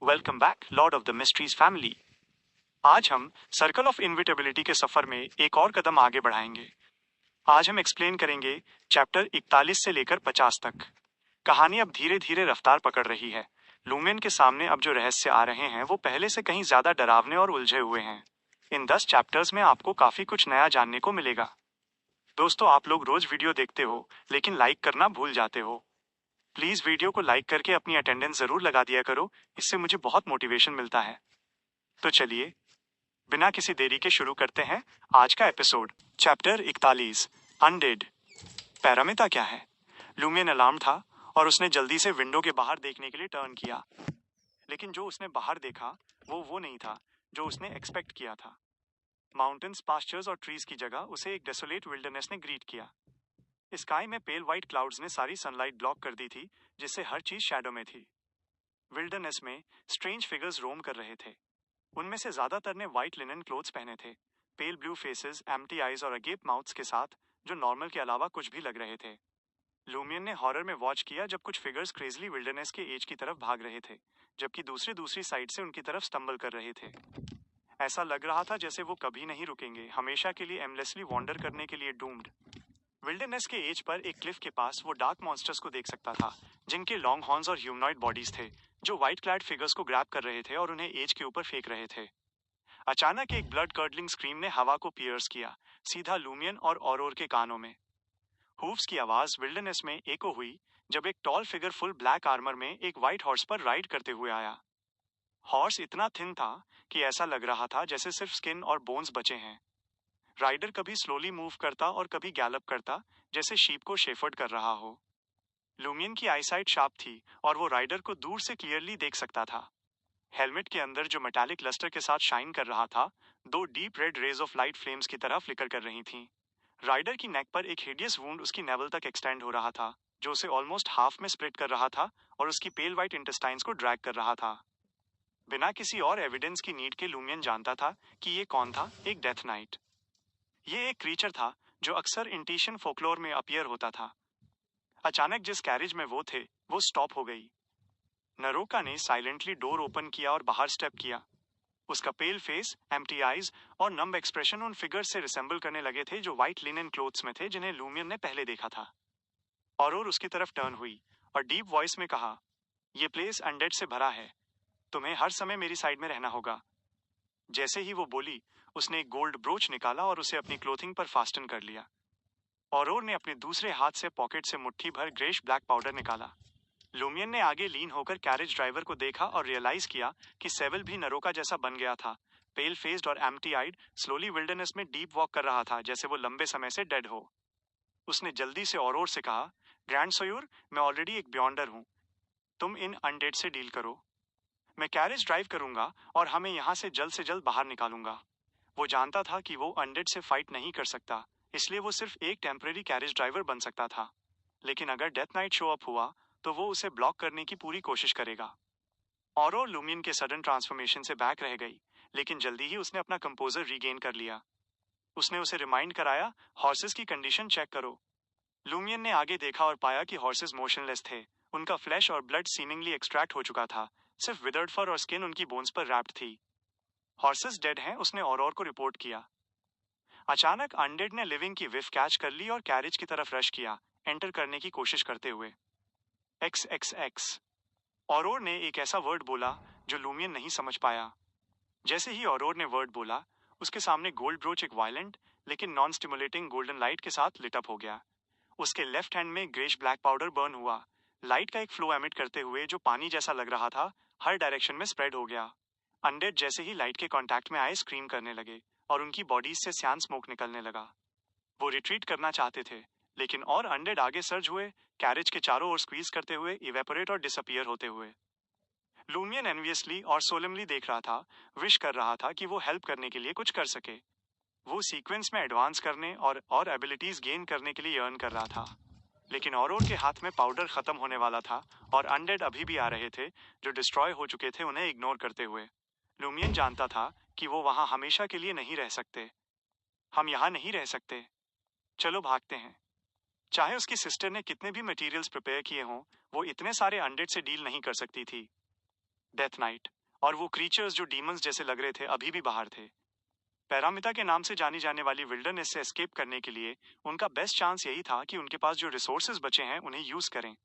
Welcome back Lord of the mysteries family. आज हम circle of inevitability के सफर में एक और कदम आगे बढ़ाएंगे। आज हम एक्सप्लेन करेंगे चैप्टर 41 से लेकर 50 तक। कहानी अब धीरे धीरे रफ्तार पकड़ रही है। लूमियन के सामने अब जो रहस्य आ रहे हैं वो पहले से कहीं ज्यादा डरावने और उलझे हुए हैं। इन 10 चैप्टर्स में आपको काफी कुछ नया जानने को मिलेगा। दोस्तों, आप लोग रोज वीडियो देखते हो लेकिन लाइक करना भूल जाते हो। प्लीज वीडियो को लाइक करके अपनी अटेंडेंस जरूर लगा दिया करो, इससे मुझे बहुत मोटिवेशन मिलता है। तो चलिए बिना किसी देरी के शुरू करते हैं आज का एपिसोड। Chapter 41 undead. पैरामिता क्या है? लूमियन अलार्म था और उसने जल्दी से विंडो के बाहर देखने के लिए टर्न किया, लेकिन जो उसने बाहर देखा वो नहीं था जो उसने एक्सपेक्ट किया था। माउंटेन्स, पास्चर्स और ट्रीज की जगह उसे एक डेसोलेट विल्डरनेस ने ग्रीट किया। स्काई में पेल व्हाइट क्लाउड्स ने सारी सनलाइट ब्लॉक कर दी थी, जिससे हर चीज शैडो में थी। विल्डरनेस में स्ट्रेंज फिगर्स रोम कर रहे थे। उनमें से ज्यादातर ने व्हाइट लिनन क्लोथ्स पहने थे, pale blue faces, empty eyes और अगेप माउथ्स के साथ, जो नॉर्मल के अलावा कुछ भी लग रहे थे। लूमियन ने हॉरर में वॉच किया जब कुछ फिगर्स क्रेजली विल्डरनेस के एज की तरफ भाग रहे थे, जबकि दूसरी साइड से उनकी तरफ स्टंबल कर रहे थे। ऐसा लग रहा था जैसे वो कभी नहीं रुकेंगे, हमेशा के लिए एमलेसली वॉन्डर करने के लिए डूम्ड। विल्डरनेस के एज पर एक क्लिफ के पास वो डार्क मॉन्स्टर्स को देख सकता था, जिनके लॉन्ग हॉर्न्स और ह्यूमनॉइड बॉडीज थे, जो व्हाइट क्लैड फिगर्स को ग्रैब कर रहे थे और उन्हें एज के ऊपर फेंक रहे थे। अचानक एक ब्लड कर्डलिंग स्क्रीम ने हवा को पियर्स किया, सीधा लूमियन और ऑरोर के कानों में। हूव्स की आवाज विल्डरनेस में एको हुई जब एक tall figure full black armour में एक व्हाइट हॉर्स पर राइड करते हुए आया। हॉर्स इतना थिन था कि ऐसा लग रहा था जैसे सिर्फ स्किन और बोन्स बचे हैं। राइडर कभी स्लोली मूव करता और कभी गैलप करता, जैसे शीप को शेफर्ड कर रहा हो। लूमियन की आईसाइट शार्प थी और वो राइडर को दूर से क्लियरली देख सकता था। हेलमेट के अंदर जो मेटालिक लस्टर के साथ शाइन कर रहा था, दो deep red rays of light flames की तरह फ्लिकर कर रही थीं। राइडर की नेक पर एक हिडियस वुंड उसकी नेवल तक एक्सटेंड हो रहा था, जो उसे ऑलमोस्ट हाफ में स्प्लिट कर रहा था और उसकी पेल वाइट इंटेस्टाइन्स को ड्रैग कर रहा था। बिना किसी और एविडेंस की नीड के लूमियन जानता था कि ये कौन था, एक डेथ नाइट। ये एक क्रीचर था जो अक्सर इंटीशियन फोकलोर में अपीयर होता था। अचानक जिस कैरेज में वो थे, वो स्टॉप हो गई। नरोका ने साइलेंटली डोर ओपन किया और बाहर स्टेप किया। उसका पेल फेस, एम्प्टी आईज और नम्ब एक्सप्रेशन उन फिगर्स से रिसेंबल करने लगे थे जो व्हाइट लिनन क्लोथ्स में थे, जिन्हें लूमियन ने पहले देखा था। और उसकी तरफ टर्न हुई और डीप वॉइस में कहा, "ये प्लेस अनडेड से भरा है। तुम्हें हर समय मेरी साइड में रहना होगा।" जैसे ही वो बोली, उसने एक गोल्ड ब्रोच निकाला और उसे अपनी क्लोथिंग पर फास्टन कर लिया। और ने अपने दूसरे हाथ से पॉकेट से मुट्ठी भर ग्रेश ब्लैक पाउडर निकाला। लूमियन ने आगे लीन होकर कैरेज ड्राइवर को देखा और रियलाइज किया कि सेवल भी नरोका जैसा बन गया था, पेल फेस्ड और एम्प्टी आइड, स्लोली विल्डरनेस में डीप वॉक कर रहा था जैसे वो लंबे समय से डेड हो। उसने जल्दी से और से कहा, "ग्रैंड सोयूर, मैं ऑलरेडी एक बियॉन्डर हूं। तुम इन अनडेड से डील करो। मैं कैरेज ड्राइव करूंगा और हमें यहाँ से जल्द बाहर निकालूंगा।" वो जानता था कि वो अनडेड से फाइट नहीं कर सकता, इसलिए वो सिर्फ एक टेम्परेरी कैरेज ड्राइवर बन सकता था। लेकिन अगर डेथ नाइट शो अप हुआ तो वो उसे ब्लॉक करने की पूरी कोशिश करेगा। और लूमियन के सडन ट्रांसफॉर्मेशन से बैक रह गई, लेकिन जल्दी ही उसने अपना कंपोजर रीगेन कर लिया। उसने उसे रिमाइंड कराया, "हॉर्सेस की कंडीशन चेक करो।" लूमियन ने आगे देखा और पाया कि हॉर्सेस मोशनलेस थे। उनका फ्लैश और ब्लड सीमिंगली एक्सट्रैक्ट हो चुका था, सिर्फ विदर्ड फर और स्किन उनकी बोन्स पर रैप्ड थी। हॉर्सेस डेड हैं, उसने और को रिपोर्ट किया। अचानक अनडेड ने लिविंग की विफ कैच कर ली और कैरेज की तरफ रश किया, एंटर करने की कोशिश करते हुए। XXX। औरोर ने एक ऐसा वर्ड बोला जो लूमियन नहीं समझ पाया। जैसे ही औरोर ने वर्ड बोला, उसके सामने गोल्ड ब्रोच एक वायलेंट लेकिन नॉन स्टिमुलेटिंग गोल्डन लाइट के साथ लिट अप हो गया। उसके लेफ्ट हैंड में ग्रेश ब्लैक पाउडर बर्न हुआ। लाइट का एक फ्लो एमिट करते हुए, जो पानी जैसा लग रहा था, हर डायरेक्शन में स्प्रेड हो गया। अनडेड जैसे ही लाइट के कांटेक्ट में आए, स्क्रीम करने लगे और उनकी बॉडीज से स्यान स्मोक निकलने लगा। वो रिट्रीट करना चाहते थे, लेकिन और अनडेड आगे सर्ज हुए, कैरेज के चारों ओर स्क्वीज करते हुए, इवेपोरेट और डिसअपियर होते हुए। लूमियन एनवियसली और सोलमली देख रहा था, विश कर रहा था कि वो हेल्प करने के लिए कुछ कर सके। वो सीक्वेंस में एडवांस करने और एबिलिटीज गेन करने के लिए अर्न कर रहा था। लेकिन औरों के हाथ में पाउडर खत्म होने वाला था और अनडेड अभी भी आ रहे थे, जो डिस्ट्रॉय हो चुके थे, उन्हें इग्नोर करते हुए। लूमियन जानता था कि वो वहां हमेशा के लिए नहीं रह सकते। "हम यहां नहीं रह सकते, चलो भागते हैं।" चाहे उसकी सिस्टर ने कितने भी मटेरियल्स प्रिपेयर किए हों, वो इतने सारे अनडेड से डील नहीं कर सकती थी। डेथ नाइट, और वो क्रीचर्स जो डीमंस जैसे लग रहे थे अभी भी बाहर थे। पैरामिता के नाम से जानी जाने वाली विल्डरनेस से एस्केप करने के लिए उनका बेस्ट चांस यही था कि उनके पास जो रिसोर्सेज बचे हैं उन्हें यूज करें।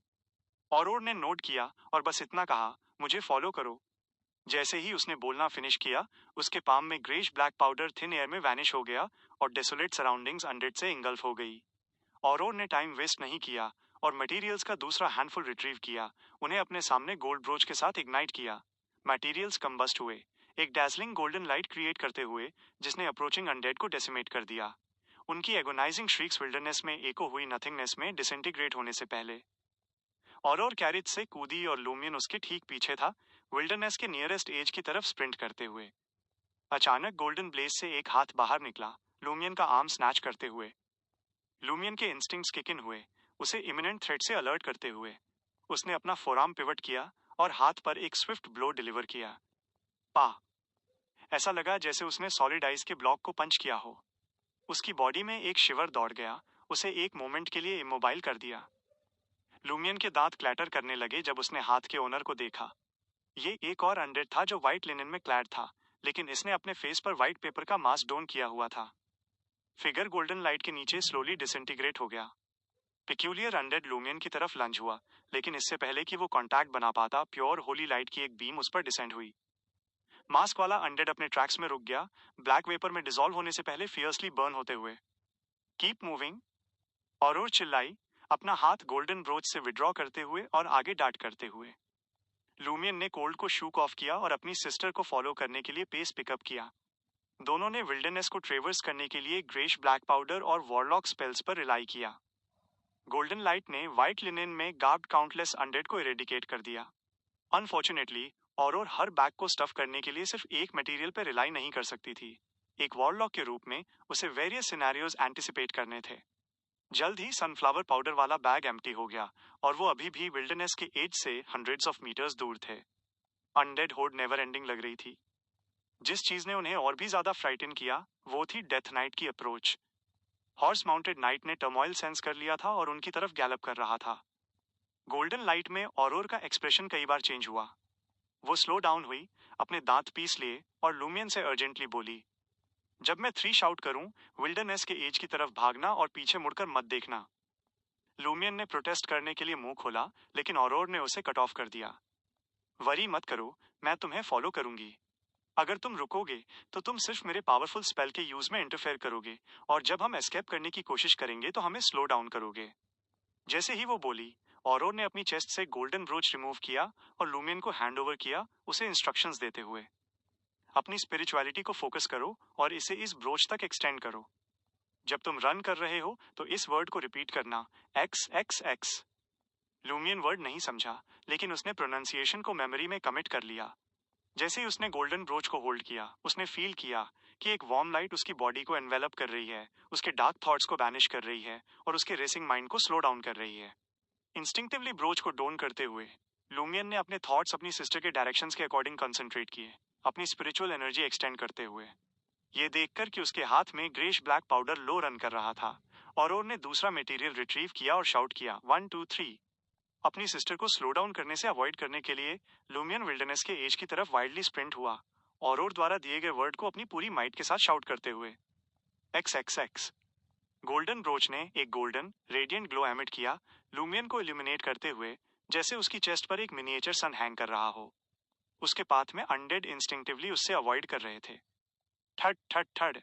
ऑरोर ने नोट किया और बस इतना कहा, मुझे फॉलो करो। जैसे ही उसने बोलना फिनिश किया, उसके पाम में greyish black powder thin air में वैनिश हो गया और डेसोलेट सराउंडिंग्स अनडेड से इंगल्फ हो गई। ऑरोर ने टाइम वेस्ट नहीं किया और मटेरियल्स का दूसरा हैंडफुल रिट्रीव किया, उन्हें अपने सामने गोल्ड ब्रोच के साथ इग्नाइट किया। मटेरियल्स कंबस्ट हुए, एक डैजलिंग गोल्डन लाइट क्रिएट करते हुए, जिसने अप्रोचिंग अनडेड को डेसिमेट कर दिया। उनकी एगोनाइजिंग श्रीक्स विल्डरनेस में एको हुई नथिंगनेस में डिसइंटीग्रेट होने से पहले। ऑरोर कैरिज से कूदी और लूमियन उसके ठीक पीछे था, विल्डरनेस के नियरेस्ट एज की तरफ स्प्रिंट करते हुए। अचानक गोल्डन ब्लेज से एक हाथ बाहर निकला, लूमियन का आर्म स्नैच करते हुए। लूमियन के इंस्टिंक्ट्स किक इन हुए, उसे इमिनेंट थ्रेट से अलर्ट करते हुए। उसने अपना फोरआर्म पिवट किया और हाथ पर एक स्विफ्ट ब्लो डिलीवर किया। पा! ऐसा लगा जैसे उसने सॉलिड आइस के ब्लॉक को पंच किया हो। उसकी बॉडी में एक शिवर दौड़ गया, उसे एक मोमेंट के लिए इमोबाइल कर दिया। लूमियन के दांत क्लैटर करने लगे जब उसने हाथ के ओनर को देखा। ये एक और अनडेड था जो व्हाइट लिनन में क्लैड था, लेकिन इसने अपने फेस पर व्हाइट पेपर का मास्क डोन किया हुआ था। फिगर गोल्डन लाइट के नीचे स्लोली डिसइंटीग्रेट हो गया। पिक्यूलियर अनडेड लूमियन की तरफ लंज हुआ, लेकिन इससे पहले कि वो कांटेक्ट बना पाता, प्योर होली लाइट की एक बीम उस पर डिसेंड हुई। मास्क वाला अनडेड अपने ट्रैक्स में रुक गया, ब्लैक वेपर में डिसॉल्व होने से पहले फियर्सली बर्न होते हुए। कीप मूविंग, ऑरोर चिल्लाई, अपना हाथ गोल्डन ब्रोच से विड्रॉ करते हुए और आगे डार्ट करते हुए। लूमियन ने कोल्ड को शूक ऑफ किया और अपनी सिस्टर को फॉलो करने के लिए पेस पिकअप किया। दोनों ने विल्डरनेस को ट्रेवर्स करने के लिए ग्रेश ब्लैक पाउडर और वॉरलॉक स्पेल्स पर रिलाई किया। गोल्डन लाइट ने व्हाइट लिनेन में गार्ब्ड काउंटलेस अनडेड को इरेडिकेट कर दिया। अनफॉर्चुनेटली, ऑरोर हर बैग को स्टफ करने के लिए सिर्फ एक मटेरियल पर रिलाई नहीं कर सकती थी। एक वॉरलॉक के रूप में उसे वेरियस सिनेरियोज एंटिसिपेट करने थे। जल्द ही सनफ्लावर पाउडर वाला बैग एम्प्टी हो गया और वो अभी भी विल्डरनेस के एज से हंड्रेड्स ऑफ मीटर्स दूर थे। अनडेड होड नेवर एंडिंग लग रही थी। जिस चीज ने उन्हें और भी ज्यादा फ्राइटन किया वो थी डेथ नाइट की अप्रोच। हॉर्स माउंटेड नाइट ने टर्मोइल सेंस कर लिया था और उनकी तरफ गैलप कर रहा था। गोल्डन लाइट में ऑरोर का एक्सप्रेशन कई बार चेंज हुआ। वो स्लो डाउन हुई, अपने दांत पीस लिए और लूमियन से अर्जेंटली बोली, जब मैं 3 शाउट करूं, विल्डरनेस के एज की तरफ भागना और पीछे मुड़कर मत देखना। लूमियन ने प्रोटेस्ट करने के लिए मुंह खोला, लेकिन ऑरोर ने उसे कट ऑफ कर दिया। वरी मत करो, मैं तुम्हें फॉलो करूंगी। अगर तुम रुकोगे तो तुम सिर्फ मेरे पावरफुल स्पेल के यूज में इंटरफेयर करोगे, और जब हम एस्केप करने की कोशिश करेंगे तो हमें स्लो डाउन करोगे। जैसे ही वो बोली, ऑरोर ने अपनी चेस्ट से गोल्डन ब्रोच रिमूव किया और लूमियन को हैंड ओवर किया, उसे इंस्ट्रक्शंस देते हुए। अपनी स्पिरिचुअलिटी को फोकस करो और इसे इस ब्रोच तक एक्सटेंड करो। जब तुम रन कर रहे हो तो इस वर्ड को रिपीट करना, x x x. Lumion word नहीं समझा, लेकिन उसने प्रोनाउंसिएशन को मेमोरी में कमिट कर लिया। जैसे ही उसने गोल्डन ब्रोच को होल्ड किया, उसने फील किया कि एक वार्म लाइट उसकी बॉडी को एनवेलप कर रही है, उसके डार्क थॉट्स को बैनिश कर रही है और उसके रेसिंग माइंड को स्लो डाउन कर रही है। इंस्टिंक्टिवली ब्रोच को डोन करते हुए लूमियन ने अपने थॉट्स अपनी सिस्टर के डायरेक्शंस के अकॉर्डिंग कंसंट्रेट किए, अपनी स्पिरिचुअल एनर्जी एक्सटेंड करते हुए। ये देखकर कि उसके हाथ में ग्रेश ब्लैक पाउडर लो रन कर रहा था, ऑरोर ने दूसरा मटेरियल रिट्रीव किया और शाउट किया, 1 2 3। अपनी सिस्टर को स्लो डाउन करने से अवॉइड करने के लिए लूमियन विल्डरनेस के एज की तरफ वाइल्डली स्प्रिंट हुआ, ऑरोर द्वारा दिए गए वर्ड को अपनी पूरी माइट के साथ शाउट करते हुए। X x x. Golden broach ने एक गोल्डन रेडियंट ग्लो एमिट किया, लूमियन को इल्यूमिनेट करते हुए, जैसे उसकी चेस्ट पर एक मिनिएचर सन हैंग कर रहा हो। उसके पाथ में अनडेड इंस्टिंक्टिवली उससे अवॉइड कर रहे थे। ठड ठड ठड।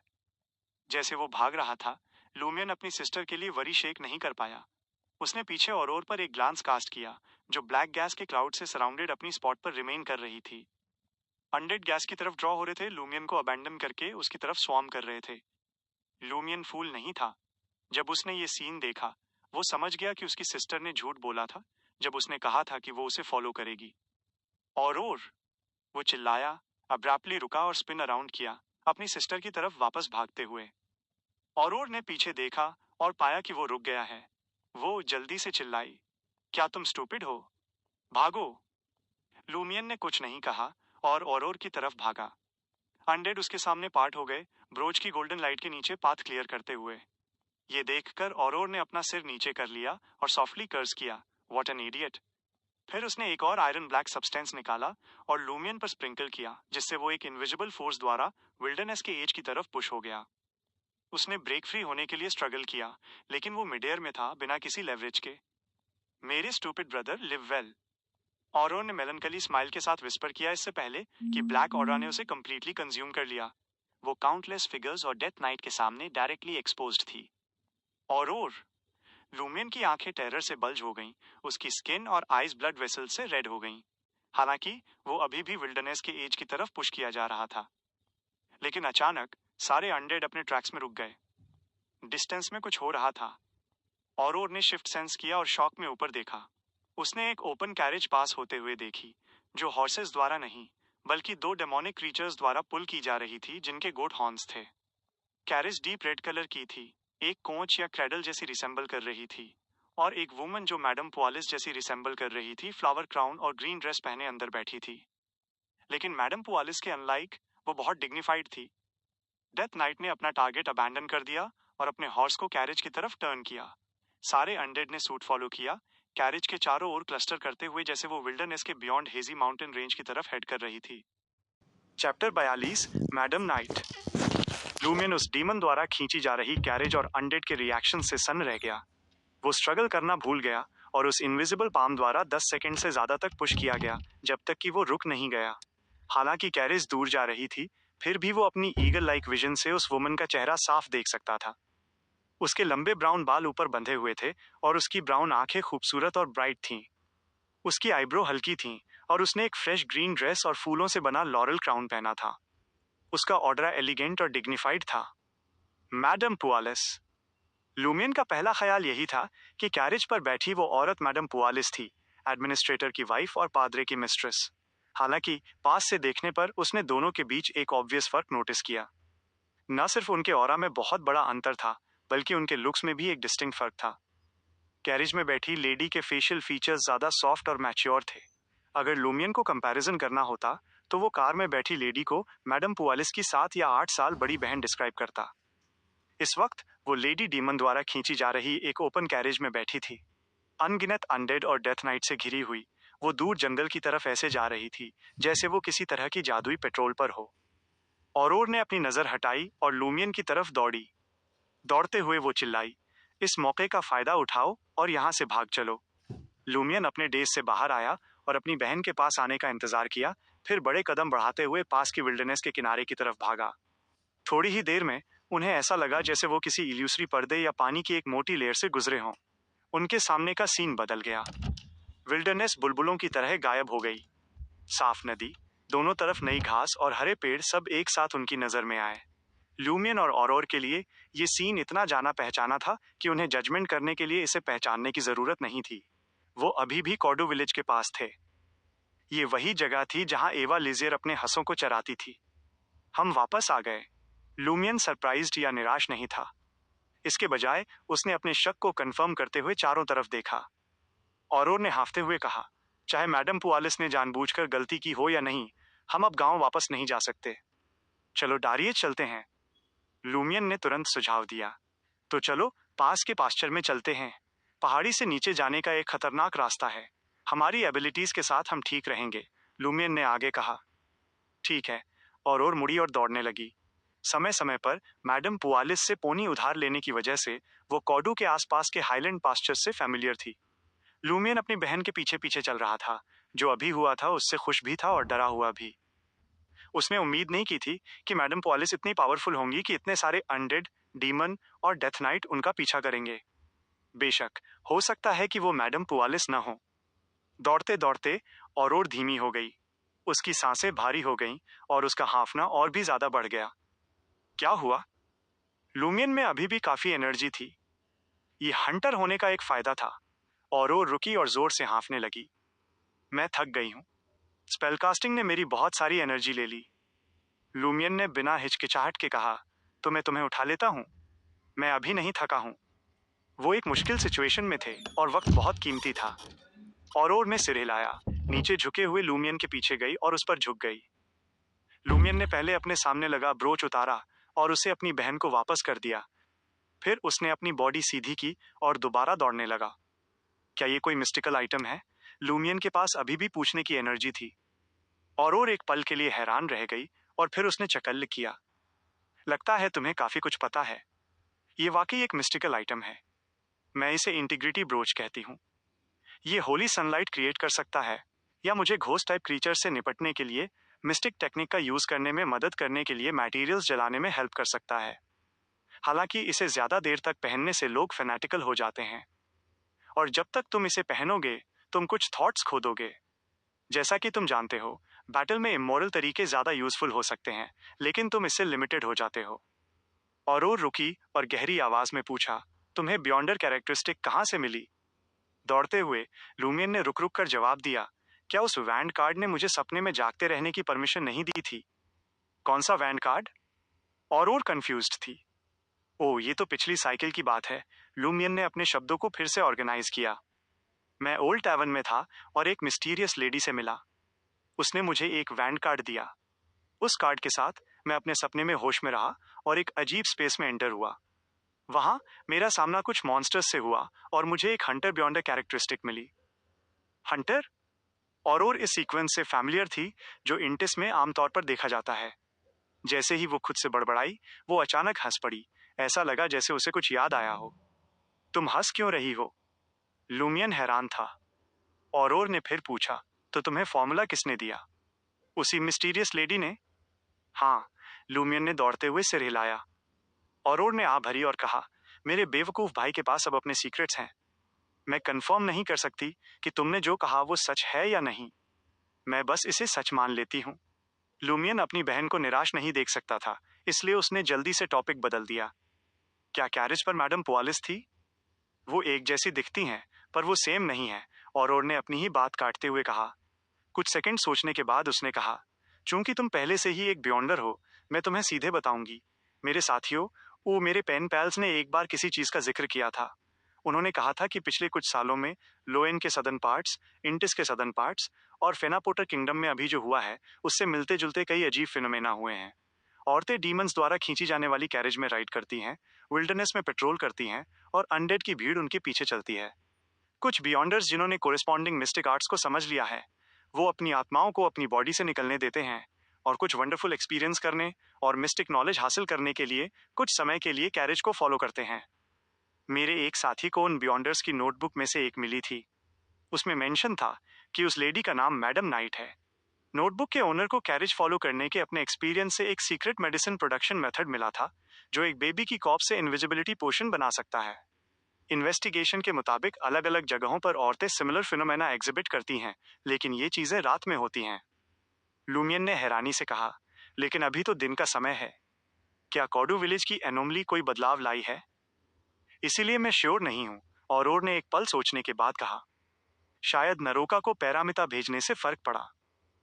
जैसे वो भाग रहा था, लूमियन अपनी सिस्टर के लिए वरी शेक नहीं कर पाया। उसने पीछे ऑरोर पर एक ग्लांस कास्ट किया, जो ब्लैक गैस के क्लाउड से सराउंडेड अपनी स्पॉट पर रिमेन कर रही थी। अनडेड गैस की तरफ ड्रॉ हो रहे थे, लूमियन को अबैंडन करके उसकी तरफ स्वार्म कर रहे थे। लूमियन फूल नहीं था। जब उसने ये सीन देखा, वो समझ गया कि उसकी सिस्टर ने झूठ बोला था जब उसने कहा था कि वो उसे फॉलो करेगी। ऑरोर! वो चिल्लाया, अब्रैप्टली रुका और स्पिन अराउंड किया, अपनी सिस्टर की तरफ वापस भागते हुए। ऑरोर ने पीछे देखा और पाया कि वो रुक गया है। वो जल्दी से चिल्लाई, क्या तुम स्टूपिड हो? भागो! लूमियन ने कुछ नहीं कहा और ऑरोर की तरफ भागा। अनडेड उसके सामने पार्ट हो गए, ब्रोच की गोल्डन लाइट के नीचे पाथ क्लियर करते हुए। ये देखकर ऑरोर ने अपना सिर नीचे कर लिया और सॉफ्टली कर्स किया, व्हाट एन इडियट। फिर उसने एक और आयरन ब्लैक सब्सटेंस निकाला और लूमियन पर स्प्रिंकल किया, जिससे वो एक इनविजिबल फोर्स द्वारा विल्डरनेस के एज की तरफ पुश हो गया। उसने ब्रेक फ्री होने के लिए स्ट्रगल किया, लेकिन वो मिड एयर में था, बिना किसी लेवरेज के। मेरे stupid brother, live well. Auro ने मेलनकली स्माइल के साथ विस्पर किया, इससे पहले कि ब्लैक ऑरा ने उसे कंप्लीटली कंज्यूम कर लिया। वो काउंटलेस फिगर्स और डेथ नाइट के सामने डायरेक्टली एक्सपोज्ड थी। ऑरोर। लूमियन की आंखें टेरर से बल्ज हो गईं, उसकी स्किन और आइज ब्लड वेसल से रेड हो गईं। हालांकि वो अभी भी विल्डरनेस के एज की तरफ पुश किया जा रहा था। लेकिन अचानक सारे अनडेड अपने ट्रैक्स में रुक गए। डिस्टेंस में कुछ हो रहा था। ऑरोर ने शिफ्ट सेंस किया और शॉक में ऊपर देखा। उसने एक ओपन कैरेज पास होते हुए देखी, जो हॉर्सेस द्वारा नहीं बल्कि दो डेमोनिक क्रीचर्स द्वारा पुल की जा रही थी, जिनके गोट हॉर्न्स थे। कैरेज डीप रेड कलर की थी, एक कोच या क्रेडल जैसी रिसेंबल कर रही थी, और एक वुमन जो मैडम पुआलिस जैसी रिसेंबल कर रही थी, फ्लावर क्राउन और ग्रीन ड्रेस पहने अंदर बैठी थी। लेकिन मैडम पुआलिस के अनलाइक वो बहुत डिग्निफाइड थी। डेथ नाइट ने अपना टारगेट अबैंडन कर दिया और अपने हॉर्स को कैरेज की तरफ टर्न किया। सारे अनडेड ने सूट फॉलो किया, कैरेज के चारों ओर क्लस्टर करते हुए, जैसे वो विल्डरनेस के बियॉन्ड हेजी माउंटेन रेंज की तरफ हेड कर रही थी। Chapter 42, madam night. लूमियन उस डीमन द्वारा खींची जा रही कैरेज और अनडेड के रिएक्शन से सन्न रह गया। वो स्ट्रगल करना भूल गया और उस इनविजिबल पाम द्वारा 10 सेकंड से ज्यादा तक पुश किया गया, जब तक कि वो रुक नहीं गया। हालांकि कैरेज दूर जा रही थी, फिर भी वो अपनी ईगल लाइक विजन से उस वुमन का चेहरा साफ देख सकता था। उसके लंबे ब्राउन बाल ऊपर बंधे हुए थे और उसकी ब्राउन आंखें खूबसूरत और ब्राइट थीं। उसकी आईब्रो हल्की थीं और उसने एक फ्रेश ग्रीन ड्रेस और फूलों से बना लॉरल क्राउन पहना था। उसका ऑर्डर एलिगेंट और डिग्निफाइड था। मैडम पुआलिस। लूमियन का पहला ख्याल यही था कि कैरेज पर बैठी वो औरत मैडम पुआलिस थी, एडमिनिस्ट्रेटर की वाइफ और पादरे की मिस्ट्रेस। हालांकि पास से देखने पर उसने दोनों के बीच एक ऑब्वियस फर्क नोटिस किया। न सिर्फ उनके ऑरा में बहुत बड़ा अंतर था, बल्कि उनके लुक्स में भी एक डिस्टिंक्ट फर्क था। कैरेज में बैठी लेडी के फेशियल फीचर्स ज्यादा सॉफ्ट और मैच्योर थे। अगर लूमियन को कंपैरिजन करना होता, तो वो कार में बैठी लेडी को मैडम पुआलिस की 7 या 8 साल बड़ी बहन डिस्क्राइब करता। इस वक्त वो लेडी डीमन द्वारा खींची जा रही एक ओपन कैरेज में बैठी थी। अनगिनत अनडेड और डेथ नाइट से घिरी हुई वो दूर जंगल की तरफ ऐसे जा रही थी, जैसे वो किसी तरह की जादुई पेट्रोल पर हो। ऑरोर ने अपनी नजर हटाई और लूमियन की तरफ दौड़ी। दौड़ते हुए वो चिल्लाई, इस मौके का फायदा उठाओ और यहाँ से भाग चलो। लूमियन अपने डेज से बाहर आया और अपनी बहन के पास आने का इंतजार किया, फिर बड़े कदम बढ़ाते हुए पास की विल्डरनेस के किनारे की तरफ भागा। थोड़ी ही देर में उन्हें ऐसा लगा जैसे वो किसी इल्यूसरी पर्दे या पानी की एक मोटी लेयर से गुजरे हों। उनके सामने का सीन बदल गया। विल्डरनेस बुलबुलों की तरह गायब हो गई। साफ नदी, दोनों तरफ नई घास और हरे पेड़ सब एक साथ उनकी नजर में आए। लूमियन और ऑरोर के लिए ये सीन इतना जाना पहचाना था कि उन्हें जजमेंट करने के लिए इसे पहचानने की जरूरत नहीं थी। वो अभी भी कॉर्डो विलेज के पास थे। ये वही जगह थी जहां एवा लिजियर अपने हंसों को चराती थी। हम वापस आ गए। लूमियन सरप्राइज्ड या निराश नहीं था। इसके बजाय उसने अपने शक को कंफर्म करते हुए चारों तरफ देखा। ऑरोर ने हाफते हुए कहा, चाहे मैडम पुआलिस ने जानबूझकर गलती की हो या नहीं, हम अब गांव वापस नहीं जा सकते। चलो डारिये चलते हैं। लूमियन ने तुरंत सुझाव दिया। तो चलो पास के पास्चर में चलते हैं। पहाड़ी से नीचे जाने का एक खतरनाक रास्ता है। हमारी एबिलिटीज के साथ हम ठीक रहेंगे, लूमियन ने आगे कहा। ठीक है। ऑरोर मुड़ी और दौड़ने लगी। समय समय पर मैडम पुआलिस से पोनी उधार लेने की वजह से वो कॉडू के आसपास के हाईलैंड पास्चर से फैमिलियर थी। लूमियन अपनी बहन के पीछे पीछे चल रहा था। जो अभी हुआ था उससे खुश भी था और डरा हुआ भी। उसने उम्मीद नहीं की थी कि मैडम पुआलिस इतनी पावरफुल होंगी कि इतने सारे अनडेड, डीमन और डेथ नाइट उनका पीछा करेंगे। बेशक हो सकता है कि वो मैडम पुआलिस न हो। दौड़ते दौड़ते ऑरोर धीमी हो गई। उसकी सांसें भारी हो गईं और उसका हांफना और भी ज्यादा बढ़ गया। क्या हुआ? लूमियन में अभी भी काफी एनर्जी थी। ये हंटर होने का एक फायदा था। ऑरोर रुकी और जोर से हांफने लगी। मैं थक गई हूं। स्पेलकास्टिंग ने मेरी बहुत सारी एनर्जी ले ली। लूमियन ने बिना हिचकिचाहट के कहा, तो मैं तुम्हें उठा लेता हूं। मैं अभी नहीं थका हूं। वो एक मुश्किल सिचुएशन में थे और वक्त बहुत कीमती था। ऑरोर ने सिर हिलाया, नीचे झुके हुए लूमियन के पीछे गई और उस पर झुक गई। लूमियन ने पहले अपने सामने लगा ब्रोच उतारा और उसे अपनी बहन को वापस कर दिया। फिर उसने अपनी बॉडी सीधी की और दोबारा दौड़ने लगा। क्या ये कोई मिस्टिकल आइटम है? लूमियन के पास अभी भी पूछने की एनर्जी थी। और एक पल के लिए हैरान रह गई और फिर उसने चकल्ल किया। लगता है तुम्हें काफी कुछ पता है। ये वाकई एक मिस्टिकल आइटम है। मैं इसे इंटीग्रिटी ब्रोच कहती हूँ। ये होली सनलाइट क्रिएट कर सकता है या मुझे घोस्ट टाइप क्रीचर से निपटने के लिए मिस्टिक टेक्निक का यूज करने में मदद करने के लिए मटेरियल्स जलाने में हेल्प कर सकता है। हालांकि इसे ज्यादा देर तक पहनने से लोग फैनेटिकल हो जाते हैं और जब तक तुम इसे पहनोगे तुम कुछ थॉट्स खो दोगे। जैसा कि तुम जानते हो, बैटल में इमोरल तरीके ज्यादा यूजफुल हो सकते हैं, लेकिन तुम इससे लिमिटेड हो जाते हो। और रुकी और गहरी आवाज में पूछा, तुम्हें बियॉन्डर कैरेक्टरिस्टिक कहाँ से मिली? दौड़ते हुए लूमियन ने रुक रुक कर जवाब दिया, क्या उस वैंड कार्ड ने मुझे सपने में जागते रहने की परमिशन नहीं दी थी? कौन सा वैंड कार्ड? और कंफ्यूज्ड थी। ओह, ये तो पिछली साइकिल की बात है। लूमियन ने अपने शब्दों को फिर से ऑर्गेनाइज किया। मैं ओल्ड टैवन में था और एक मिस्टीरियस लेडी से मिला। उसने मुझे एक वैंड कार्ड दिया। उस कार्ड के साथ मैं अपने सपने में होश में रहा और एक अजीब स्पेस में एंटर हुआ। वहां मेरा सामना कुछ मॉन्स्टर्स से हुआ और मुझे एक हंटर बियॉन्डर कैरेक्टरिस्टिक मिली। हंटर? और इस सीक्वेंस से फैमिलियर थी, जो इंटिस में आमतौर पर देखा जाता है। जैसे ही वो खुद से बड़बड़ाई, वो अचानक हंस पड़ी। ऐसा लगा जैसे उसे कुछ याद आया हो। तुम हंस क्यों रही हो? लूमियन हैरान था। और ने फिर पूछा, तो तुम्हें फॉर्मूला किसने दिया? उसी मिस्टीरियस लेडी ने? हाँ, लूमियन ने दौड़ते हुए सिर हिलाया। और ने आ भरी और कहा, मेरे बेवकूफ भाई के पास अब अपने सीक्रेट्स हैं। मैं कंफर्म नहीं कर सकती कि तुमने जो कहा वो सच है या नहीं। मैं बस इसे सच मान लेती हूँ। लूमियन अपनी बहन को निराश नहीं देख सकता था, इसलिए उसने जल्दी से टॉपिक बदल दिया। क्या कैरेज पर मैडम पुआलिस थी? वो एक जैसी दिखती हैं, पर वो सेम नहीं है। और ने अपनी ही बात काटते हुए कहा। कुछ सेकंड सोचने के बाद उसने कहा, चूंकि तुम पहले से ही एक बियॉन्डर हो, मैं तुम्हें सीधे बताऊंगी। मेरे साथियों, वो मेरे पेन पैल्स ने एक बार किसी चीज का जिक्र किया था। उन्होंने कहा था कि पिछले कुछ सालों में लोएन के सदर्न पार्ट्स, इंटिस के सदर्न पार्ट्स और फेनापोटर किंगडम में अभी जो हुआ है, उससे मिलते जुलते कई अजीब फिनोमेना हुए हैं। औरतें डीमंस द्वारा खींची जाने वाली कैरेज में राइड करती हैं, विल्डरनेस में पेट्रोल करती हैं और अनडेड की भीड़ उनके पीछे चलती है। कुछ बियॉन्डर्स जिन्होंने कोरिस्पॉन्डिंग मिस्टिक आर्ट्स को समझ लिया है, वो अपनी आत्माओं को अपनी बॉडी से निकलने देते हैं और कुछ वंडरफुल एक्सपीरियंस करने और मिस्टिक नॉलेज हासिल करने के लिए कुछ समय के लिए कैरेज को फॉलो करते हैं। मेरे एक साथी को उन बियॉन्डर्स की नोटबुक में से एक मिली थी। उसमें मेंशन था कि उस लेडी का नाम मैडम नाइट है। नोटबुक के ओनर को कैरेज फॉलो करने के अपने एक्सपीरियंस से एक सीक्रेट मेडिसिन प्रोडक्शन मेथड मिला था, जो एक बेबी की कॉप से इनविजिबिलिटी पोशन बना सकता है। इन्वेस्टिगेशन के मुताबिक अलग अलग जगहों पर औरतें सिमिलर फिनोमेना एग्जिबिट करती हैं, लेकिन ये चीजें रात में होती हैं। लूमियन ने हैरानी से कहा, लेकिन अभी तो दिन का समय है। क्या कॉडू विलेज की एनोमली कोई बदलाव लाई है? इसीलिए मैं श्योर नहीं हूं। और ने एक पल सोचने के बाद कहा, शायद नरोका को पैरामिता भेजने से फर्क पड़ा।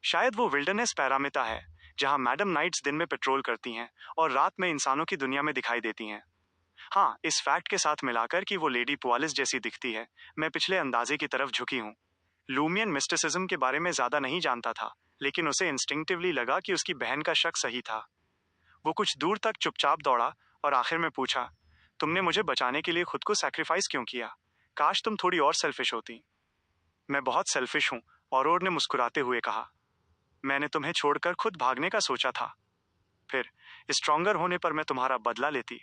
शायद वो विल्डरनेस पैरामिता है, जहां मैडम नाइट्स दिन में पेट्रोल करती हैं और रात में इंसानों की दुनिया में दिखाई देती हैं। हाँ, इस फैक्ट के साथ मिलाकर कि वो लेडी पुआलिस जैसी दिखती है, मैं पिछले अंदाजे की तरफ झुकी हूँ। लूमियन मिस्टिसिज्म के बारे में ज्यादा नहीं जानता था, लेकिन उसे इंस्टिंक्टिवली लगा कि उसकी बहन का शक सही था। वो कुछ दूर तक चुपचाप दौड़ा और आखिर में पूछा, तुमने मुझे बचाने के लिए खुद को सैक्रिफाइस क्यों किया? काश तुम थोड़ी और सेल्फिश होती। मैं बहुत सेल्फिश हूँ, और ने मुस्कुराते हुए कहा। मैंने तुम्हें छोड़कर खुद भागने का सोचा था। फिर स्ट्रॉन्गर होने पर मैं तुम्हारा बदला लेती।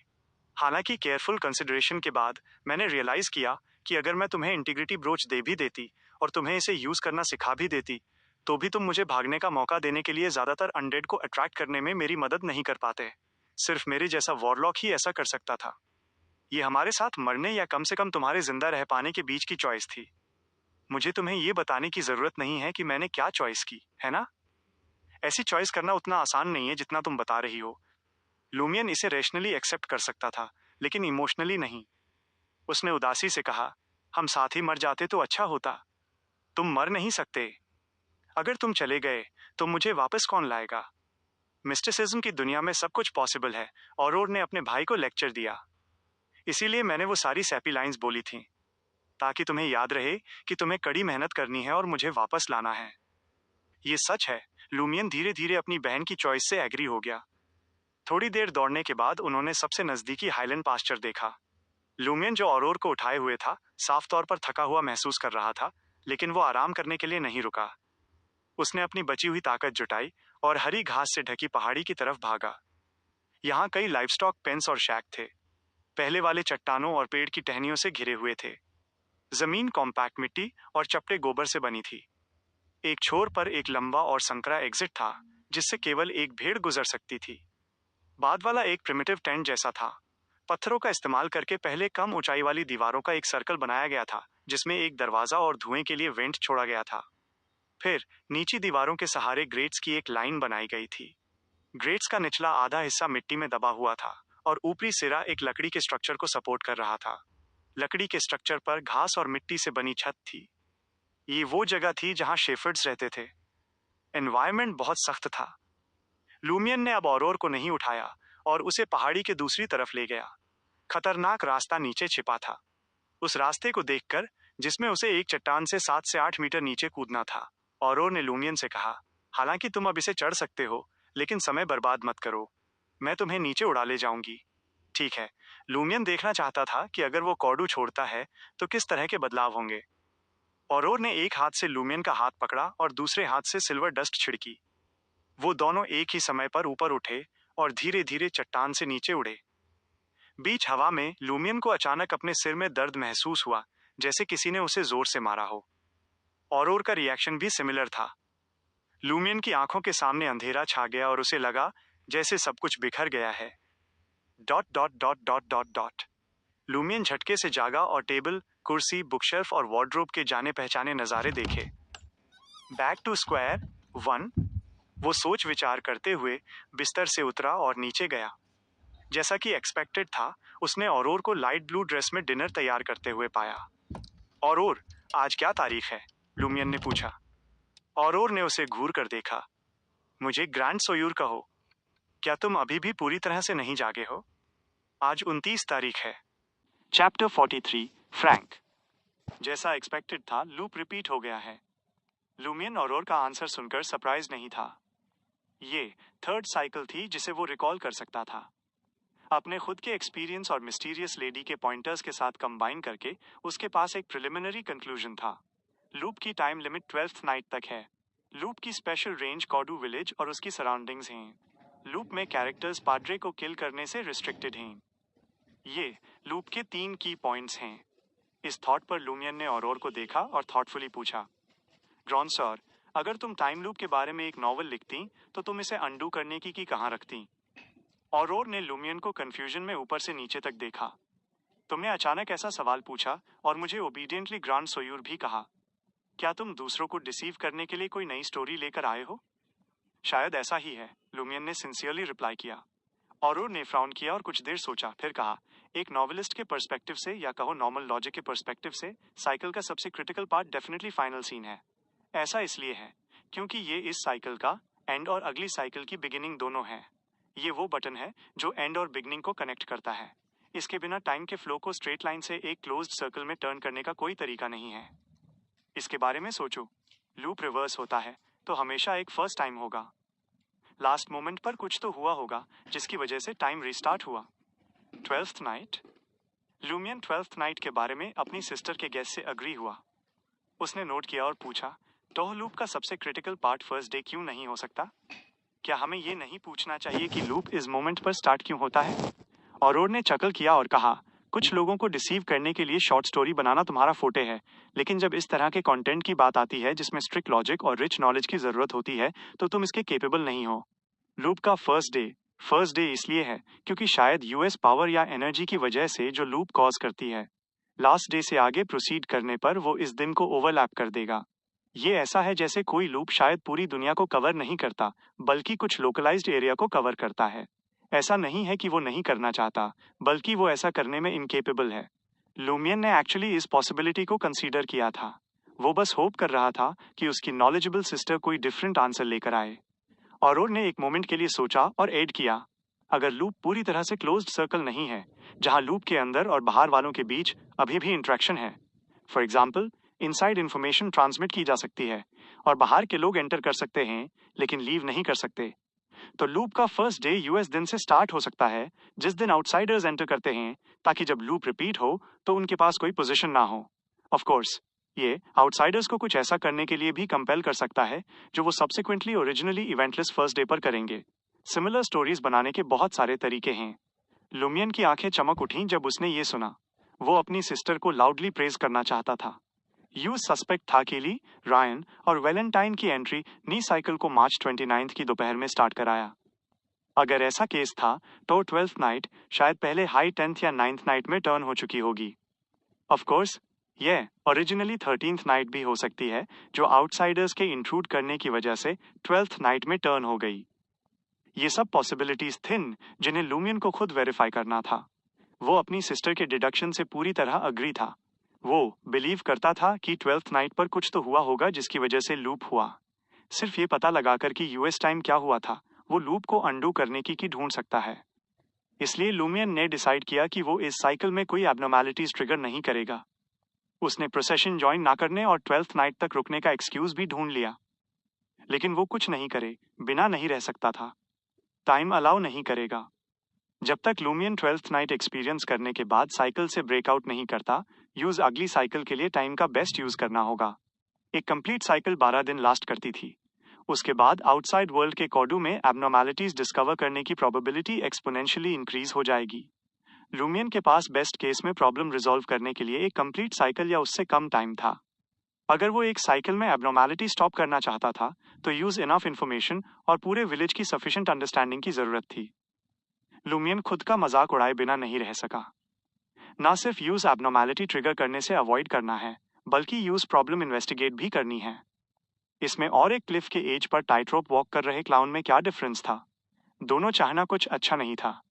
हालांकि केयरफुल कंसिडरेशन के बाद मैंने रियलाइज किया कि अगर मैं तुम्हें इंटीग्रिटी ब्रोच दे भी देती और तुम्हें इसे यूज करना सिखा भी देती, तो भी तुम मुझे भागने का मौका देने के लिए ज्यादातर अनडेड को अट्रैक्ट करने में मेरी मदद नहीं कर पाते। सिर्फ मेरे जैसा वॉरलॉक ही ऐसा कर सकता था। ये हमारे साथ मरने या कम से कम तुम्हारे जिंदा रह पाने के बीच की चॉइस थी। मुझे तुम्हें ये बताने की जरूरत नहीं है कि मैंने क्या चॉइस की, है ना? ऐसी चॉइस करना उतना आसान नहीं है जितना तुम बता रही हो। लूमियन इसे रैशनली एक्सेप्ट कर सकता था, लेकिन इमोशनली नहीं। उसने उदासी से कहा, हम साथ ही मर जाते तो अच्छा होता। तुम मर नहीं सकते। अगर तुम चले गए तो मुझे वापस कौन लाएगा? मिस्टिसिज्म की दुनिया में सब कुछ पॉसिबल है, और ने अपने भाई को लेक्चर दिया। इसीलिए मैंने वो सारी सैपी लाइंस बोली थी, ताकि तुम्हें याद रहे कि तुम्हें कड़ी मेहनत करनी है और मुझे वापस लाना है। ये सच है। लूमियन धीरे धीरे अपनी बहन की चॉइस से एग्री हो गया। थोड़ी देर दौड़ने के बाद उन्होंने सबसे नजदीकी हाईलैंड पास्चर देखा। लूमियन, जो और को उठाए हुए था, साफ तौर पर थका हुआ महसूस कर रहा था, लेकिन वो आराम करने के लिए नहीं रुका। उसने अपनी बची हुई ताकत जुटाई और हरी घास से ढकी पहाड़ी की तरफ भागा। यहाँ कई लाइवस्टॉक पेंस और शैक थे। पहले वाले चट्टानों और पेड़ की टहनियों से घिरे हुए थे। जमीन कॉम्पैक्ट मिट्टी और चपटे गोबर से बनी थी। एक छोर पर एक लंबा और संकरा एग्जिट था, जिससे केवल एक भेड़ गुजर सकती थी। बाद वाला एक प्रिमिटिव टेंट जैसा था। पत्थरों का इस्तेमाल करके पहले कम ऊंचाई वाली दीवारों का एक सर्कल बनाया गया था, जिसमें एक दरवाजा और धुएं के लिए वेंट छोड़ा गया था। फिर नीची दीवारों के सहारे ग्रेट्स की एक लाइन बनाई गई थी। ग्रेट्स का निचला आधा हिस्सा मिट्टी में दबा हुआ था और ऊपरी सिरा एक लकड़ी के स्ट्रक्चर को सपोर्ट कर रहा था। लकड़ी के स्ट्रक्चर पर घास और मिट्टी से बनी छत थी। ये वो जगह थी जहां शेफर्ड्स रहते थे। एनवायरनमेंट बहुत सख्त था। लूमियन ने अब ऑरोर को नहीं उठाया और उसे पहाड़ी के दूसरी तरफ ले गया। खतरनाक रास्ता नीचे छिपा था। उस रास्ते को देखकर, जिसमें उसे एक चट्टान से 7 से 8 मीटर नीचे कूदना था, ऑरोर ने लूमियन से कहा, हालांकि तुम अब इसे चढ़ सकते हो, लेकिन समय बर्बाद मत करो। मैं तुम्हें नीचे उड़ा ले जाऊंगी। ठीक है। लूमियन देखना चाहता था कि अगर वो कॉर्डू छोड़ता है तो किस तरह के बदलाव होंगे। ऑरोर ने एक हाथ से लूमियन का हाथ पकड़ा और दूसरे हाथ से सिल्वर डस्ट छिड़की। वो दोनों एक ही समय पर ऊपर उठे और धीरे धीरे चट्टान से नीचे उड़े। बीच हवा में लूमियन को अचानक अपने सिर में दर्द महसूस हुआ, जैसे किसी ने उसे जोर से मारा हो। ऑरोर का रिएक्शन भी सिमिलर था। लूमियन की आंखों के सामने अंधेरा छा गया और उसे लगा जैसे सब कुछ बिखर गया है। Dot dot dot dot dot dot. Lumion झटके से जागा और टेबल, कुर्सी, बुकशेल्फ और वार्डरोब के जाने पहचाने नजारे देखे। Back to square one. वो सोच विचार करते हुए बिस्तर से उतरा और नीचे गया। जैसा कि एक्सपेक्टेड था, उसने ऑरोर को लाइट ब्लू ड्रेस में डिनर तैयार करते हुए पाया। ऑरोर, आज क्या तारीख है? लूमियन ने पूछा। ऑरोर ने उसे घूर कर देखा। मुझे ग्रैंड सोयूर कहो। क्या तुम अभी भी पूरी तरह से नहीं जागे हो? आज 29 तारीख है। Chapter 43, Frank. जैसा एक्सपेक्टेड था, लूप रिपीट हो गया है। लूमियन ऑरोर का आंसर सुनकर सरप्राइज नहीं था। ये थर्ड साइकिल थी जिसे वो रिकॉल कर सकता था। अपने खुद के एक्सपीरियंस और मिस्टीरियस लेडी के पॉइंटर्स के साथ कंबाइन करके उसके पास एक प्रिलिमिनरी कंक्लूजन था। लूप की टाइम लिमिट 12th नाइट तक है। लूप की स्पेशल रेंज कॉडू विलेज और उसकी सराउंडिंग्स हैं। लूप में कैरेक्टर्स पाड्रे को किल करने से रिस्ट्रिक्टेड हैं। ये लूप के 3 की पॉइंट्स हैं। इस थॉट पर लूमियन ने ऑरोर को देखा और थॉटफुली पूछा, ग्रॉन्सर, अगर तुम टाइम लूप के बारे में एक नॉवल लिखती तो तुम इसे अंडू करने की कहाँ रखती? ऑरोर ने लूमियन को कंफ्यूजन में ऊपर से नीचे तक देखा। तुमने अचानक ऐसा सवाल पूछा और मुझे ओबीडियंटली ग्रांड सोयूर भी कहा। क्या तुम दूसरों को डिसीव करने के लिए कोई नई स्टोरी लेकर आए हो? शायद ऐसा ही है, लूमियन ने सिंसियरली रिप्लाई किया। ऑरोर ने फ्राउन किया और कुछ देर सोचा, फिर कहा, एक नॉवेलिस्ट के पर्सपेक्टिव से या कहो नॉर्मल लॉजिक के पर्सपेक्टिव से साइकिल का सबसे critical part definitely final scene है। ऐसा इसलिए है क्योंकि ये इस साइकिल का एंड और अगली साइकिल की बिगिनिंग दोनों है। ये वो बटन है जो एंड और बिगनिंग को कनेक्ट करता है। इसके बिना टाइम के फ्लो को स्ट्रेट लाइन से एक क्लोज्ड सर्कल में टर्न करने का कोई तरीका नहीं है। इसके बारे में सोचो, लूप रिवर्स होता है तो हमेशा एक फर्स्ट टाइम होगा। लास्ट मोमेंट पर कुछ तो हुआ होगा जिसकी वजह से टाइम रिस्टार्ट हुआ। 12th night. Lumion 12th night के बारे में अपनी सिस्टर के गेस से अग्री हुआ। उसने नोट किया और पूछा, तो लूप का सबसे क्रिटिकल पार्ट फर्स्ट डे क्यों नहीं हो सकता? क्या हमें ये नहीं पूछना चाहिए कि लूप इस मोमेंट पर स्टार्ट क्यों होता है? ऑरोर ने चकल किया और कहा, कुछ लोगों को डिसीव करने के लिए शॉर्ट स्टोरी बनाना तुम्हारा फोटे है, लेकिन जब इस तरह के कंटेंट की बात आती है जिसमें स्ट्रिक्ट लॉजिक और रिच नॉलेज की जरूरत होती है तो तुम इसके केपेबल नहीं हो। लूप का फर्स्ट डे इसलिए है क्योंकि शायद यूएस पावर या एनर्जी की वजह से जो लूप कॉज करती है, लास्ट डे से आगे प्रोसीड करने पर वो इस दिन को ओवरलैप कर देगा। ये ऐसा है जैसे कोई लूप शायद पूरी दुनिया को कवर नहीं करता, बल्कि कुछ लोकलाइज्ड एरिया को कवर करता है। ऐसा नहीं है कि वो नहीं करना चाहता, बल्कि वो ऐसा करने में इनकेपेबल है। लूमियन ने एक्चुअली इस पॉसिबिलिटी को कंसीडर किया था। वो बस होप कर रहा था कि उसकी नॉलेजेबल सिस्टर कोई डिफरेंट आंसर लेकर आए। ऑरोर ने एक मोमेंट के लिए सोचा और ऐड किया, अगर लूप पूरी तरह से क्लोज्ड सर्कल नहीं है, जहां लूप के अंदर और बाहर वालों के बीच अभी भी इंट्रैक्शन है, for example inside information transmit की जा सकती है और बाहर के लोग एंटर कर सकते हैं लेकिन लीव नहीं कर सकते, तो लूप का फर्स्ट डे यूएस दिन से स्टार्ट हो सकता है जिस दिन आउटसाइडर्स एंटर करते हैं, ताकि जब लूप रिपीट हो तो उनके पास कोई पोजीशन ना हो। ऑफ कोर्स ये आउटसाइडर्स को कुछ ऐसा करने के लिए भी कंपेल कर सकता है जो वो सब्सिक्वेंटली ओरिजिनली इवेंटलेस फर्स्ट डे पर करेंगे। सिमिलर स्टोरीज बनाने के बहुत सारे तरीके हैं। लुमियन की आंखें चमक उठीं जब उसने ये सुना। वो अपनी सिस्टर को लाउडली प्रेज करना चाहता था। यूज सस्पेक्ट था केली, रायन और वैलेंटाइन की एंट्री नी साइकिल को मार्च 29 की दोपहर में स्टार्ट कराया। अगर ऐसा केस था तो 12th नाइट शायद पहले हाई 10th या 9th नाइट में टर्न हो चुकी होगी। ऑफ कोर्स यह ओरिजिनली 13th नाइट भी हो सकती है जो आउटसाइडर्स के इंट्रूड करने की वजह से 12th नाइट में टर्न हो गई। ये सब पॉसिबिलिटीज थिन जिन्हें लूमियन को खुद वेरीफाई करना था। वो अपनी सिस्टर के डिडक्शन से पूरी तरह अग्री था। वो बिलीव करता था कि 12th नाइट पर कुछ तो हुआ होगा जिसकी वजह से लूप हुआ। सिर्फ ये पता लगाकर कि यूएस टाइम क्या हुआ था वो लूप को अंडू करने की ढूंढ सकता है। इसलिए लूमियन ने डिसाइड किया कि वो इस साइकिल में कोई एब्नॉर्मैलिटीज ट्रिगर नहीं करेगा। उसने प्रोसेशन ज्वाइन ना करने और 12th नाइट तक रुकने का एक्सक्यूज भी ढूंढ लिया। लेकिन वो कुछ नहीं करे बिना नहीं रह सकता था। टाइम अलाउ नहीं करेगा। जब तक लूमियन 12th नाइट एक्सपीरियंस करने के बाद साइकिल से ब्रेकआउट नहीं करता, यूज अगली साइकिल के लिए टाइम का बेस्ट यूज करना होगा। एक कंप्लीट साइकिल 12 दिन लास्ट करती थी। उसके बाद आउटसाइड वर्ल्ड के कॉडू में एब्नॉर्मैलिटीज डिस्कवर करने की प्रोबेबिलिटी एक्सपोनेंशियली इंक्रीज हो जाएगी। लूमियन के पास बेस्ट केस में प्रॉब्लम रिजॉल्व करने के लिए एक कंप्लीट साइकिल या उससे कम टाइम था। अगर वो एक साइकिल में एब्नॉर्मैलिटी स्टॉप करना चाहता था तो यूज इनफ इंफॉर्मेशन और पूरे विलेज की सफिशिएंट अंडरस्टैंडिंग की जरूरत थी। लूमियन खुद का मजाक उड़ाए बिना नहीं रह सका। ना सिर्फ यूज एब्नॉर्मैलिटी ट्रिगर करने से अवॉइड करना है बल्कि यूज प्रॉब्लम इन्वेस्टिगेट भी करनी है। इसमें और एक क्लिफ के एज पर टाइट रोप वॉक कर रहे क्लाउन में क्या डिफरेंस था? दोनों चाहना कुछ अच्छा नहीं था।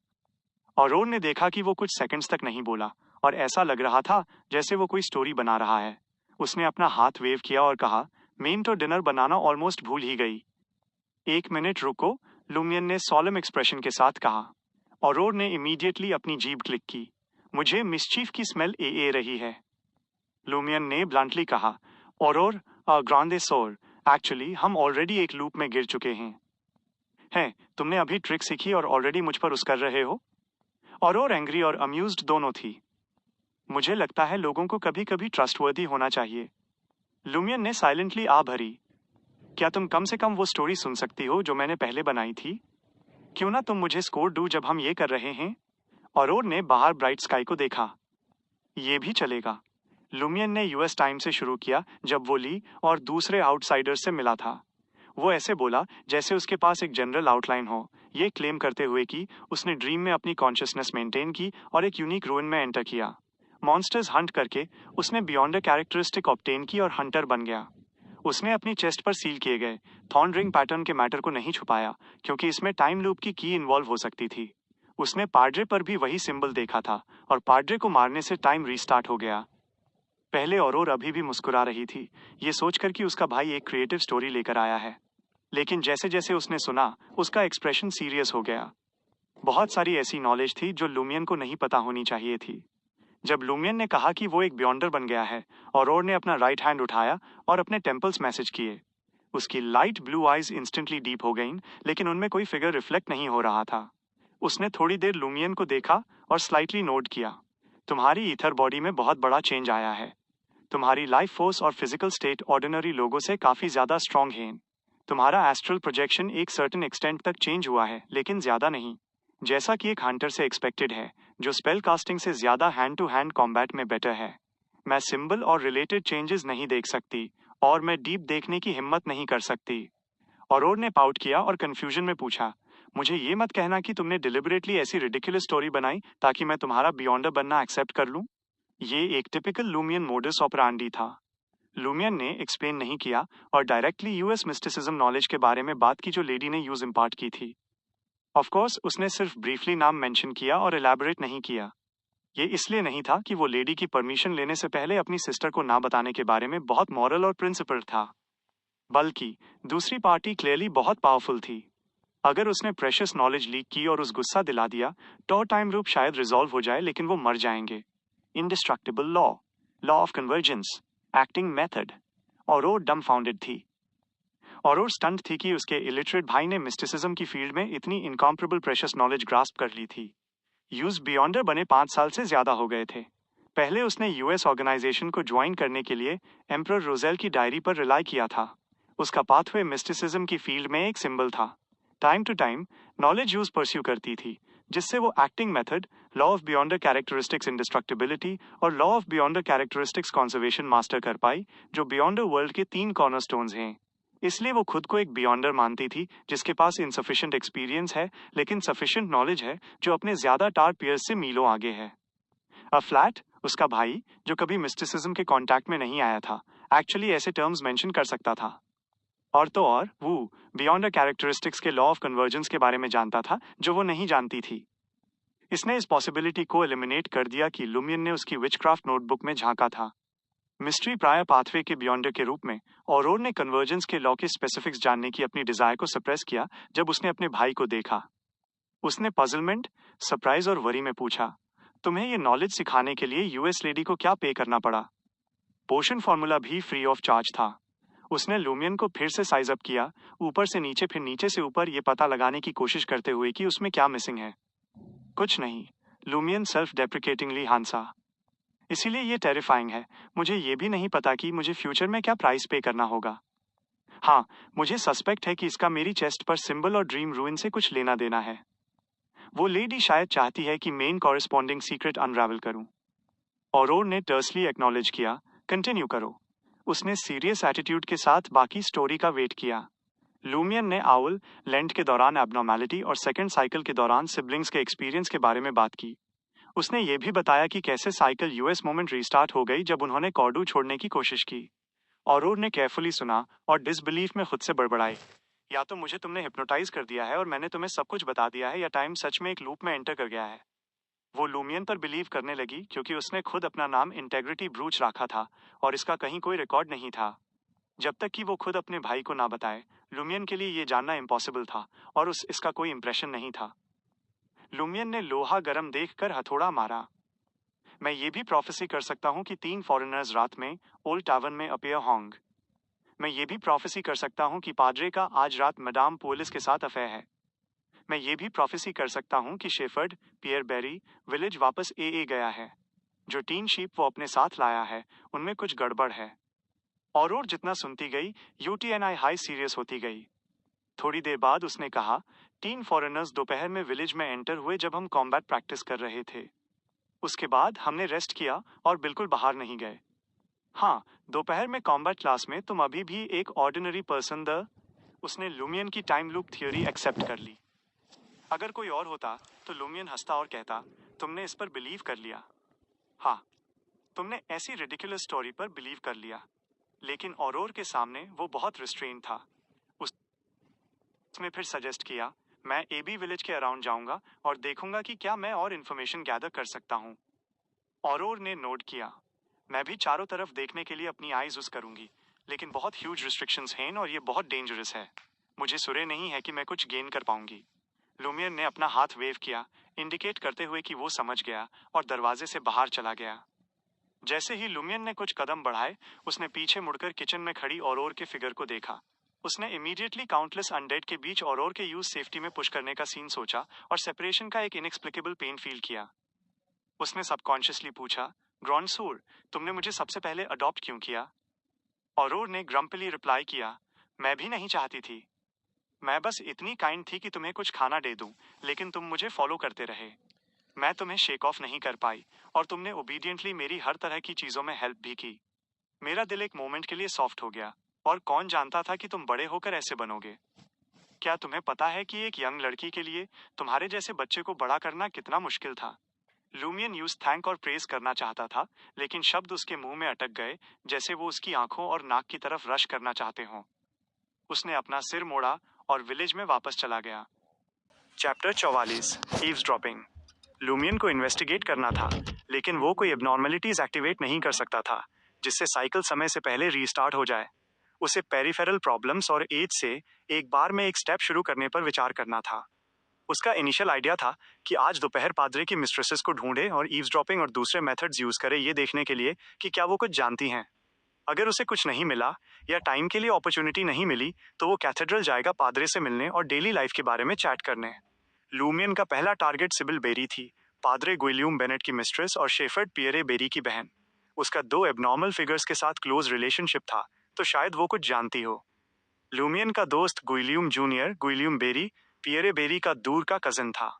और ने देखा कि वो कुछ सेकंड्स तक नहीं बोला और ऐसा लग रहा था जैसे वो कोई स्टोरी बना रहा है। उसने अपना हाथ वेव किया और कहा, मेन तो डिनर बनाना ऑलमोस्ट भूल ही गई। 1 मिनट रुको, लूमियन ने सॉलम एक्सप्रेशन के साथ कहा। और ने इमीडिएटली अपनी जीभ क्लिक की। मुझे मिसचीफ की स्मेल ए रही है। लूमियन ने ब्लंटली कहा, और ग्रांडे सोर, एक्चुअली हम ऑलरेडी एक लूप में गिर चुके हैं, तुमने अभी ट्रिक सीखी और ऑलरेडी मुझ पर उस कर रहे हो? और एंग्री और अम्यूज्ड दोनों थी। मुझे लगता है लोगों को कभी कभी ट्रस्टवर्दी होना चाहिए। लूमियन ने साइलेंटली आ भरी। क्या तुम कम से कम वो स्टोरी सुन सकती हो जो मैंने पहले बनाई थी? क्यों ना तुम मुझे स्कोर दो जब हम ये कर रहे हैं? और ने बाहर ब्राइट स्काई को देखा। ये भी चलेगा। लूमियन ने यूएस टाइम से शुरू किया जब वो ली और दूसरे आउटसाइडर्स से मिला था। वो ऐसे बोला जैसे उसके पास एक जनरल आउटलाइन हो, ये क्लेम करते हुए कि उसने ड्रीम में अपनी कॉन्शियसनेस मेंटेन की और एक यूनिक रूइन में एंटर किया। मॉन्स्टर्स हंट करके उसने बियॉन्ड अ कैरेक्टरिस्टिक ऑब्टेन की और हंटर बन गया। उसने अपनी चेस्ट पर सील किए गए थॉर्न रिंग पैटर्न के मैटर को नहीं छुपाया क्योंकि इसमें टाइम लूप की इन्वॉल्व हो सकती थी। उसने पाड्रे पर भी वही सिंबल देखा था और पाड्रे को मारने से टाइम रीस्टार्ट हो गया। पहले और अभी भी मुस्कुरा रही थी, ये सोचकर कि उसका भाई एक क्रिएटिव स्टोरी लेकर आया है। लेकिन जैसे जैसे उसने सुना, उसका एक्सप्रेशन सीरियस हो गया। बहुत सारी ऐसी नॉलेज थी जो लूमियन को नहीं पता होनी चाहिए थी। जब लूमियन ने कहा कि वो एक बियॉन्डर बन गया है, और ने अपना राइट हैंड उठाया और अपने टेम्पल्स मैसेज किए। उसकी light blue eyes instantly deep हो गईं, लेकिन उनमें कोई फिगर रिफ्लेक्ट नहीं हो रहा था। उसने थोड़ी देर लूमियन को देखा और स्लाइटली नोट किया। तुम्हारी ईथर बॉडी में बहुत बड़ा चेंज आया है। तुम्हारी लाइफ फोर्स और फिजिकल स्टेट ऑर्डिनरी लोगों से काफी ज्यादा स्ट्रांग है। तुम्हारा एस्ट्रल प्रोजेक्शन एक सर्टेन एक्सटेंट तक चेंज हुआ है, लेकिन ज्यादा नहीं, जैसा कि एक हंटर से एक्सपेक्टेड है जो स्पेल कास्टिंग से ज्यादा हैंड टू हैंड कॉम्बैट में बेटर है। मैं सिंबल और रिलेटेड चेंजेस नहीं देख सकती और मैं डीप देखने की हिम्मत नहीं कर सकती। और ने पाउट किया और कंफ्यूजन में पूछा, मुझे ये मत कहना कि तुमने डिलिबरेटली ऐसी रिडिकुलस स्टोरी बनाई ताकि मैं तुम्हारा बियॉन्डर बनना एक्सेप्ट कर लूं? ये एक टिपिकल लूमियन मोडस ऑपरेंडी था। लूमियन ने एक्सप्लेन नहीं किया और डायरेक्टली यूएस मिस्टिसिज्म नॉलेज के बारे में बात की जो लेडी ने यूज इम्पार्ट की थी। ऑफ कोर्स उसने सिर्फ ब्रीफली नाम मेंशन किया और एलैबोरेट नहीं किया। ये इसलिए नहीं था कि वो लेडी की परमिशन लेने से पहले अपनी सिस्टर को ना बताने के बारे में बहुत मॉरल और प्रिंसिपल था, बल्कि दूसरी पार्टी क्लियरली बहुत पावरफुल थी। अगर उसने प्रेशियस नॉलेज लीक की और उस गुस्सा दिला दिया तो टाइम लूप शायद रिजॉल्व हो जाए, लेकिन वो मर जाएंगे। Indestructible law of convergence, acting method. और डमफाउंडेड थी। और स्टंट थी कि उसके इलिटरेट भाई ने मिस्टिसिज्म की फील्ड में इतनी इनकॉम्परेबल प्रेशियस नॉलेज ग्रास्प कर ली थी। यूज बियॉन्डर बने 5 साल से ज्यादा हो गए थे। पहले उसने यूएस ऑर्गेनाइजेशन को ज्वाइन करने के लिए एम्परर रोजेल की डायरी पर रिलाई किया था। उसका पाथवे मिस्टिसिज्म की फील्ड में एक सिंबल था। Time to time knowledge use pursue करती थी, जिससे वो acting method, law of beyonder characteristics indestructibility और law of beyonder characteristics conservation master कर पाई, जो बियॉन्डर वर्ल्ड के 3 कॉर्नरस्टोन्स हैं। इसलिए वो खुद को एक बियॉन्डर मानती थी जिसके पास इनसफिशिएंट एक्सपीरियंस है लेकिन सफिशिएंट नॉलेज है, जो अपने ज्यादा टार पियर्स से मीलों आगे है। अ फ्लैट, उसका भाई, जो कभी मिस्टिसिज्म के कांटेक्ट में नहीं आया था, एक्चुअली ऐसे टर्म्स मेंशन कर सकता था। और तो और वो बियॉन्डर कैरेक्टरिस्टिक्स के लॉ ऑफ कन्वर्जेंस के बारे में जानता था, जो वो नहीं जानती थी। इसने इस पॉसिबिलिटी को एलिमिनेट कर दिया कि लुमियन ने उसकी विचक्राफ्ट नोटबुक में झांका था। मिस्ट्री प्रायर पाथवे के बियॉन्डर के रूप में औरोर ने कन्वर्जेंस के लॉ के स्पेसिफिक्स जानने की अपनी डिजायर को सप्रेस किया जब उसने अपने भाई को देखा। उसने पजलमेंट, सरप्राइज और वरी में पूछा, तुम्हें ये नॉलेज सिखाने के लिए यूएस लेडी को क्या पे करना पड़ा? पोशन फॉर्मूला भी फ्री ऑफ चार्ज था। उसने लुमियन को फिर से साइज अप किया, ऊपर से नीचे फिर नीचे से ऊपर, ये पता लगाने की कोशिश करते हुए कि उसमें क्या मिसिंग है। कुछ नहीं, लुमियन सेल्फ डेप्रिकेटिंगली हंसा। इसीलिए ये टेरिफाइंग है। मुझे ये भी नहीं पता कि मुझे फ्यूचर में क्या प्राइस पे करना होगा। हाँ, मुझे सस्पेक्ट है कि इसका मेरी चेस्ट पर सिंबल और ड्रीम रूइन से कुछ लेना देना है। वो लेडी शायद चाहती है कि मेन कॉरेस्पॉन्डिंग सीक्रेट अनरावल करूं। औरोर ने टर्सली एक्नॉलेज किया, कंटिन्यू करो। उसने सीरियस एटीट्यूड के साथ बाकी स्टोरी का वेट किया। लुमियन ने आउल लेंट के दौरान एबनॉर्मेलिटी और सेकंड साइकिल के दौरान सिबलिंग्स के एक्सपीरियंस के बारे में बात की। उसने ये भी बताया कि कैसे साइकिल यूएस मोमेंट रीस्टार्ट हो गई जब उन्होंने कॉर्डू छोड़ने की कोशिश की। औरोर ने केयरफुली सुना और डिसबिलीफ में खुद से बड़बड़ाई, या तो मुझे तुमने हिप्नोटाइज कर दिया है और मैंने तुम्हें सब कुछ बता दिया है, या टाइम सच में एक लूप में एंटर कर गया है। वो लुमियन पर बिलीव करने लगी क्योंकि उसने खुद अपना नाम इंटेग्रिटी ब्रूच रखा था और इसका कहीं कोई रिकॉर्ड नहीं था। जब तक कि वो खुद अपने भाई को ना बताए, लुमियन के लिए ये जानना इम्पॉसिबल था और इसका कोई इंप्रेशन नहीं था। लुमियन ने लोहा गर्म देखकर हथौड़ा मारा। मैं ये भी प्रोफेसी कर सकता हूँ कि 3 फॉरेनर्स रात में ओल्ड टावन में अपीयर होंगे। मैं ये भी प्रोफेसी कर सकता हूँ कि पाद्रे का आज रात मैडाम पोलिस के साथ अफेयर है। मैं ये भी प्रोफेसी कर सकता हूँ कि शेफर्ड पियर बेरी विलेज वापस ए गया है। जो 3 शीप वो अपने साथ लाया है, उनमें कुछ गड़बड़ है। और जितना सुनती गई, यूटीएनआई हाई सीरियस होती गई। थोड़ी देर बाद उसने कहा, 3 फॉरेनर्स दोपहर में विलेज में एंटर हुए जब हम कॉम्बैट प्रैक्टिस कर रहे थे। उसके बाद हमने रेस्ट किया और बिल्कुल बाहर नहीं गए। हाँ, दोपहर में कॉम्बैट क्लास में तुम अभी भी एक ऑर्डिनरी पर्सन द। उसने लुमियन की टाइम लूप थियोरी एक्सेप्ट कर ली। अगर कोई और होता तो लुमियन हंसता और कहता, तुमने इस पर बिलीव कर लिया। हाँ, तुमने ऐसी रिडिकुलस स्टोरी पर बिलीव कर लिया। लेकिन औरोर के सामने वो बहुत रिस्ट्रेन था। उसने फिर सजेस्ट किया, मैं एबी विलेज के अराउंड जाऊंगा और देखूंगा कि क्या मैं और इन्फॉर्मेशन गैदर कर सकता हूँ। औरोर ने नोट किया, मैं भी चारों तरफ देखने के लिए अपनी आईज यूज करूंगी, लेकिन बहुत ह्यूज रिस्ट्रिक्शंस हैं और ये बहुत डेंजरस है। मुझे सुरे नहीं है कि मैं कुछ गेन कर पाऊंगी। लुमियन ने अपना हाथ वेव किया, इंडिकेट करते हुए कि वो समझ गया, और दरवाजे से बाहर चला गया। जैसे ही लुमियन ने कुछ कदम बढ़ाए, उसने पीछे मुड़कर किचन में खड़ी औरोर के फिगर को देखा। उसने इमीडिएटली काउंटलेस अनडेड के बीच औरोर के यूज सेफ्टी में पुश करने का सीन सोचा और सेपरेशन का एक इनएक्सप्लिकेबल पेन फील किया। उसने सबकॉन्शियसली पूछा, ग्रॉन्सूर, तुमने मुझे सबसे पहले अडॉप्ट क्यों किया? औरोर ने ग्रम्पली रिप्लाई किया, मैं भी नहीं चाहती थी। मैं बस इतनी काइंड थी कि तुम्हें कुछ खाना दे दूं, लेकिन तुम मुझे फॉलो करते रहे। मैं तुम्हें शेक ऑफ नहीं कर पाई और तुमने ओबीडियंटली मेरी हर तरह की चीजों में हेल्प भी की। मेरा दिल एक मोमेंट के लिए सॉफ्ट हो गया, और कौन जानता था कि तुम बड़े होकर ऐसे बनोगे। क्या तुम्हें पता है कि एक यंग लड़की के लिए तुम्हारे जैसे बच्चे को बड़ा करना कितना मुश्किल था? लुमियन यूज थैंक और प्रेज करना चाहता था, लेकिन शब्द उसके मुंह में अटक गए, जैसे वो उसकी आंखों और नाक की तरफ रश करना चाहते हों। उसने अपना सिर मोड़ा और विलेज में वापस चला गया। Chapter 44, eavesdropping. लुमियन को इन्वेस्टिगेट करना था, लेकिन वो कोई एबनॉर्मलिटीज एक्टिवेट नहीं कर सकता था जिससे साइकिल समय से पहले रीस्टार्ट हो जाए। उसे पेरिफेरल प्रॉब्लम्स और एज से एक बार में एक स्टेप शुरू करने पर विचार करना था। उसका इनिशियल आइडिया था कि आज दोपहर पादरे की मिस्ट्रेसेस को ढूंढे और ईव्सड्रॉपिंग और दूसरे मेथड्स यूज करे, ये देखने के लिए कि क्या वो कुछ जानती हैं। अगर उसे कुछ नहीं मिला या टाइम के लिए अपॉर्चुनिटी नहीं मिली, तो वो कैथेड्रल जाएगा पादरे से मिलने और डेली लाइफ के बारे में चैट करने। लुमियन का पहला टारगेट सिबिल बेरी थी। पाद्रे गुइलियम बेनेट की मिस्ट्रेस और शेफर्ड पियरे बेरी की बहन। उसका 2 एबनॉर्मल फिगर्स के साथ क्लोज रिलेशनशिप था, तो शायद वो कुछ जानती हो। लूमियन का दोस्त गुइलियम जूनियर गुइलियम बेरी पियरे बेरी का दूर का कजिन था।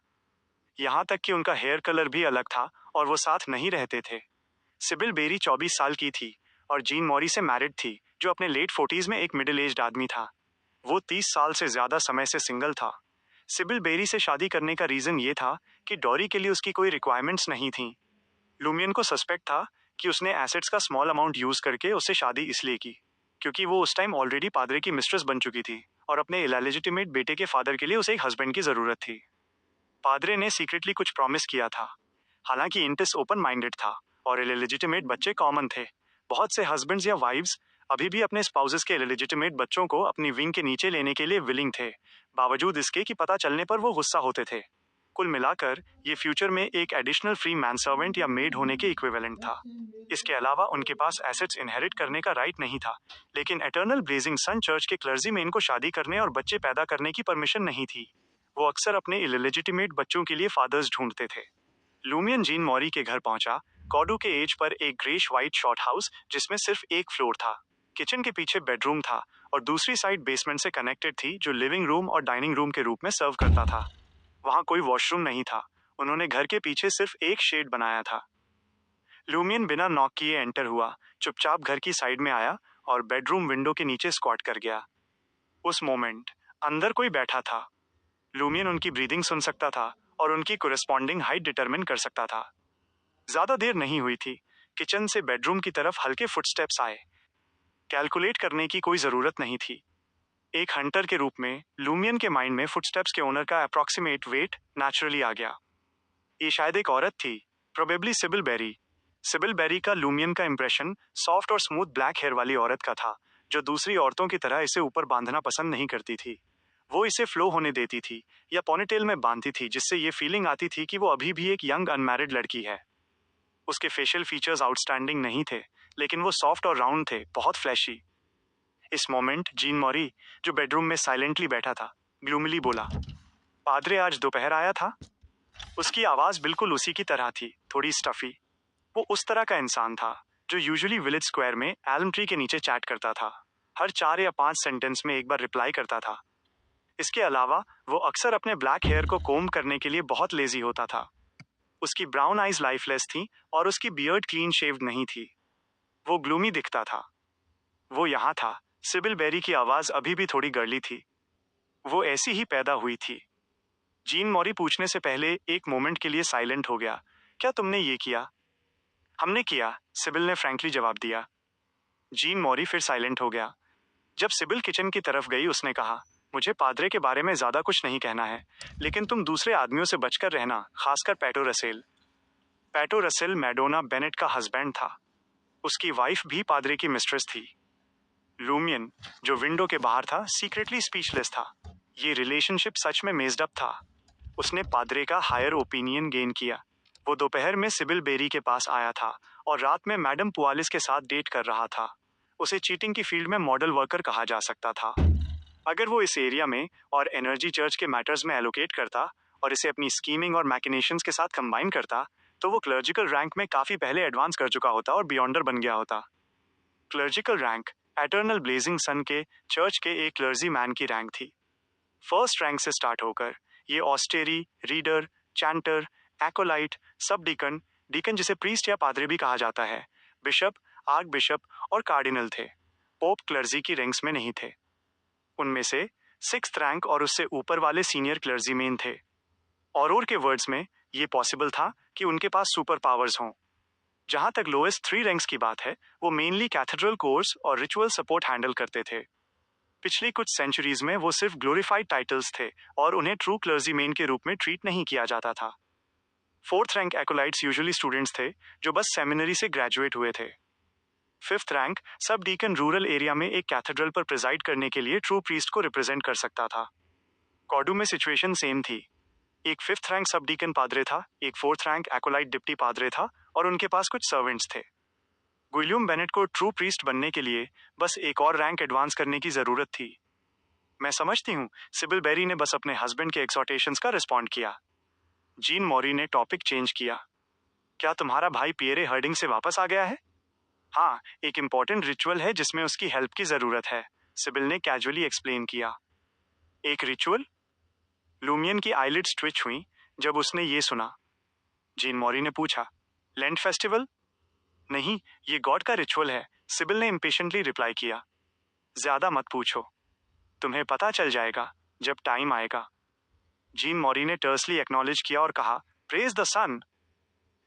यहाँ तक कि उनका हेयर कलर भी अलग था और वो साथ नहीं रहते थे। सिबिल बेरी 24 साल की थी और जीन मॉरी से मैरिड थी, जो अपने लेट 40s में एक मिडिल एज्ड आदमी था। वो 30 साल से ज्यादा समय से सिंगल था। सिबिल बेरी से शादी करने का रीजन ये था कि डॉरी के लिए उसकी कोई रिक्वायरमेंट्स नहीं थी। लूमियन को सस्पेक्ट था कि उसने एसेट्स का स्मॉल अमाउंट यूज करके उससे शादी इसलिए की क्योंकि वो उस टाइम ऑलरेडी पादरे की मिस्ट्रेस बन चुकी थी और अपने इलेजिटिमेट बेटे के फादर के लिए उसे एक हस्बैंड की जरूरत थी। पादरे ने सीक्रेटली कुछ प्रॉमिस किया था। हालांकि इंटिस ओपन माइंडेड था और इलेजिटिमेट बच्चे कॉमन थे। बहुत से हस्बैंड्स या वाइव्स अभी भी अपने स्पाउसेस के इलेजिटिमेट बच्चों को अपनी विंग के नीचे लेने के लिए विलिंग थे, बावजूद इसके कि पता चलने पर वो गुस्सा होते थे। कुल मिलाकर ये फ्यूचर में एक एडिशनल फ्री मैन सर्वेंट या मेड होने के इक्विवेलेंट था। इसके अलावा उनके पास एसेट्स इनहेरिट करने का राइट नहीं था, लेकिन एटर्नल ब्लेजिंग सन चर्च के क्लर्जीमैन को शादी करने और बच्चे पैदा करने की परमिशन नहीं थी। वो अक्सर अपने इलेजिटिमेट बच्चों के लिए फादर्स ढूंढते थे। लूमियन जीन मॉरी के घर पहुंचा, कॉडू के एज पर एक ग्रेश व्हाइट शॉर्ट हाउस जिसमें सिर्फ एक फ्लोर था। किचन के पीछे बेडरूम था और दूसरी साइड बेसमेंट से कनेक्टेड थी, जो लिविंग रूम और डाइनिंग रूम के रूप में सर्व करता था। वहां कोई वॉशरूम नहीं था। उन्होंने घर के पीछे सिर्फ एक शेड बनाया था। लूमियन बिना नॉक किए एंटर हुआ, चुपचाप घर की साइड में आया और बेडरूम विंडो के नीचे स्क्वाट कर गया। उस मोमेंट अंदर कोई बैठा था। लूमियन उनकी ब्रीदिंग सुन सकता था और उनकी कोरेस्पॉन्डिंग हाइट डिटरमिन कर सकता था। ज्यादा देर नहीं हुई थी, किचन से बेडरूम की तरफ हल्के फुटस्टेप्स आए। कैलकुलेट करने की कोई जरूरत नहीं थी। एक हंटर के रूप में लूमियन के माइंड में फुटस्टेप्स के ओनर का अप्रॉक्सीमेट वेट नेचुरली आ गया। ये शायद एक औरत थी, probably Sybil Berry. Sybil Berry का लूमियन का इंप्रेशन सॉफ्ट और स्मूथ ब्लैक हेयर वाली औरत का था, जो दूसरी औरतों की तरह इसे ऊपर बांधना पसंद नहीं करती थी। वो इसे फ्लो होने देती थी या पोनीटेल में बांधती थी, जिससे ये फीलिंग आती थी कि वो अभी भी एक यंग अनमैरिड लड़की है। उसके फेशियल फीचर्स आउटस्टैंडिंग नहीं थे, लेकिन वो सॉफ्ट और राउंड थे, बहुत फ्लैशी। इस मोमेंट जीन मॉरी, जो बेडरूम में साइलेंटली बैठा था, ग्लूमिली बोला, पादरे आज दोपहर आया था? उसकी आवाज बिल्कुल उसी की तरह थी, थोड़ी स्टफी। वो उस तरह का इंसान था जो यूजुअली विलेज स्क्वायर में एल्म ट्री के नीचे चैट करता था। हर 4 या 5 सेंटेंस में एक बार रिप्लाई करता था। इसके अलावा वो अक्सर अपने ब्लैक हेयर को कोम्ब करने के लिए बहुत लेजी होता था। उसकी ब्राउन आइज लाइफलेस थी और उसकी बियर्ड क्लीन शेव्ड नहीं थी। वो ग्लूमी दिखता था। वो यहाँ था। सिबिल बेरी की आवाज अभी भी थोड़ी गर्ली थी। वो ऐसी ही पैदा हुई थी। जीन मॉरी पूछने से पहले एक मोमेंट के लिए साइलेंट हो गया। क्या तुमने ये किया? हमने किया, सिबिल ने फ्रैंकली जवाब दिया। जीन मॉरी फिर साइलेंट हो गया। जब सिबिल किचन की तरफ गई, उसने कहा, मुझे पादरे के बारे में ज्यादा कुछ नहीं कहना है, लेकिन तुम दूसरे आदमियों से बचकर रहना, खासकर पैटो रसेल। पैटो रसेल मैडोना बेनेट का हस्बैंड था। उसकी वाइफ भी पादरे की मिस्ट्रेस थी। लूमियन, जो विंडो के बाहर था, सीक्रेटली स्पीचलेस था। ये रिलेशनशिप सच में मेज्ड अप था। उसने पादरे का हायर ओपिनियन गेन किया। वो दोपहर में सिबिल बेरी के पास आया था और रात में मैडम पुआलिस के साथ डेट कर रहा था। उसे चीटिंग की फील्ड में मॉडल वर्कर कहा जा सकता था। अगर वो इस एरिया में और एनर्जी चर्च के मैटर्स में एलोकेट करता और इसे अपनी स्कीमिंग और मैकिनेशंस के साथ कंबाइन करता, तो वो क्लर्जिकल रैंक में काफी पहले एडवांस कर चुका होता और बियॉन्डर बन गया होता। क्लर्जिकल रैंक एटर्नल ब्लेजिंग सन के चर्च के एक क्लर्जी मैन की रैंक थी। फर्स्ट रैंक से स्टार्ट होकर ये ऑस्टेरी, रीडर, चैंटर, एकोलाइट, सब डीकन, डीकन जिसे प्रीस्ट या पादरे भी कहा जाता है, बिशप, आर्क बिशप और कार्डिनल थे। पोप क्लर्जी की रैंक्स में नहीं थे। उनमें से 6th रैंक और उससे ऊपर वाले सीनियर क्लर्जीमेन थे। और के वर्ड्स में ये पॉसिबल था कि उनके पास सुपर पावर्स हों। जहां तक लोएस्ट 3 रैंक्स की बात है, वो मेनली कैथेड्रल कोर्स और रिचुअल सपोर्ट हैंडल करते थे। पिछली कुछ सेंचुरीज में वो सिर्फ ग्लोरीफाइड टाइटल्स थे और उन्हें ट्रू क्लर्जीमेन के रूप में ट्रीट नहीं किया जाता था। 4th rank acolytes usually students थे जो बस सेमिनरी से ग्रेजुएट हुए थे। 5th रैंक सब डीकन रूरल एरिया में एक कैथेड्रल पर प्रिजाइड करने के लिए ट्रू प्रीस्ट को रिप्रेजेंट कर सकता था। कॉडू में सिचुएशन सेम थी। एक 5th रैंक सब डीकन पादरे था, एक 4th रैंक एकोलाइट डिप्टी पादरे था और उनके पास कुछ सर्वेंट्स थे। गुइलियम बेनेट को ट्रू प्रीस्ट बनने के लिए बस एक और रैंक एडवांस करने की जरूरत थी। मैं समझती हूँ, सिबिल बेरी ने बस अपने हस्बैंड के एक्सॉर्टेशंस का रिस्पॉन्ड किया। जीन मॉरी ने टॉपिक चेंज किया। क्या तुम्हारा भाई पियरे हर्डिंग से वापस आ गया है? हाँ, एक इम्पोर्टेंट रिचुअल है जिसमें उसकी हेल्प की जरूरत है, सिबिल ने कैजुअली एक्सप्लेन किया। एक रिचुअल? लूमियन की आईलिड्स ट्विच हुई जब उसने ये सुना। जीन मॉरी ने पूछा, लेंट फेस्टिवल? नहीं, ये गॉड का रिचुअल है, सिबिल ने इम्पेशेंटली रिप्लाई किया। ज्यादा मत पूछो, तुम्हें पता चल जाएगा जब टाइम आएगा। जीन मॉरी ने टर्सली एक्नॉलेज किया और कहा, प्रेज द सन।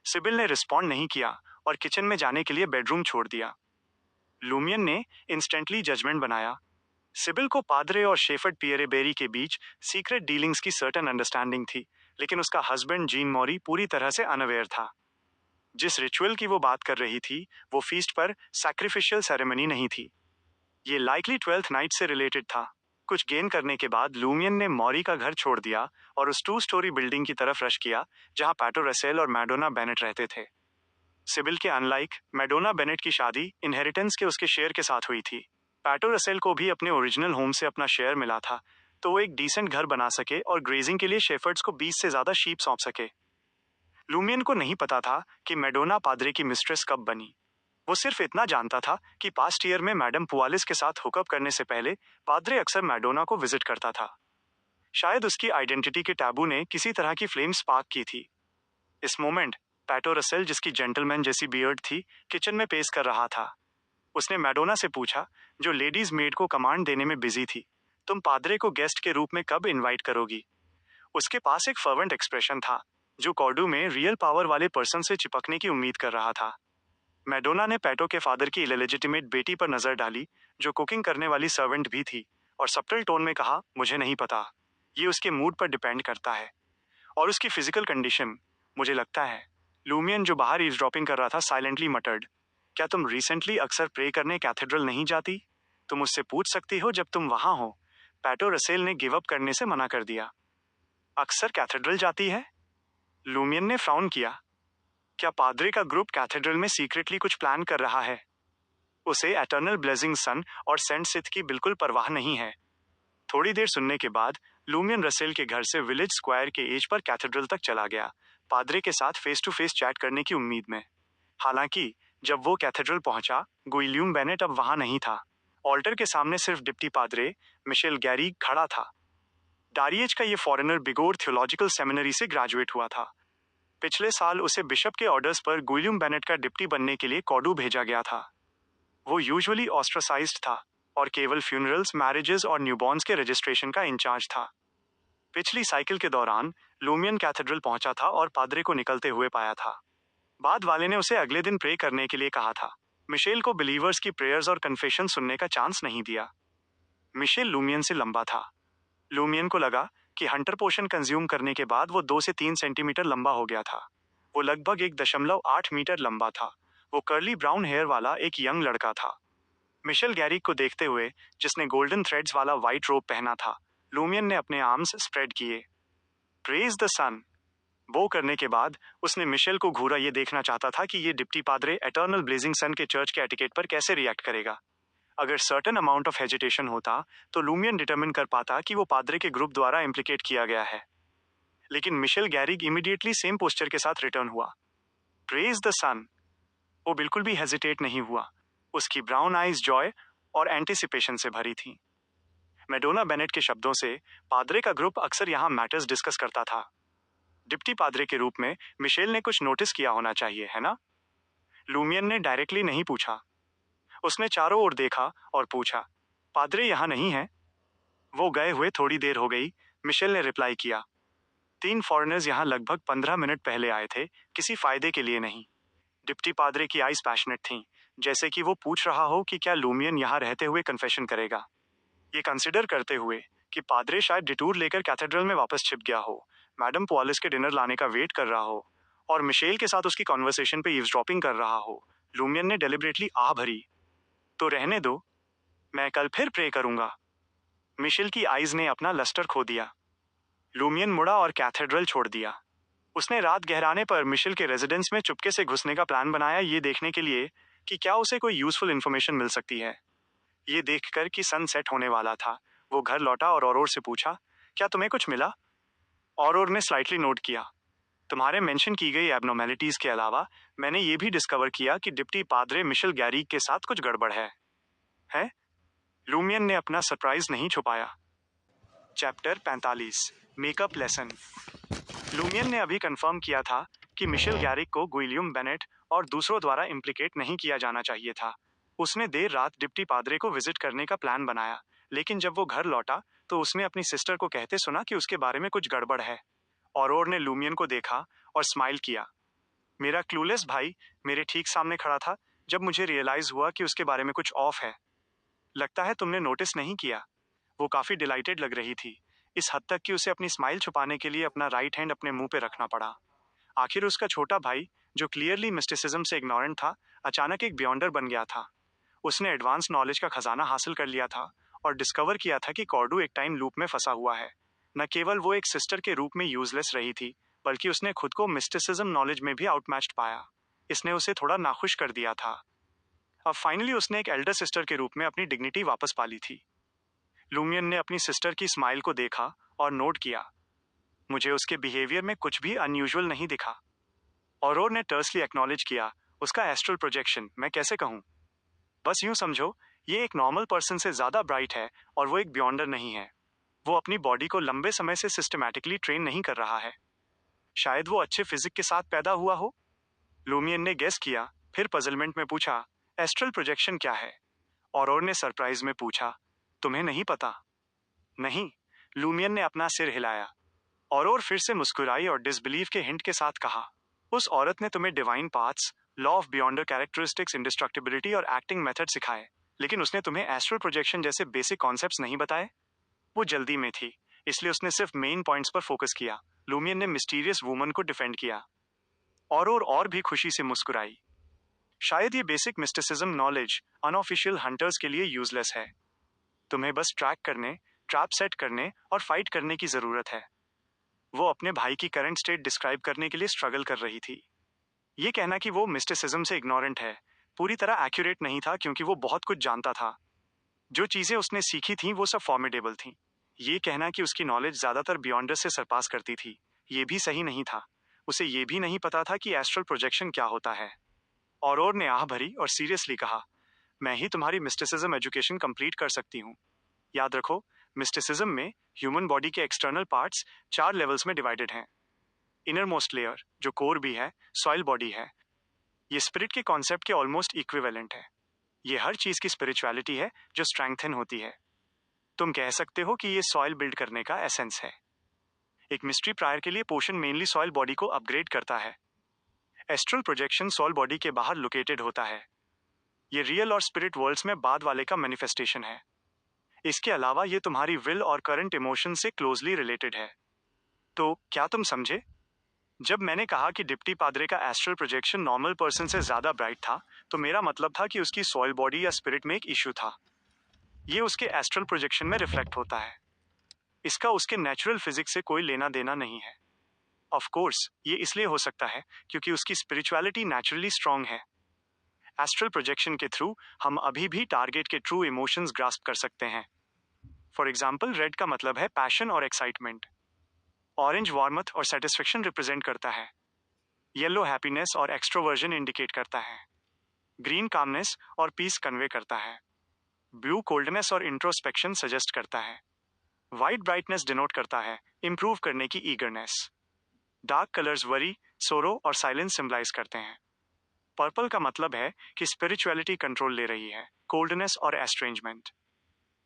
सिबिल ने रिस्पॉन्ड नहीं किया और किचन में जाने के लिए बेडरूम छोड़ दिया। लूमियन ने इंस्टेंटली जजमेंट बनाया। सिबिल को पादरे और शेफर्ड पियरे बेरी के बीच सीक्रेट डीलिंग्स की सर्टेन अंडरस्टैंडिंग थी, लेकिन उसका हस्बैंड जीन मॉरी पूरी तरह से अनअवेयर था। जिस रिचुअल की वो बात कर रही थी वो फीस्ट पर सैक्रिफिशियल सेरेमनी नहीं थी। ये लाइकली 12th नाइट से रिलेटेड था। कुछ गेन करने के बाद लूमियन ने मॉरी का घर छोड़ दिया और उस 2 स्टोरी बिल्डिंग की तरफ रश किया जहां पैटो रसेल और मैडोना बेनेट रहते थे। सिबिल के अनलाइक, मैडोना बेनेट की शादी इनहेरिटेंस के उसके शेयर के साथ हुई थी। पैटो रसेल को भी अपने ओरिजिनल होम से अपना शेयर मिला था, तो वो एक डिसेंट घर बना सके और ग्रेजिंग के लिए शेफर्ड्स को 20 से ज्यादा शीप सौंप सके। लूमियन को नहीं पता था कि मैडोना पादरे की मिस्ट्रेस कब बनी। वो सिर्फ इतना जानता था कि पास्ट ईयर में मैडम पुआलिस के साथ हुकअप करने से पहले पादरे अक्सर मैडोना को विजिट करता था। शायद उसकी आइडेंटिटी के टैबू ने किसी तरह की फ्लेम स्पार्क की थी। इस मोमेंट पैटो रसेल, जिसकी जेंटलमैन जैसी बियर्ड थी, किचन में पेश कर रहा था। उसने मैडोना से पूछा, जो लेडीज मेड को कमांड देने में बिजी थी, तुम पादरे को गेस्ट के रूप में कब इनवाइट करोगी? उसके पास एक फर्वेंट एक्सप्रेशन था जो कॉर्डू में रियल पावर वाले पर्सन से चिपकने की उम्मीद कर रहा था। मैडोना ने पैटो के फादर की इलेजिटिमेट बेटी पर नजर डाली, जो कुकिंग करने वाली सर्वेंट भी थी, और सब्टल टोन में कहा, मुझे नहीं पता, ये उसके मूड पर डिपेंड करता है और उसकी फिजिकल कंडीशन, मुझे लगता है। लूमियन, जो बाहर ईव्सड्रॉपिंग कर रहा था, साइलेंटली मटर्ड, क्या तुम रिसेंटली अक्सर प्रे करने कैथेड्रल नहीं जाती? तुम उससे पूछ सकती हो जब तुम वहां हो। पैटो रसेल ने गिव अप करने से मना कर दिया। अक्सर कैथेड्रल जाती है? लूमियन ने फ्राउन किया। क्या पादरे का ग्रुप कैथेड्रल में सीक्रेटली कुछ प्लान कर रहा है? उसे एटर्नल ब्लेसिंग सन और सेंट सिथ की बिल्कुल परवाह नहीं है। थोड़ी देर सुनने के बाद लूमियन रसेल के घर से विलेज स्क्वायर के एज पर कैथेड्रल तक चला गया, पादरे के साथ फेस टू फेस चैट करने की उम्मीद में। हालांकि जब वो कैथेड्रल पहुंचा, गुइलियम बेनेट अब वहां नहीं था। ऑल्टर के सामने सिर्फ डिप्टी पादरे मिशेल गैरी खड़ा था। डारिएज का ये फॉरेनर बिगोर थियोलॉजिकल सेमिनरी से ग्रेजुएट हुआ था। पिछले साल उसे बिशप के ऑर्डर्स पर गुइलियम बेनेट का डिप्टी बनने के लिए कॉर्डू भेजा गया था। वो यूजुअली ऑस्ट्रासाइज्ड था और केवल फ्यूनरल्स, मैरिजेस और न्यूबॉर्न्स के रजिस्ट्रेशन का इंचार्ज था। पिछली साइकिल के दौरान लूमियन कैथेड्रल पहुंचा था और पादरे को निकलते हुए पाया था। बाद वाले ने उसे अगले दिन प्रे करने के लिए कहा था। मिशेल को बिलीवर्स की प्रेयर्स और कन्फेशन सुनने का चांस नहीं दिया। मिशेल लूमियन से लंबा था। लूमियन को लगा कि हंटर पोशन कंज्यूम करने के बाद वो 2 से 3 सेंटीमीटर लंबा हो गया था। वो लगभग 1.8 मीटर लंबा था। वो कर्ली ब्राउन हेयर वाला एक यंग लड़का था। मिशेल गैरिक को देखते हुए, जिसने गोल्डन थ्रेड्स वाला व्हाइट रोब पहना था, लूमियन ने अपने आर्म्स स्प्रेड किए। प्रेज द सन। वो करने के बाद उसने मिशेल को घूरा, ये देखना चाहता था कि ये डिप्टी पादरे एटर्नल ब्लेजिंग सन के चर्च के एटिकेट पर कैसे रिएक्ट करेगा। अगर सर्टेन अमाउंट ऑफ हेजिटेशन होता तो लूमियन डिटरमिन कर पाता कि वो पादरे के ग्रुप द्वारा इम्प्लीकेट किया गया है। लेकिन मिशेल गैरिग इमीडिएटली सेम पोस्चर के साथ रिटर्न हुआ। प्रेज द सन। वो बिल्कुल भी हेजिटेट नहीं हुआ। उसकी ब्राउन आईज जॉय और एंटिसिपेशन से भरी थी। मैडोना बेनेट के शब्दों से, पादरे का ग्रुप अक्सर यहाँ मैटर्स डिस्कस करता था। डिप्टी पादरे के रूप में मिशेल ने कुछ नोटिस किया होना चाहिए, है ना? लूमियन ने डायरेक्टली नहीं पूछा। उसने चारों ओर देखा और पूछा, पादरे यहाँ नहीं है? वो गए हुए थोड़ी देर हो गई, मिशेल ने रिप्लाई किया। 3 फॉरेनर्स यहाँ लगभग 15 मिनट पहले आए थे, किसी फायदे के लिए नहीं। डिप्टी पादरे की आईज पैशनेट थीं, जैसे कि वो पूछ रहा हो कि क्या लूमियन यहाँ रहते हुए कन्फेशन करेगा। ये कंसिडर करते हुए कि पादरे शायद डिटूर लेकर कैथेड्रल में वापस छिप गया हो, मैडम पुआलिस के डिनर लाने का वेट कर रहा हो और मिशेल के साथ उसकी कॉन्वर्सेशन पे ईव्सड्रॉपिंग कर रहा हो, लूमियन ने डेलिबरेटली आह भरी। तो रहने दो, मैं कल फिर प्रे करूंगा। मिशेल की आईज ने अपना लस्टर खो दिया। लूमियन मुड़ा और कैथेड्रल छोड़ दिया। उसने रात गहराने पर मिशेल के रेजिडेंस में चुपके से घुसने का प्लान बनाया, ये देखने के लिए कि क्या उसे कोई यूजफुल इन्फॉर्मेशन मिल सकती है। ये देखकर कि सन सेट होने वाला था, वो घर लौटा और औरोर से पूछा, क्या तुम्हें कुछ मिला? औरोर ने स्लाइटली नोट किया। तुम्हारे मेंशन की गई एबनॉर्मेलिटीज के अलावा मैंने ये भी डिस्कवर किया कि डिप्टी पादरे मिशेल गैरी के साथ कुछ गड़बड़ है? लूमियन ने अपना सरप्राइज नहीं छुपाया। Chapter 45 makeup lesson. लूमियन ने अभी कंफर्म किया था कि मिशेल गैरिक को गुइलियम बेनेट और दूसरों द्वारा इम्प्लिकेट नहीं किया जाना चाहिए था। उसने देर रात डिप्टी पादरे को विजिट करने का प्लान बनाया, लेकिन जब वो घर लौटा तो उसने अपनी सिस्टर को कहते सुना कि उसके बारे में कुछ गड़बड़ है। ऑरोर ने लूमियन को देखा और स्माइल किया। मेरा क्लूलेस भाई मेरे ठीक सामने खड़ा था जब मुझे रियलाइज हुआ कि उसके बारे में कुछ ऑफ है। लगता है तुमने नोटिस नहीं किया। वो काफी डिलाइटेड लग रही थी, इस हद तक कि उसे अपनी स्माइल छुपाने के लिए अपना राइट हैंड अपने मुंह पे रखना पड़ा। आखिर उसका छोटा भाई, जो क्लियरली मिस्टिसिज्म से इग्नोरेंट था, अचानक एक बियॉन्डर बन गया था। उसने एडवांस नॉलेज का खजाना हासिल कर लिया था और डिस्कवर किया था कि कॉर्डू एक टाइम लूप में फंसा हुआ है। न केवल वो एक सिस्टर के रूप में यूजलेस रही थी, बल्कि उसने खुद को मिस्टिसिज्म नॉलेज में भी आउटमैच्ड पाया। इसने उसे थोड़ा नाखुश कर दिया था। अब फाइनली उसने एक एल्डर सिस्टर के रूप में अपनी डिग्निटी वापस पा ली थी। लूमियन ने अपनी सिस्टर की स्माइल को देखा और नोट किया। मुझे उसके बिहेवियर में कुछ भी अनयूजुअल नहीं दिखा। ऑरोर ने टर्सली एक्नॉलेज किया। उसका एस्ट्रल प्रोजेक्शन, मैं कैसे कहूं? बस यूं समझो, ये एक नॉर्मल पर्सन से ज्यादा ब्राइट है और वो एक बियॉन्डर नहीं है। वो अपनी बॉडी को लंबे समय से सिस्टमैटिकली ट्रेन नहीं कर रहा है। शायद वो अच्छे फिजिक के साथ पैदा हुआ हो। लूमियन ने गेस किया, फिर पजलमेंट में पूछा, एस्ट्रल प्रोजेक्शन क्या है? ऑरोर ने सरप्राइज में पूछा, तुम्हें नहीं पता? नहीं। लूमियन ने अपना सिर हिलाया। ऑरोर फिर से मुस्कुराई और डिसबिलीव के हिंट के साथ कहा, उस औरत ने तुम्हें divine paths, law of beyonder characteristics, indestructibility और एक्टिंग मेथड सिखाए, लेकिन उसने तुम्हें एस्ट्रल प्रोजेक्शन जैसे बेसिक कॉन्सेप्ट्स नहीं बताए। वो जल्दी में थी, इसलिए उसने सिर्फ मेन पॉइंट्स पर फोकस किया। लूमियन ने मिस्टीरियस वुमन को डिफेंड किया। और भी खुशी से मुस्कुराई। शायद ये basic mysticism knowledge unofficial hunters के लिए यूजलेस है। तुम्हें बस ट्रैक करने, ट्रैप सेट करने और फाइट करने की जरूरत है। वो अपने भाई की करंट स्टेट डिस्क्राइब करने के लिए स्ट्रगल कर रही थी। ये कहना कि वो मिस्टिसिज्म से इग्नोरेंट है पूरी तरह एक्यूरेट नहीं था, क्योंकि वो बहुत कुछ जानता था। जो चीजें उसने सीखी थी वो सब फॉर्मिडेबल थी। ये कहना कि उसकी नॉलेज ज्यादातर बियॉन्डर से सरपास करती थी, ये भी सही नहीं था। उसे ये भी नहीं पता था कि एस्ट्रल प्रोजेक्शन क्या होता है। ऑरोर ने आह भरी और सीरियसली कहा, मैं ही तुम्हारी मिस्टिसिज्म एजुकेशन कंप्लीट कर सकती हूँ। याद रखो, मिस्टिसिज्म में ह्यूमन बॉडी के एक्सटर्नल पार्ट्स 4 लेवल्स में डिवाइडेड हैं। इनर मोस्ट लेयर, जो कोर भी है, सॉइल बॉडी है। ये स्पिरिट के कॉन्सेप्ट के ऑलमोस्ट इक्विवेलेंट है। ये हर चीज की स्पिरिचुअलिटी है जो स्ट्रेंथन होती है। तुम कह सकते हो कि ये सॉइल बिल्ड करने का एसेंस है। एक मिस्ट्री प्रायर के लिए पोशन मेनली सॉइल बॉडी को अपग्रेड करता है। एस्ट्रल प्रोजेक्शन सॉइल बॉडी के बाहर लोकेटेड होता है। ये रियल और स्पिरिट वर्ल्ड्स में बाद वाले का मैनिफेस्टेशन है। इसके अलावा ये तुम्हारी विल और करंट इमोशन से क्लोजली रिलेटेड है। तो क्या तुम समझे? जब मैंने कहा कि डिप्टी पादरे का एस्ट्रल प्रोजेक्शन नॉर्मल पर्सन से ज्यादा ब्राइट था, तो मेरा मतलब था कि उसकी सॉइल बॉडी या स्पिरिट में एक इश्यू था। ये उसके एस्ट्रल प्रोजेक्शन में रिफ्लेक्ट होता है। इसका उसके नेचुरल फिजिक्स से कोई लेना देना नहीं है। ऑफ कोर्स ये इसलिए हो सकता है क्योंकि उसकी स्पिरिचुअलिटी नेचुरली स्ट्रांग है। एस्ट्रल प्रोजेक्शन के थ्रू हम अभी भी टारगेट के ट्रू इमोशंस ग्रास्प कर सकते हैं। फॉर एग्जाम्पल, रेड का मतलब है पैशन और एक्साइटमेंट। ऑरेंज वार्मथ और सेटिस्फेक्शन रिप्रेजेंट करता है। येलो हैप्पीनेस और एक्सट्रोवर्जन इंडिकेट करता है। ग्रीन कामनेस और पीस कन्वे करता है। ब्लू कोल्डनेस और इंट्रोस्पेक्शन सजेस्ट करता है। व्हाइट ब्राइटनेस डिनोट करता है इंप्रूव करने की ईगरनेस। डार्क कलर्स वरी, सोरो और साइलेंस सिंबलाइज करते हैं। पर्पल का मतलब है कि स्पिरिचुअलिटी कंट्रोल ले रही है, कोल्डनेस और एस्ट्रेंजमेंट।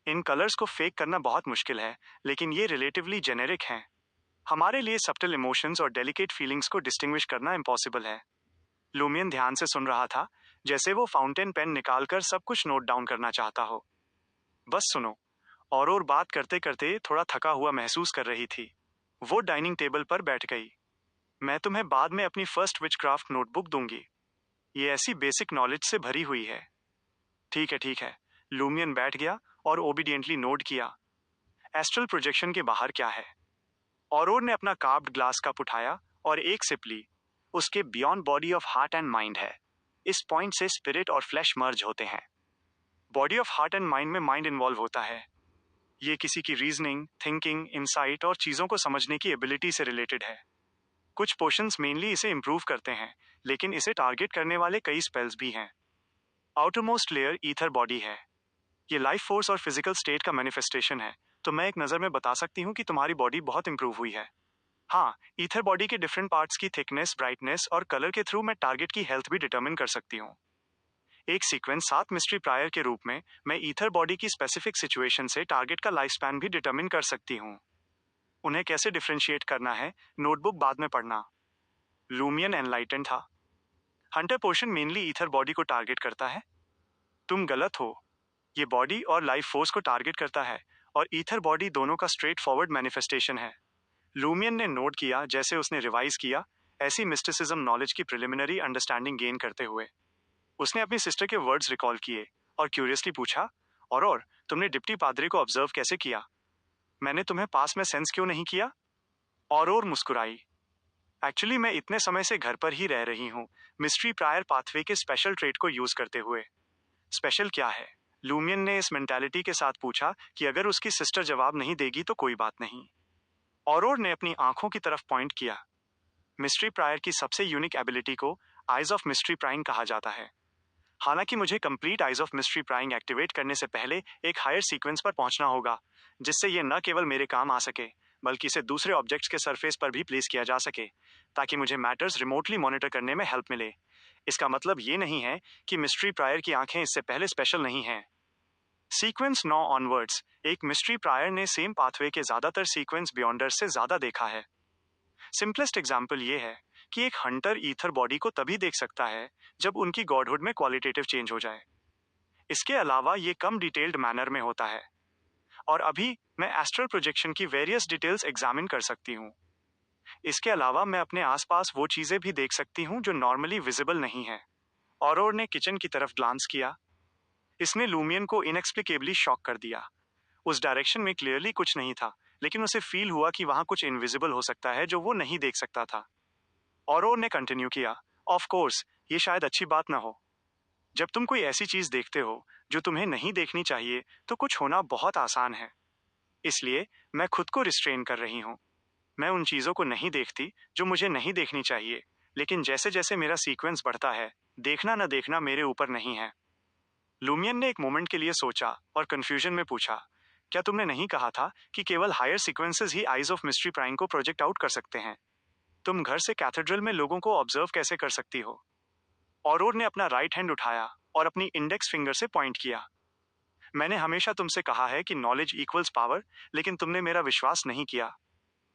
इन कलर्स को फेक करना बहुत मुश्किल है, लेकिन ये रिलेटिवली जेनेरिक हैं। हमारे लिए सब्टल इमोशंस और डेलिकेट फीलिंग्स को डिस्टिंग्विश करना इम्पॉसिबल है। लूमियन ध्यान से सुन रहा था, जैसे वो फाउंटेन पेन निकालकर सब कुछ नोट डाउन करना चाहता हो। बस सुनो। और बात करते करते थोड़ा थका हुआ महसूस कर रही थी। वो डाइनिंग टेबल पर बैठ गई। मैं तुम्हें बाद में अपनी फर्स्ट विचक्राफ्ट नोटबुक दूंगी। ये ऐसी बेसिक नॉलेज से भरी हुई है। ठीक है, ठीक है। लूमियन बैठ गया और ओबीडियंटली नोट किया। एस्ट्रल प्रोजेक्शन के बाहर क्या है? ऑरोर ने अपना कार्व्ड ग्लास कप उठाया और एक सिप ली। उसके beyond body of heart and mind है। इस पॉइंट से स्पिरिट और फ्लैश मर्ज होते हैं। Body of heart and mind में माइंड इन्वॉल्व होता है। ये किसी की रीजनिंग, थिंकिंग, इंसाइट और चीजों को समझने की एबिलिटी से रिलेटेड है। कुछ पोशंस मेनली इसे इम्प्रूव करते हैं, लेकिन इसे टारगेट करने वाले कई स्पेल्स भी हैं। आउटरमोस्ट लेयर ईथर बॉडी है। ये लाइफ फोर्स और फिजिकल स्टेट का मैनिफेस्टेशन है, तो मैं एक नज़र में बता सकती हूँ कि तुम्हारी बॉडी बहुत इंप्रूव हुई है। हाँ, ईथर बॉडी के डिफरेंट पार्ट्स की थिकनेस, ब्राइटनेस और कलर के थ्रू मैं टारगेट की हेल्थ भी डिटरमिन कर सकती हूँ। एक सीक्वेंस 7 मिस्ट्री प्रायर के रूप में मैं ईथर बॉडी की स्पेसिफिक सिचुएशन से टारगेट का लाइफ स्पैन भी डिटरमिन कर सकती हूँ। उन्हें कैसे डिफरेंशिएट करना है, नोटबुक बाद में पढ़ना। लूमियन एनलाइटेंड था। Hunter portion mainly ether body को टारगेट करता है। तुम गलत हो। ये बॉडी और लाइफ फोर्स को टारगेट करता है, और ईथर बॉडी दोनों का स्ट्रेट फॉरवर्ड मैनिफेस्टेशन है। लूमियन ने नोट किया जैसे उसने रिवाइज किया, ऐसी मिस्टिसिज्म नॉलेज की प्रिलिमिनरी अंडरस्टैंडिंग गेन करते हुए उसने अपनी सिस्टर के वर्ड्स रिकॉल किए और क्यूरियसली पूछा, और तुमने डिप्टी पादरी को ऑब्जर्व कैसे किया? मैंने तुम्हें पास में सेंस क्यों नहीं किया? और मुस्कुराई। एक्चुअली मैं इतने समय से घर पर ही रह रही हूँ, मिस्ट्री प्रायर पाथवे के स्पेशल ट्रेट को यूज करते हुए। स्पेशल क्या है? लूमियन ने इस मेंटालिटी के साथ पूछा कि अगर उसकी सिस्टर जवाब नहीं देगी तो कोई बात नहीं। और ने अपनी आंखों की तरफ पॉइंट किया। मिस्ट्री प्रायर की सबसे यूनिक एबिलिटी को आइज ऑफ मिस्ट्री प्राइंग कहा जाता है। हालांकि मुझे complete eyes of mystery prying activate करने से पहले एक हायर सीक्वेंस पर पहुंचना होगा, जिससे ये न केवल मेरे काम आ सके, बल्कि इसे दूसरे ऑब्जेक्ट्स के सरफेस पर भी प्लेस किया जा सके, ताकि मुझे मैटर्स रिमोटली मॉनिटर करने में हेल्प मिले। इसका मतलब ये नहीं है कि मिस्ट्री प्रायर की आंखें इससे पहले स्पेशल नहीं हैं। सीक्वेंस 9 ऑनवर्ड्स, एक मिस्ट्री प्रायर ने सेम पाथवे के ज्यादातर सीक्वेंस बियॉन्डर्स से ज्यादा देखा है। सिंपलेस्ट एग्जाम्पल ये है कि एक हंटर ईथर बॉडी को तभी देख सकता है जब उनकी गॉडहुड में क्वालिटेटिव चेंज हो जाए। इसके अलावा ये कम डिटेल्ड मैनर में होता है। और अभी मैं एस्ट्रल प्रोजेक्शन की वेरियस डिटेल्स एग्जामिन कर सकती हूँ। इसके अलावा मैं अपने आसपास वो चीजें भी देख सकती हूँ जो नॉर्मली विजिबल नहीं है। और ने किचन की तरफ ग्लांस किया। इसने लूमियन को इनएक्सप्लिकेबली शॉक कर दिया। उस डायरेक्शन में क्लियरली कुछ नहीं था, लेकिन उसे फील हुआ कि वहां कुछ इनविजिबल हो सकता है जो वो नहीं देख सकता था। और ने कंटिन्यू किया, ऑफ कोर्स ये शायद अच्छी बात ना हो। जब तुम कोई ऐसी चीज देखते हो जो तुम्हें नहीं देखनी चाहिए, तो कुछ होना बहुत आसान है। इसलिए मैं खुद को रिस्ट्रेन कर रही हूँ। मैं उन चीजों को नहीं देखती जो मुझे नहीं देखनी चाहिए, लेकिन जैसे जैसे मेरा सीक्वेंस बढ़ता है, देखना न देखना मेरे ऊपर नहीं है। लूमियन ने एक मोमेंट के लिए सोचा और कंफ्यूजन में पूछा, क्या तुमने नहीं कहा था कि केवल हायर सीक्वेंसेस ही आइज ऑफ मिस्ट्री प्राइंग को प्रोजेक्ट आउट कर सकते हैं? तुम घर से कैथेड्रल में लोगों को ऑब्जर्व कैसे कर सकती हो? और ने अपना राइट हैंड उठाया और अपनी इंडेक्स फिंगर से पॉइंट किया। मैंने हमेशा तुमसे कहा है कि नॉलेज इक्वल्स पावर, लेकिन तुमने मेरा विश्वास नहीं किया।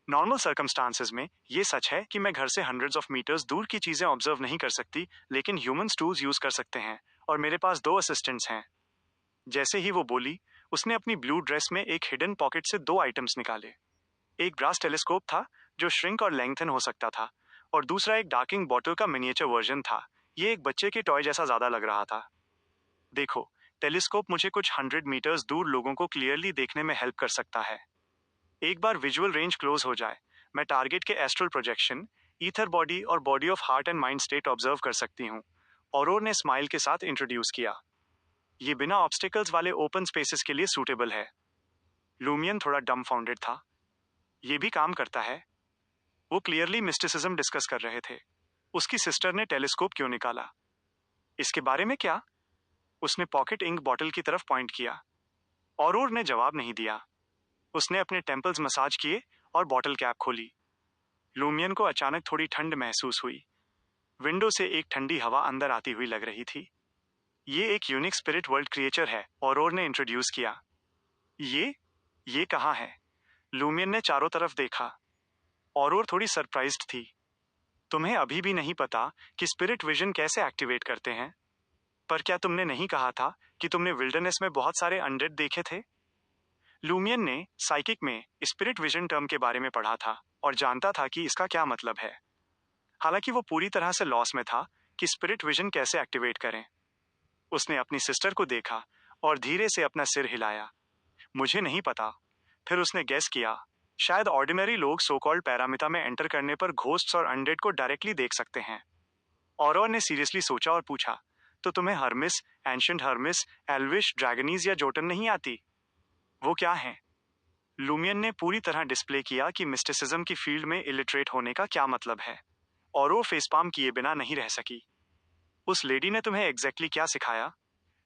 नॉर्मल सर्कमस्टांसेस में ये सच है कि मैं घर से हंड्रेड्स ऑफ मीटर्स दूर की चीजें ऑब्जर्व नहीं कर सकती, लेकिन ह्यूमंस टूल्स यूज कर सकते हैं, और मेरे पास 2 असिस्टेंट्स हैं। जैसे ही वो बोली, उसने अपनी ब्लू ड्रेस में एक हिडन पॉकेट से 2 आइटम्स निकाले। एक ब्रास टेलीस्कोप था जो श्रिंक और लेंथन हो सकता था, और दूसरा एक डार्किंग बॉटल का मिनिएचर वर्जन था। ये एक बच्चे के टॉय जैसा ज्यादा लग रहा था। देखो, टेलीस्कोप मुझे कुछ 100 मीटर्स दूर लोगों को क्लियरली देखने में हेल्प कर सकता है। एक बार विजुअल रेंज क्लोज हो जाए, मैं टारगेट के एस्ट्रल प्रोजेक्शन, ईथर बॉडी और body of heart and mind state observe कर सकती हूँ। और ने स्माइल के साथ इंट्रोड्यूस किया। ये बिना ऑब्स्टिकल्स वाले ओपन स्पेसेस के लिए सूटेबल है। लूमियन थोड़ा डम्फाउंडेड था। ये भी काम करता है? वो क्लियरली मिस्टिसिज्म डिस्कस कर रहे थे। उसकी सिस्टर ने टेलीस्कोप क्यों निकाला? इसके बारे में क्या? उसने पॉकेट इंक बॉटल की तरफ पॉइंट किया। और ने जवाब नहीं दिया। उसने अपने टेम्पल्स मसाज किए और बॉटल कैप खोली। लूमियन को अचानक थोड़ी ठंड महसूस हुई। विंडो से एक ठंडी हवा अंदर आती हुई लग रही थी। ये एक यूनिक स्पिरिट वर्ल्ड क्रिएचर है, और ने इंट्रोड्यूस किया। ये कहाँ है? लूमियन ने चारों तरफ देखा। और थोड़ी सरप्राइज्ड थी। तुम्हें अभी भी नहीं पता कि स्पिरिट विजन कैसे एक्टिवेट करते हैं? पर क्या तुमने नहीं कहा था कि तुमने विल्डरनेस में बहुत सारे अनडेड देखे थे? लूमियन ने साइकिक में स्पिरिट विजन टर्म के बारे में पढ़ा था और जानता था कि इसका क्या मतलब है। हालांकि वो पूरी तरह से लॉस में था कि स्पिरिट विजन कैसे एक्टिवेट करें। उसने अपनी सिस्टर को देखा और धीरे से अपना सिर हिलाया। मुझे नहीं पता। फिर उसने गेस किया, शायद ऑर्डिनरी लोग सो कॉल्ड पैरामिता में एंटर करने पर घोस्ट्स और अनडेड को डायरेक्टली देख सकते हैं। और ने सीरियसली सोचा और पूछा, तो तुम्हें हर्मिस, एंशिएंट हर्मिस, एल्विश, ड्रैगनीज या जोटन नहीं आती? वो क्या है? लूमियन ने पूरी तरह डिस्प्ले किया कि मिस्टिसिज्म की फील्ड में इलिटरेट होने का क्या मतलब है, और वो फेसपाम किए बिना नहीं रह सकी। उस लेडी ने तुम्हें एग्जैक्टली क्या सिखाया?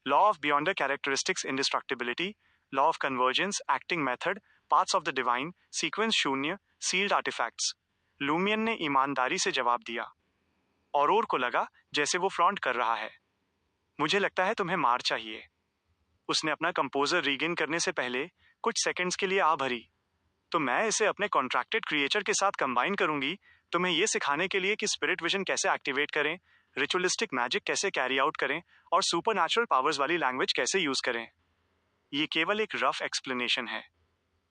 Law of beyonder characteristics indestructibility, law of convergence, acting method, parts of the divine, sequence शून्य, सील्ड आर्टिफैक्ट्स। लूमियन ने ईमानदारी से जवाब दिया। और को लगा जैसे वो फ्लॉन्ट कर रहा है। मुझे लगता है तुम्हें मार चाहिए। उसने अपना कंपोजर रीगेन करने से पहले कुछ सेकंड्स के लिए आ भरी। तो मैं इसे अपने कॉन्ट्रैक्टेड क्रिएचर के साथ कंबाइन करूंगी, तुम्हें यह सिखाने के लिए कि स्पिरिट विजन कैसे एक्टिवेट करें, रिचुअलिस्टिक मैजिक कैसे कैरी आउट करें और सुपरनैचुरल पावर्स वाली लैंग्वेज कैसे यूज करें। ये केवल एक रफ एक्सप्लेनेशन है।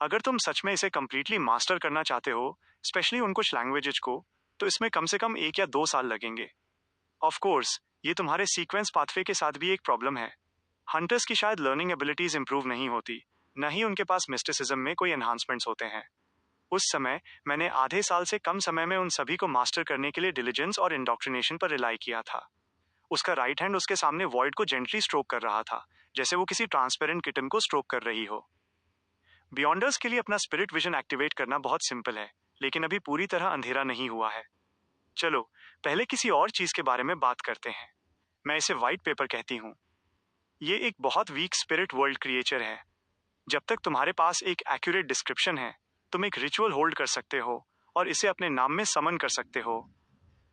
अगर तुम सच में इसे कंप्लीटली मास्टर करना चाहते हो, स्पेशली उन कुछ लैंग्वेजेस को, तो इसमें कम से कम 1 या 2 साल लगेंगे। ऑफ कोर्स ये तुम्हारे सीक्वेंस पाथवे के साथ भी एक प्रॉब्लम है। हंटर्स की शायद लर्निंग एबिलिटीज इंप्रूव नहीं होती, न ही उनके पास मिस्टिसिज्म में कोई एनहांसमेंट्स होते हैं। उस समय मैंने आधे साल से कम समय में उन सभी को मास्टर करने के लिए डिलिजेंस और इंडोक्ट्रिनेशन पर रिलाई किया था। उसका राइट हैंड उसके सामने वॉइड को जेंटली स्ट्रोक कर रहा था, जैसे वो किसी ट्रांसपेरेंट किटन को स्ट्रोक कर रही हो। बियॉन्डर्स के लिए अपना स्पिरिट विजन एक्टिवेट करना बहुत सिंपल है, लेकिन अभी पूरी तरह अंधेरा नहीं हुआ है। चलो पहले किसी और चीज के बारे में बात करते हैं। मैं इसे व्हाइट पेपर कहती हूँ। ये एक बहुत वीक स्पिरिट वर्ल्ड क्रिएचर है। जब तक तुम्हारे पास एक एक्यूरेट डिस्क्रिप्शन है, तुम एक रिचुअल होल्ड कर सकते हो और इसे अपने नाम में समन कर सकते हो।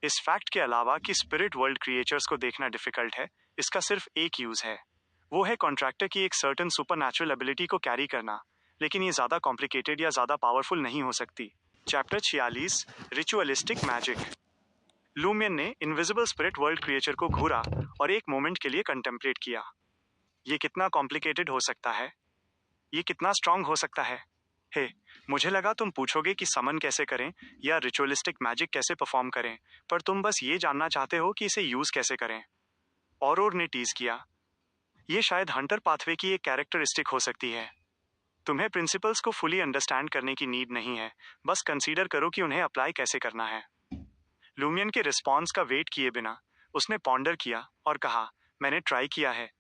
इस फैक्ट के अलावा कि स्पिरिट वर्ल्ड क्रिएचर्स को देखना डिफिकल्ट है, इसका सिर्फ एक यूज है। वो है कॉन्ट्रैक्टर की एक सर्टन सुपरनैचुरल एबिलिटी को कैरी करना, लेकिन ये ज्यादा कॉम्प्लिकेटेड या ज्यादा पावरफुल नहीं हो सकती। Chapter 46, ritualistic magic. लूमियन ने इनविजिबल स्पिरिट वर्ल्ड क्रिएचर को घूरा और एक मोमेंट के लिए कंटेम्पलेट किया। ये कितना कॉम्प्लिकेटेड हो सकता है? ये कितना स्ट्रांग हो सकता है? हे, मुझे लगा तुम पूछोगे कि समन कैसे करें या रिचुअलिस्टिक मैजिक कैसे परफॉर्म करें, पर तुम बस ये जानना चाहते हो कि इसे यूज कैसे करें। और ने टीज किया, ये शायद हंटर पाथवे की एक कैरेक्टरिस्टिक हो सकती है। तुम्हें प्रिंसिपल्स को फुली अंडरस्टैंड करने की नीड नहीं है, बस कंसीडर करो कि उन्हें अप्लाई कैसे करना है। लूमियन के रिस्पॉन्स का वेट किए बिना उसने पॉन्डर किया और कहा, मैंने ट्राई किया है।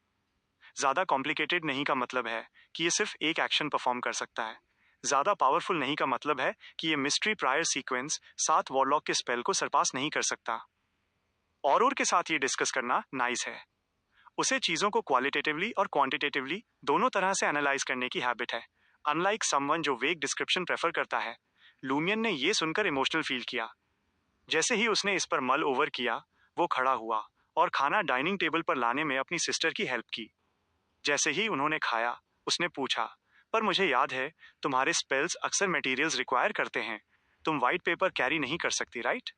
ज्यादा कॉम्प्लिकेटेड नहीं का मतलब है कि ये सिर्फ एक एक्शन परफॉर्म कर सकता है। ज्यादा पावरफुल नहीं का मतलब है कि ये मिस्ट्री प्रायर सीक्वेंस 7 वॉरलॉक के स्पेल को सरपास नहीं कर सकता। और के साथ ये डिस्कस करना नाइस है। उसे चीजों को क्वालिटेटिवली और क्वांटिटेटिवली दोनों तरह से एनालाइज करने की हैबिट है। अनलाइक समवन जो वेग डिस्क्रिप्शन प्रेफर करता है, लूमियन ने ये सुनकर इमोशनल फील किया। जैसे ही उसने इस पर मल ओवर किया, वो खड़ा हुआ और खाना डाइनिंग टेबल पर लाने में अपनी सिस्टर की हेल्प की। जैसे ही उन्होंने खाया, उसने पूछा, पर मुझे याद है तुम्हारे स्पेल्स अक्सर मटेरियल्स रिक्वायर करते हैं। तुम व्हाइट पेपर कैरी नहीं कर सकती, राइट?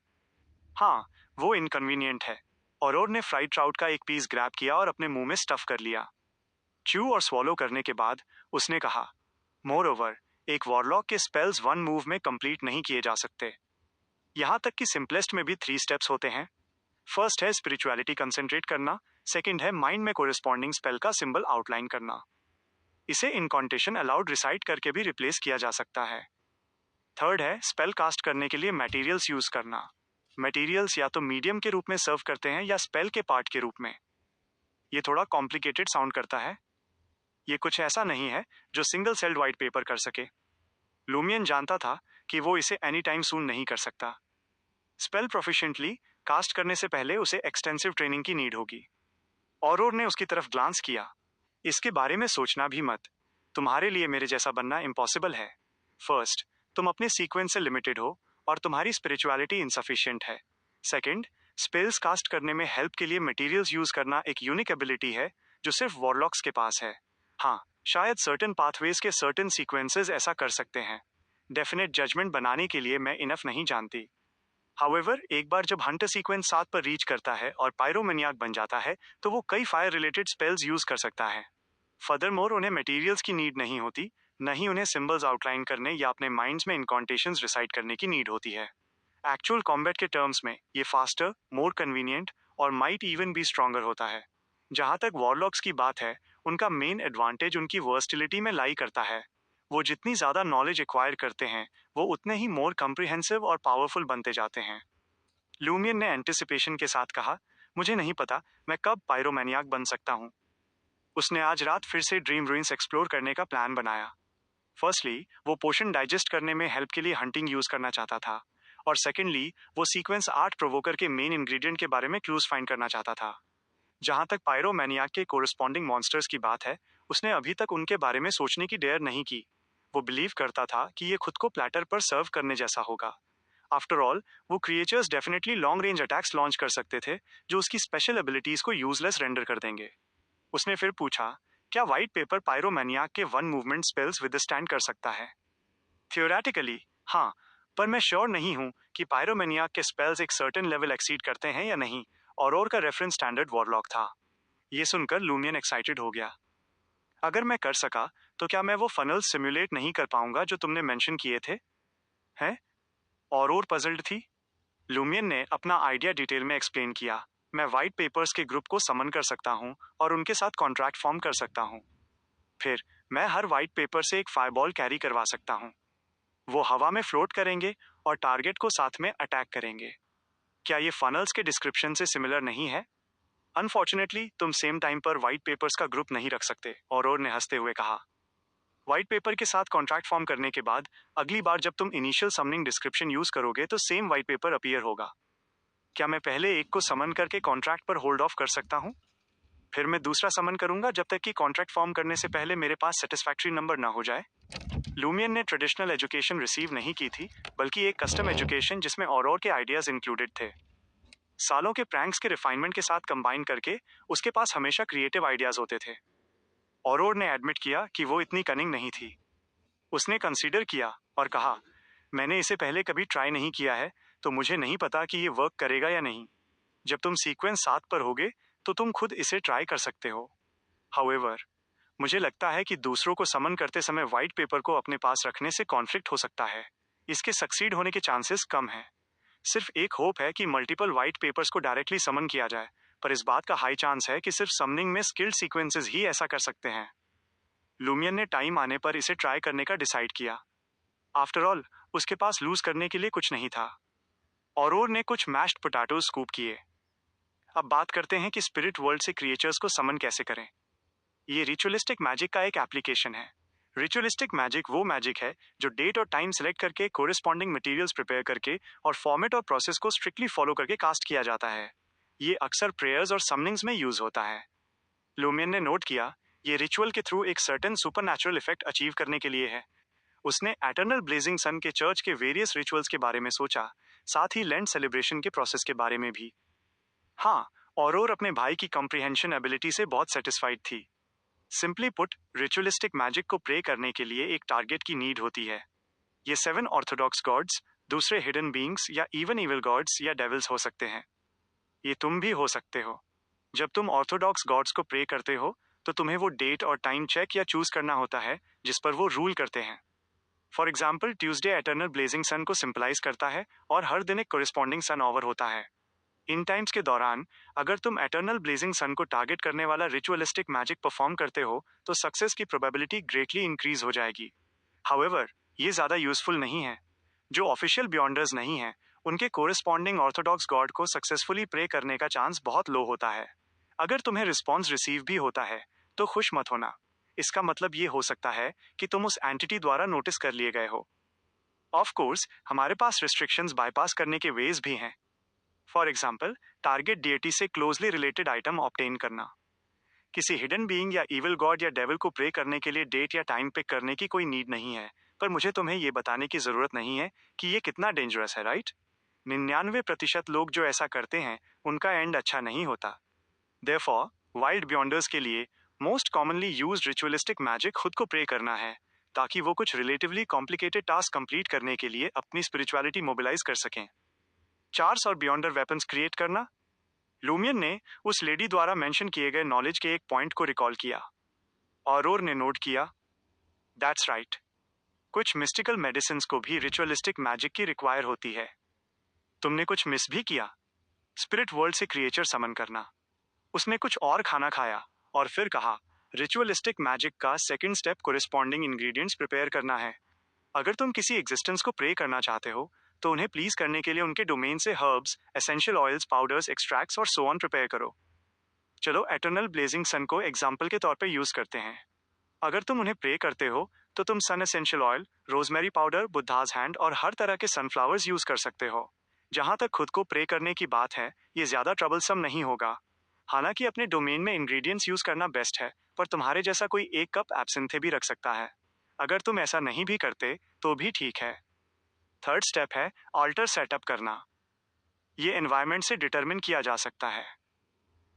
हाँ, वो इनकन्वीनियंट है। और ने फ्राइड ट्राउट का एक पीस ग्रैब किया और अपने मुंह में स्टफ कर लिया। च्यू और स्वॉलो करने के बाद उसने कहा, मोर ओवर, एक वॉरलॉक के स्पेल्स 1 मूव में कंप्लीट नहीं किए जा सकते। यहां तक कि सिंपलेस्ट में भी 3 स्टेप्स होते हैं। फर्स्ट है स्पिरिचुअलिटी कंसेंट्रेट करना, सेकंड है माइंड में कोरिस्पॉन्डिंग स्पेल का सिंबल आउटलाइन करना। इसे इनकॉन्टेशन अलाउड रिसाइट करके भी रिप्लेस किया जा सकता है। थर्ड है स्पेल कास्ट करने के लिए मटेरियल्स यूज करना। मटेरियल्स या तो मीडियम के रूप में सर्व करते हैं या स्पेल के पार्ट के रूप में। ये थोड़ा कॉम्प्लिकेटेड साउंड करता है। ये कुछ ऐसा नहीं है जो सिंगल सेल्ड व्हाइट पेपर कर सके। लूमियन जानता था कि वो इसे एनी टाइम सून नहीं कर सकता। स्पेल प्रोफिशिएंटली कास्ट करने से पहले उसे एक्सटेंसिव ट्रेनिंग की नीड होगी। और ने उसकी तरफ ग्लांस किया। इसके बारे में सोचना भी मत। तुम्हारे लिए मेरे जैसा बनना इम्पॉसिबल है। फर्स्ट, तुम अपने सीक्वेंस से लिमिटेड हो और तुम्हारी स्पिरिचुअलिटी इनसफिशिएंट है। सेकंड, स्पेल्स कास्ट करने में हेल्प के लिए मटेरियल्स यूज करना एक यूनिक एबिलिटी है जो सिर्फ वॉरलॉक्स के पास है। हाँ, शायद सर्टेन पाथवेज के सर्टेन सीक्वेंसेस ऐसा कर सकते हैं। डेफिनेट जजमेंट बनाने के लिए मैं इनफ नहीं जानती। हाउएवर, एक बार जब हंटर सीक्वेंस 7 पर रीच करता है और पायरोमैनियाक बन जाता है, तो वो कई फायर रिलेटेड स्पेल्स यूज कर सकता है। फर्दरमोर, उन्हें मटेरियल्स की नीड नहीं होती, न ही उन्हें सिंबल्स आउटलाइन करने या अपने माइंड्स में इनकॉन्टेशंस रिसाइट करने की नीड होती है। एक्चुअल कॉम्बैट के टर्म्स में ये फास्टर, मोर कन्वीनियंट और माइट इवन भी स्ट्रॉन्गर होता है। जहां तक वॉरलॉक्स की बात है, उनका मेन एडवांटेज उनकी वर्सटिलिटी में लाई करता है। वो जितनी ज्यादा नॉलेज एक्वायर करते हैं, वो उतने ही मोर कॉम्प्रिहेंसिव और पावरफुल बनते जाते हैं। लूमियन ने एंटिसिपेशन के साथ कहा, मुझे नहीं पता मैं कब पायरोमैनियाक बन सकता हूँ। उसने आज रात फिर से ड्रीम रूइंस एक्सप्लोर करने का प्लान बनाया। फर्स्टली, वो पोशन डाइजेस्ट करने में हेल्प के लिए हंटिंग यूज करना चाहता था, और सेकेंडली, वो सीक्वेंस 8 प्रोवोकर के मेन इंग्रेडिएंट के बारे में क्लूज फाइंड करना चाहता था। जहां तक पायरोमैनियाक के कोरिस्पॉन्डिंग मॉन्स्टर्स की बात है, उसने अभी तक उनके बारे में सोचने की डेयर नहीं की। वो बिलीव करता था कि ये खुद को प्लेटर पर सर्व करने जैसा होगा। आफ्टर ऑल, वो creatures definitely long range attacks launch कर सकते थे, जो उसकी स्पेशल एबिलिटीज को यूजलेस रेंडर कर देंगे। उसने फिर पूछा, क्या व्हाइट पेपर पायरोमैनियाक के वन मूवमेंट स्पेल्स विदस्टैंड कर सकता है? थियोरेटिकली, हाँ, पर मैं श्योर नहीं हूं कि पायरोमैनियाक के स्पेल्स एक सर्टेन लेवल एक्सीड करते हैं या नहीं। और का रेफरेंस स्टैंडर्ड वॉरलॉक था। ये सुनकर लूमियन एक्साइटेड हो गया। अगर मैं कर सका, तो क्या मैं वो फनल सिमुलेट नहीं कर पाऊंगा जो तुमने मेंशन किए थे? हैं? और पजल्ड थी। लूमियन ने अपना आइडिया डिटेल में एक्सप्लेन किया। मैं व्हाइट पेपर्स के ग्रुप को समन कर सकता हूं और उनके साथ कॉन्ट्रैक्ट फॉर्म कर सकता हूं। फिर मैं हर व्हाइट पेपर से एक फायरबॉल कैरी करवा सकता हूं। वो हवा में फ्लोट करेंगे और टारगेट को साथ में अटैक करेंगे। क्या ये फनल्स के डिस्क्रिप्शन से सिमिलर नहीं है? अनफॉर्चुनेटली, तुम सेम टाइम पर व्हाइट पेपर्स का ग्रुप नहीं रख सकते, और ने हंसते हुए कहा। व्हाइट पेपर के साथ कॉन्ट्रैक्ट फॉर्म करने के बाद अगली बार जब तुम इनिशियल समनिंग डिस्क्रिप्शन यूज करोगे तो सेम व्हाइट पेपर अपीयर होगा। क्या मैं पहले एक को समन करके कॉन्ट्रैक्ट पर होल्ड ऑफ कर सकता हूँ? फिर मैं दूसरा समन करूंगा जब तक कि कॉन्ट्रैक्ट फॉर्म करने से पहले मेरे पास सेटिस्फैक्ट्री नंबर ना हो जाए। लूमियन ने ट्रेडिशनल एजुकेशन रिसीव नहीं की थी, बल्कि एक कस्टम एजुकेशन जिसमें और के आइडियाज इंक्लूडेड थे। सालों के प्रैंक्स के रिफाइनमेंट के साथ कंबाइन करके उसके पास हमेशा क्रिएटिव आइडियाज होते थे। और ने एडमिट किया कि वो इतनी कनिंग नहीं थी। उसने कंसीडर किया और कहा, मैंने इसे पहले कभी ट्राई नहीं किया है, तो मुझे नहीं पता कि ये वर्क करेगा या नहीं। जब तुम सीक्वेंस 7 पर होगे तो तुम खुद इसे ट्राई कर सकते हो। हाउएवर, मुझे लगता है कि दूसरों को समन करते समय व्हाइट पेपर को अपने पास रखने से कॉन्फ्लिक्ट हो सकता है। इसके सक्सीड होने के चांसेस कम हैं। सिर्फ एक होप है कि मल्टीपल व्हाइट पेपर्स को डायरेक्टली समन किया जाए, पर इस बात का हाई चांस है कि सिर्फ समनिंग में स्किल्ड सीक्वेंसेस ही ऐसा कर सकते हैं। लूमियन ने टाइम आने पर इसे ट्राई करने का डिसाइड किया। आफ्टर ऑल, उसके पास लूज करने के लिए कुछ नहीं था। और ने कुछ मैश्ड पोटैटोज स्कूप किए। अब बात करते हैं कि स्पिरिट वर्ल्ड से क्रिएचर्स को समन कैसे करें। ये रिचुअलिस्टिक मैजिक का एक एप्लीकेशन है। रिचुअलिस्टिक मैजिक वो मैजिक है जो डेट और टाइम सेलेक्ट करके कोरिस्पॉन्डिंग मटेरियल्स प्रिपेयर करके और फॉर्मेट और प्रोसेस को स्ट्रिक्टली फॉलो करके कास्ट किया जाता है। ये अक्सर प्रेयर्स और समनिंग्स में यूज होता है। लूमियन ने नोट किया, ये रिचुअल के थ्रू एक सर्टेन सुपरनैचुरल इफेक्ट अचीव करने के लिए है। उसने एटर्नल ब्लेजिंग सन के चर्च के वेरियस रिचुअल्स के बारे में सोचा, साथ ही लेंट सेलिब्रेशन के प्रोसेस के बारे में भी। हाँ, और अपने भाई की कॉम्प्रिहेंशन एबिलिटी से बहुत सेटिस्फाइड थी। सिंपली पुट, रिचुअलिस्टिक मैजिक को प्रे करने के लिए एक टारगेट की नीड होती है। ये 7 ऑर्थोडॉक्स गॉड्स, दूसरे हिडन बीइंग्स या इवन इविल गॉड्स या डेविल्स हो सकते हैं। ये तुम भी हो सकते हो। जब तुम ऑर्थोडॉक्स गॉड्स को प्रे करते हो, तो तुम्हें वो डेट और टाइम चेक या चूज करना होता है जिस पर वो रूल करते हैं। For example, Tuesday eternal blazing sun को सिंपलाइज करता है और हर दिन एक कोरिस्पॉन्डिंग सन ओवर होता है। इन टाइम्स के दौरान अगर तुम एटर्नल ब्लेजिंग सन को टारगेट करने वाला रिचुअलिस्टिक मैजिक परफॉर्म करते हो तो सक्सेस की प्रोबेबिलिटी ग्रेटली इंक्रीज हो जाएगी। हाउएवर, ये ज्यादा यूजफुल नहीं है। जो ऑफिशियल बियॉन्डर्स नहीं हैं, उनके कोरिस्पॉन्डिंग ऑर्थोडॉक्स गॉड को सक्सेसफुली प्रे करने का चांस बहुत लो होता है। अगर तुम्हें रिस्पॉन्स रिसीव भी होता है तो खुश मत होना। इसका मतलब ये हो सकता है कि तुम उस एंटिटी द्वारा नोटिस कर लिए गए हो। ऑफ कोर्स, हमारे पास रिस्ट्रिक्शंस बाईपास करने के वेज भी हैं। फॉर एग्जाम्पल, टारगेट डीएटी से क्लोजली रिलेटेड आइटम ऑब्टेन करना। किसी हिडन बीइंग या इविल गॉड या डेविल को प्रे करने के लिए डेट या टाइम पिक करने की कोई नीड नहीं है, पर मुझे तुम्हें ये बताने की जरूरत नहीं है कि ये कितना डेंजरस है, राइट? 99% लोग जो ऐसा करते हैं उनका एंड अच्छा नहीं होता। देयरफॉर, वाइल्ड बियॉन्डर्स के लिए most commonly used ritualistic magic खुद को प्रे करना है, ताकि वो कुछ रिलेटिवली कॉम्प्लिकेटेड टास्क कंप्लीट करने के लिए अपनी स्पिरिचुअलिटी मोबिलाइज कर सकें। चार्स और बियॉन्डर वेपन्स क्रिएट करना। लूमियन ने उस लेडी द्वारा मेंशन किए गए नॉलेज के एक पॉइंट को रिकॉल किया। और ने नोट किया, दैट्स राइट, कुछ मिस्टिकल मेडिसिन को भी रिचुअलिस्टिक मैजिक की रिक्वायर होती है। तुमने कुछ मिस भी किया, स्पिरिट वर्ल्ड से क्रिएचर समन करना। उसने कुछ और खाना खाया और फिर कहा, रिचुअलिस्टिक मैजिक का second step corresponding ingredients prepare करना है। अगर तुम किसी एग्जिस्टेंस को प्रे करना चाहते हो तो उन्हें प्लीज करने के लिए उनके डोमेन से herbs, essential oils, powders, extracts और सो ऑन प्रिपेयर करो। चलो एटर्नल ब्लेजिंग सन को एग्जाम्पल के तौर पर यूज करते हैं। अगर तुम उन्हें प्रे करते हो तो तुम sun essential oil, rosemary powder, Buddha's hand और हर तरह के सनफ्लावर्स यूज कर सकते हो। जहां तक खुद को प्रे करने की बात है, ये ज्यादा ट्रबलसम नहीं होगा। हालांकि अपने डोमेन में इंग्रेडिएंट्स यूज करना बेस्ट है, पर तुम्हारे जैसा कोई 1 कप एब्सिंथे भी रख सकता है। अगर तुम ऐसा नहीं भी करते तो भी ठीक है। थर्ड स्टेप है ऑल्टर सेटअप करना। ये एनवायरनमेंट से डिटरमिन किया जा सकता है।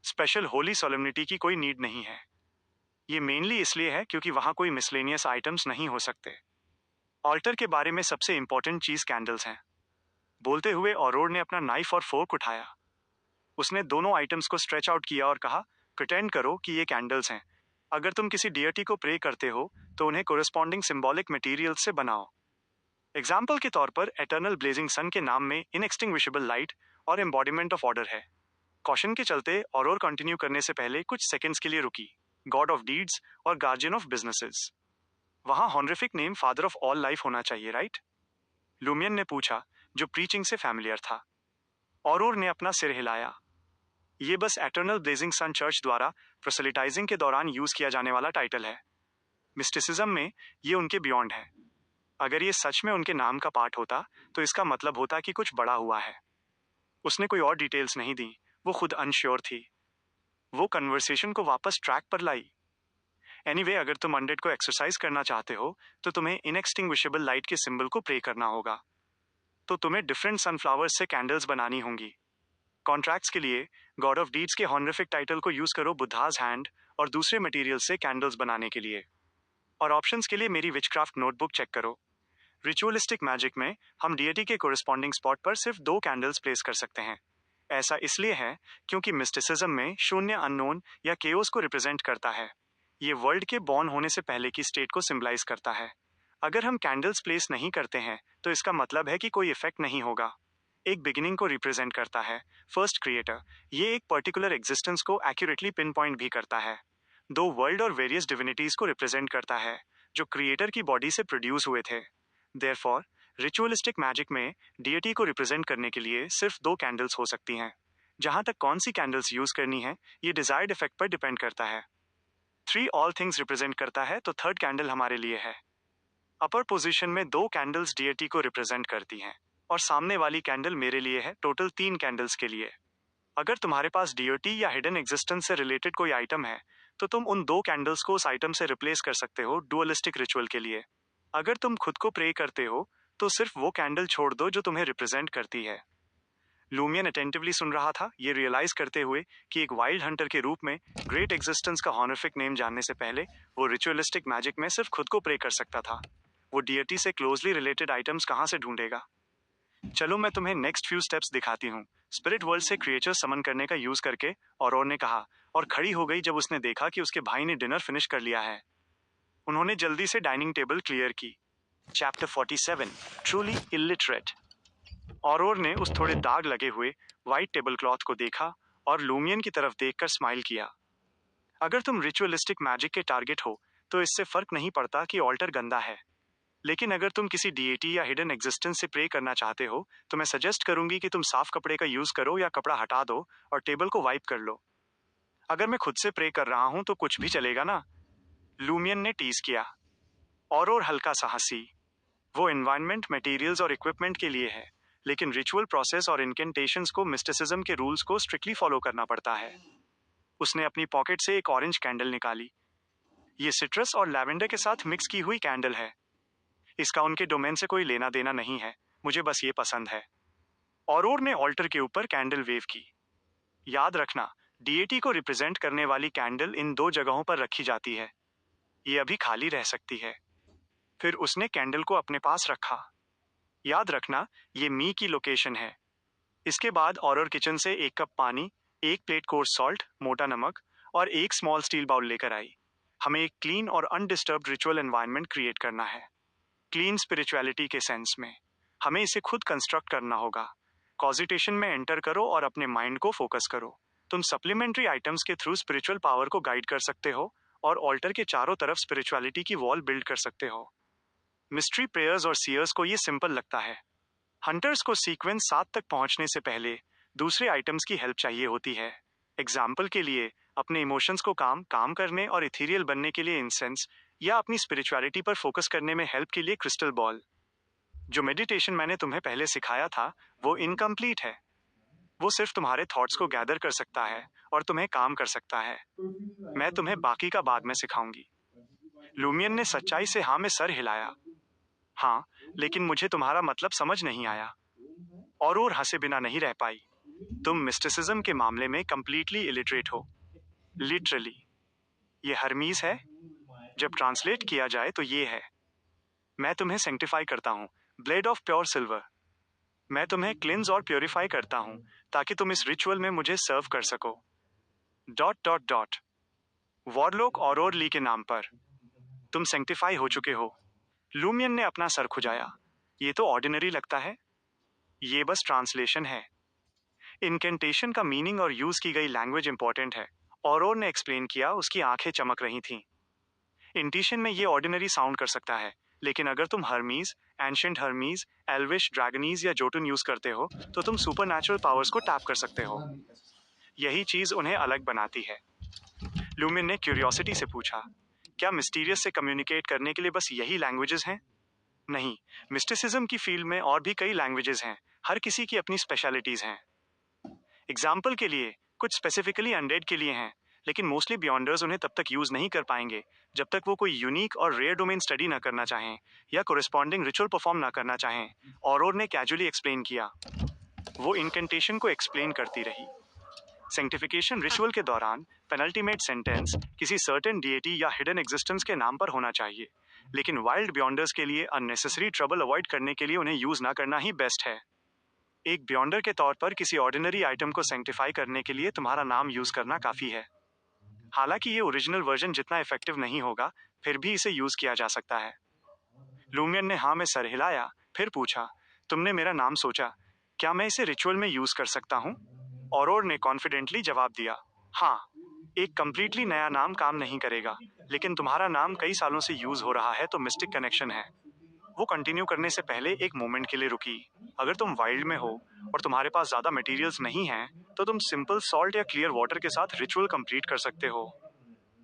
स्पेशल होली सोलेमनिटी की कोई नीड नहीं है। ये मेनली इसलिए है क्योंकि वहां कोई मिसलेनियस आइटम्स नहीं हो सकते। ऑल्टर के बारे में सबसे इंपॉर्टेंट चीज कैंडल्स हैं। बोलते हुए ऑरोर ने अपना नाइफ और फोर्क उठाया। उसने दोनों आइटम्स को स्ट्रेच आउट किया और कहा, प्रिटेंड करो कि ये कैंडल्स हैं। अगर तुम किसी डियटी को प्रे करते हो तो उन्हें कोरेस्पॉन्डिंग सिंबॉलिक मटेरियल से बनाओ। एग्जाम्पल के तौर पर एटर्नल ब्लेजिंग सन के नाम में इनएक्सटिंग्विशेबल लाइट और एम्बॉडीमेंट ऑफ ऑर्डर है। कॉशन के चलते और कंटिन्यू करने से पहले कुछ सेकंड्स के लिए रुकी। गॉड ऑफ डीड्स और गार्जियन ऑफ बिजनेसेस। वहां honorific name father of all life होना चाहिए, राइट? लूमियन ने पूछा, जो प्रीचिंग से फैमिलियर था। और ने अपना सिर हिलाया। ये बस एटर्नल ब्लेजिंग सन चर्च द्वारा प्रोसेलिटाइजिंग के दौरान यूज किया जाने वाला टाइटल है। मिस्टिसिज्म में ये उनके बियॉन्ड है। अगर ये सच में उनके नाम का पार्ट होता तो इसका मतलब होता कि कुछ बड़ा हुआ है। उसने कोई और डिटेल्स नहीं दी, वो खुद अनश्योर थी। वो कन्वर्सेशन को वापस ट्रैक पर लाई। एनीवे, अगर तुम अनडेड को एक्सरसाइज करना चाहते हो तो तुम्हें इनएक्सटिंग्विशेबल लाइट के सिंबल को प्रे करना होगा। तो तुम्हें डिफरेंट सनफ्लावर्स से कैंडल्स बनानी होंगी। कॉन्ट्रैक्ट्स के लिए गॉड ऑफ डीड्स के हॉनरिफिक टाइटल को यूज करो बुद्धाज हैंड और दूसरे मटेरियल से कैंडल्स बनाने के लिए। और ऑप्शंस के लिए मेरी विचक्राफ्ट नोटबुक चेक करो। रिचुअलिस्टिक मैजिक में हम डियटी के कोरिस्पॉन्डिंग स्पॉट पर सिर्फ 2 कैंडल्स प्लेस कर सकते हैं। ऐसा इसलिए है क्योंकि मिस्टिसिज्म में शून्य अननोन या केओस को रिप्रेजेंट करता है। ये वर्ल्ड के बॉर्न होने से पहले की स्टेट को सिंबलाइज करता है। अगर हम कैंडल्स प्लेस नहीं करते हैं तो इसका मतलब है कि कोई इफेक्ट नहीं होगा। एक बिगिनिंग को रिप्रेजेंट करता है, फर्स्ट क्रिएटर। ये एक पर्टिकुलर एग्जिस्टेंस को एक्यूरेटली पिन पॉइंट भी करता है। 2 वर्ल्ड और वेरियस डिविनिटीज को रिप्रेजेंट करता है जो क्रिएटर की बॉडी से प्रोड्यूस हुए थे। देयरफॉर रिचुअलिस्टिक मैजिक में डियटी को रिप्रेजेंट करने के लिए सिर्फ 2 कैंडल्स हो सकती हैं। जहां तक कौन सी कैंडल्स यूज करनी है, ये डिजायर्ड इफेक्ट पर डिपेंड करता है। 3 ऑल थिंग्स रिप्रेजेंट करता है तो थर्ड कैंडल हमारे लिए है। अपर पोजीशन में 2 कैंडल्स डियटी को रिप्रेजेंट करती हैं और सामने वाली कैंडल मेरे लिए है, टोटल 3 कैंडल्स के लिए। अगर तुम्हारे पास डियटी या हिडन एग्जिस्टेंस से रिलेटेड कोई आइटम है तो तुम उन 2 कैंडल्स को उस आइटम से रिप्लेस कर सकते हो डुअलिस्टिक रिचुअल के लिए। अगर तुम खुद को प्रे करते हो तो सिर्फ वो कैंडल छोड़ दो जो तुम्हें रिप्रेजेंट करती है। लूमियन अटेंटिवली सुन रहा था, ये रियलाइज करते हुए कि एक वाइल्ड हंटर के रूप में ग्रेट एग्जिस्टेंस का हॉनरिफिक नेम जानने से पहले वो रिचुअलिस्टिक मैजिक में सिर्फ खुद को प्रे कर सकता था। वो डियटी से क्लोजली रिलेटेड आइटम्स कहां से ढूंढेगा? चलो मैं तुम्हें नेक्स्ट फ्यू स्टेप्स दिखाती हूँ। स्पिरिट वर्ल्ड से क्रिएचर समन करने का यूज करके, और ने कहा, और खड़ी हो गई जब उसने देखा कि उसके भाई ने डिनर फिनिश कर लिया है। उन्होंने जल्दी से डाइनिंग टेबल क्लियर की। Chapter 47, truly illiterate. और ने उस थोड़े दाग लगे हुए व्हाइट टेबल क्लॉथ को देखा और लूमियन की तरफ देखकर स्माइल किया। अगर तुम रिचुअलिस्टिक मैजिक के टारगेट हो तो इससे फर्क नहीं पड़ता कि ऑल्टर गंदा है। लेकिन अगर तुम किसी डीएटी या हिडन एग्जिस्टेंस से प्रे करना चाहते हो तो मैं सजेस्ट करूंगी कि तुम साफ कपड़े का यूज करो या कपड़ा हटा दो और टेबल को वाइप कर लो। अगर मैं खुद से प्रे कर रहा हूं तो कुछ भी चलेगा ना? लूमियन ने टीज किया। और हल्का सा हंसी। वो एनवायरनमेंट, मटेरियल्स और इक्विपमेंट के लिए है, लेकिन रिचुअल प्रोसेस और इनकेंटेशंस को मिस्टिसिज्म के रूल्स को स्ट्रिक्टली फॉलो करना पड़ता है। उसने अपनी पॉकेट से एक ऑरेंज कैंडल निकाली। ये सिट्रस और लैवेंडर के साथ मिक्स की हुई कैंडल है। इसका उनके डोमेन से कोई लेना देना नहीं है, मुझे बस ये पसंद है। और ने ऑल्टर के ऊपर कैंडल वेव की। याद रखना, डीएटी को रिप्रेजेंट करने वाली कैंडल इन 2 जगहों पर रखी जाती है। ये अभी खाली रह सकती है। फिर उसने कैंडल को अपने पास रखा। याद रखना, ये मी की लोकेशन है। इसके बाद और किचन से 1 कप पानी, 1 प्लेट कोर्स सॉल्ट, मोटा नमक और 1 स्मॉल स्टील बाउल लेकर आई। हमें एक क्लीन और अनडिस्टर्ब्ड रिचुअल एनवायरनमेंट क्रिएट करना है। क्लीन स्पिरिचुअलिटी के सेंस में हमें इसे खुद कंस्ट्रक्ट करना होगा। कॉजिटेशन में एंटर करो और अपने माइंड को फोकस करो। तुम सप्लीमेंट्री आइटम्स के थ्रू स्पिरिचुअल पावर को गाइड कर सकते हो और ऑल्टर के चारों तरफ स्पिरिचुअलिटी की वॉल बिल्ड कर सकते हो। मिस्ट्री प्रेयर्स और सीयर्स को ये सिंपल लगता है। हंटर्स को सीक्वेंस 7 तक पहुंचने से पहले दूसरे आइटम्स की हेल्प चाहिए होती है। एग्जाम्पल के लिए, अपने इमोशंस को काम करने और इथीरियल बनने के लिए इंसेंस, या अपनी स्पिरिचुअलिटी पर फोकस करने में हेल्प के लिए क्रिस्टल बॉल। जो मेडिटेशन मैंने तुम्हें पहले सिखाया था वो इनकम्प्लीट है। वो सिर्फ तुम्हारे थॉट्स को गैदर कर सकता है और तुम्हें काम कर सकता है। मैं तुम्हें बाकी का बाद में सिखाऊंगी। लूमियन ने सच्चाई से हाँ में सर हिलाया। हाँ, लेकिन मुझे तुम्हारा मतलब समझ नहीं आया। और हंसे बिना नहीं रह पाई। तुम मिस्टिसिज्म के मामले में कंप्लीटली इलिटरेट हो। लिटरली। ये हर्मीज है। जब ट्रांसलेट किया जाए तो ये है, मैं तुम्हें सेंक्टिफाई करता हूँ, ब्लेड ऑफ प्योर सिल्वर। मैं तुम्हें क्लिंज और प्योरीफाई करता हूँ ताकि तुम इस रिचुअल में मुझे सर्व कर सको। Dot dot dot. वॉरलॉक और ली के नाम पर तुम सेंक्टिफाई हो चुके हो। लूमियन ने अपना सर खुजाया। ये तो ऑर्डिनरी लगता है। ये बस ट्रांसलेशन है। इनकेंटेशन का मीनिंग और यूज की गई लैंग्वेज इंपॉर्टेंट है। और ने एक्सप्लेन किया, उसकी आंखें चमक रही थीं। इंटिशन में ये ऑर्डिनरी साउंड कर सकता है, लेकिन अगर तुम हर्मीज, एंशिएंट हर्मीज, एल्विश, ड्रैगनीज या जोटुन यूज करते हो तो तुम सुपरनैचुरल पावर्स को टैप कर सकते हो। यही चीज उन्हें अलग बनाती है। लूमियन ने क्यूरियोसिटी से पूछा, क्या मिस्टीरियस से कम्युनिकेट करने के लिए बस यही लैंग्वेजेस हैं? नहीं, मिस्टिसिज्म की फील्ड में और भी कई लैंग्वेजेस हैं। हर किसी की अपनी स्पेशलिटीज हैं। एग्जाम्पल के लिए कुछ स्पेसिफिकली अनडेड के लिए हैं, लेकिन मोस्टली बियॉन्डर्स उन्हें तब तक यूज नहीं कर पाएंगे जब तक वो कोई यूनिक और रेयर डोमेन स्टडी ना करना चाहें या कोरिस्पॉन्डिंग रिचुअल परफॉर्म ना करना चाहें। और ने कैजुअली एक्सप्लेन किया। वो इनकेंटेशन को एक्सप्लेन करती रही। सेंक्टिफिकेशन रिचुअल के दौरान पेनल्टीमेट सेंटेंस किसी सर्टेन डीएटी या हिडन एग्जिस्टेंस के नाम पर होना चाहिए, लेकिन वाइल्ड बियॉन्डर्स के लिए अननेसेसरी ट्रबल अवॉइड करने के लिए उन्हें यूज ना करना ही बेस्ट है। एक बियॉन्डर के तौर पर किसी ऑर्डिनरी आइटम को सेंक्टिफाई करने के लिए तुम्हारा नाम यूज करना काफी है। हालांकि ये ओरिजिनल वर्जन जितना इफेक्टिव नहीं होगा, फिर भी इसे यूज किया जा सकता है। लूमियन ने हाँ में सर हिलाया, फिर पूछा, तुमने मेरा नाम सोचा? क्या मैं इसे रिचुअल में यूज कर सकता हूँ? और ने कॉन्फिडेंटली जवाब दिया, हाँ। एक कंप्लीटली नया नाम काम नहीं करेगा, लेकिन तुम्हारा नाम कई सालों से यूज हो रहा है तो मिस्टिक कनेक्शन है। वो कंटिन्यू करने से पहले एक मोमेंट के लिए रुकी। अगर तुम वाइल्ड में हो और तुम्हारे पास ज्यादा मटेरियल्स नहीं हैं, तो तुम सिंपल सॉल्ट या क्लियर वाटर के साथ रिचुअल कंप्लीट कर सकते हो।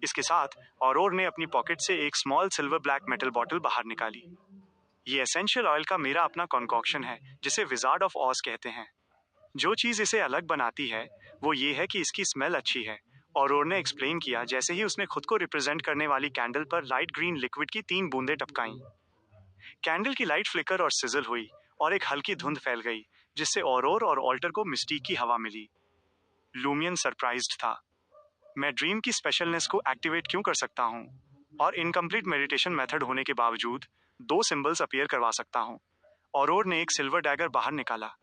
इसके साथ और ने अपनी पॉकेट से एक small silver black metal bottle बाहर निकाली। ये एसेंशियल ऑयल का मेरा अपना कॉन्कॉक्शन है, जिसे विजार्ड ऑफ ऑज कहते हैं। जो चीज इसे अलग बनाती है वो ये है कि इसकी स्मेल अच्छी है। और ने एक्सप्लेन किया जैसे ही उसने खुद को रिप्रेजेंट करने वाली कैंडल पर लाइट ग्रीन लिक्विड की 3 बूंदें टपकाईं। कैंडल की लाइट फ्लिकर और सिजल हुई और एक हल्की धुंध फैल गई, जिससे और ऑल्टर को मिस्टीक की हवा मिली। लूमियन सरप्राइज्ड था। मैं ड्रीम की स्पेशलनेस को एक्टिवेट क्यों कर सकता हूँ और इनकम्प्लीट मेडिटेशन मेथड होने के बावजूद 2 सिंबल्स अपीयर करवा सकता हूँ। और ने एक सिल्वर डैगर बाहर निकाला।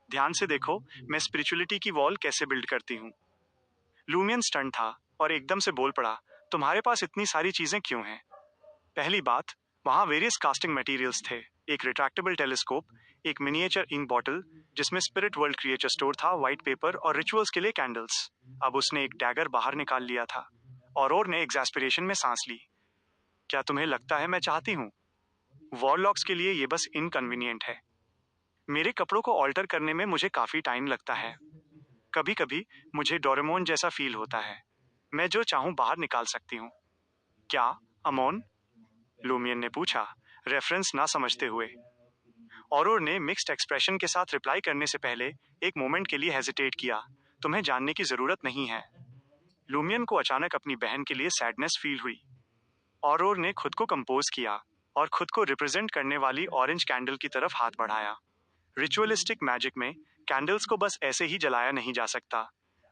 ध्यान से देखो, मैं स्पिरिचुअलिटी की वॉल कैसे बिल्ड करती हूँ। लूमियन स्टन था और एकदम से बोल पड़ा, तुम्हारे पास इतनी सारी चीजें क्यों हैं? पहली बात, वहां वेरियस कास्टिंग मटेरियल्स थे। एक रिट्रैक्टेबल टेलीस्कोप, एक मिनिएचर इंक बॉटल जिसमें स्पिरिट वर्ल्ड क्रिएचर स्टोर था, व्हाइट पेपर और रिचुअल्स के लिए कैंडल्स। अब उसने एक डैगर बाहर निकाल लिया था। और ने एग्जैस्पिरेशन में सांस ली। क्या तुम्हें लगता है मैं चाहती हूँ? वॉरलॉक्स के लिए ये बस इनकन्वीनियंट है। मेरे कपड़ों को ऑल्टर करने में मुझे काफी टाइम लगता है। कभी कभी मुझे डोरेमोन जैसा फील होता है। मैं जो चाहूं बाहर निकाल सकती हूँ। क्या अमोन? लूमियन ने पूछा, रेफरेंस ना समझते हुए। और ने मिक्स्ड एक्सप्रेशन के साथ रिप्लाई करने से पहले एक मोमेंट के लिए हेजिटेट किया। तुम्हें जानने की जरूरत नहीं है। लूमियन को अचानक अपनी बहन के लिए सैडनेस फील हुई। और ने खुद को कंपोज किया और खुद को रिप्रेजेंट करने वाली ऑरेंज कैंडल की तरफ हाथ बढ़ाया। रिचुअलिस्टिक मैजिक में कैंडल्स को बस ऐसे ही जलाया नहीं जा सकता।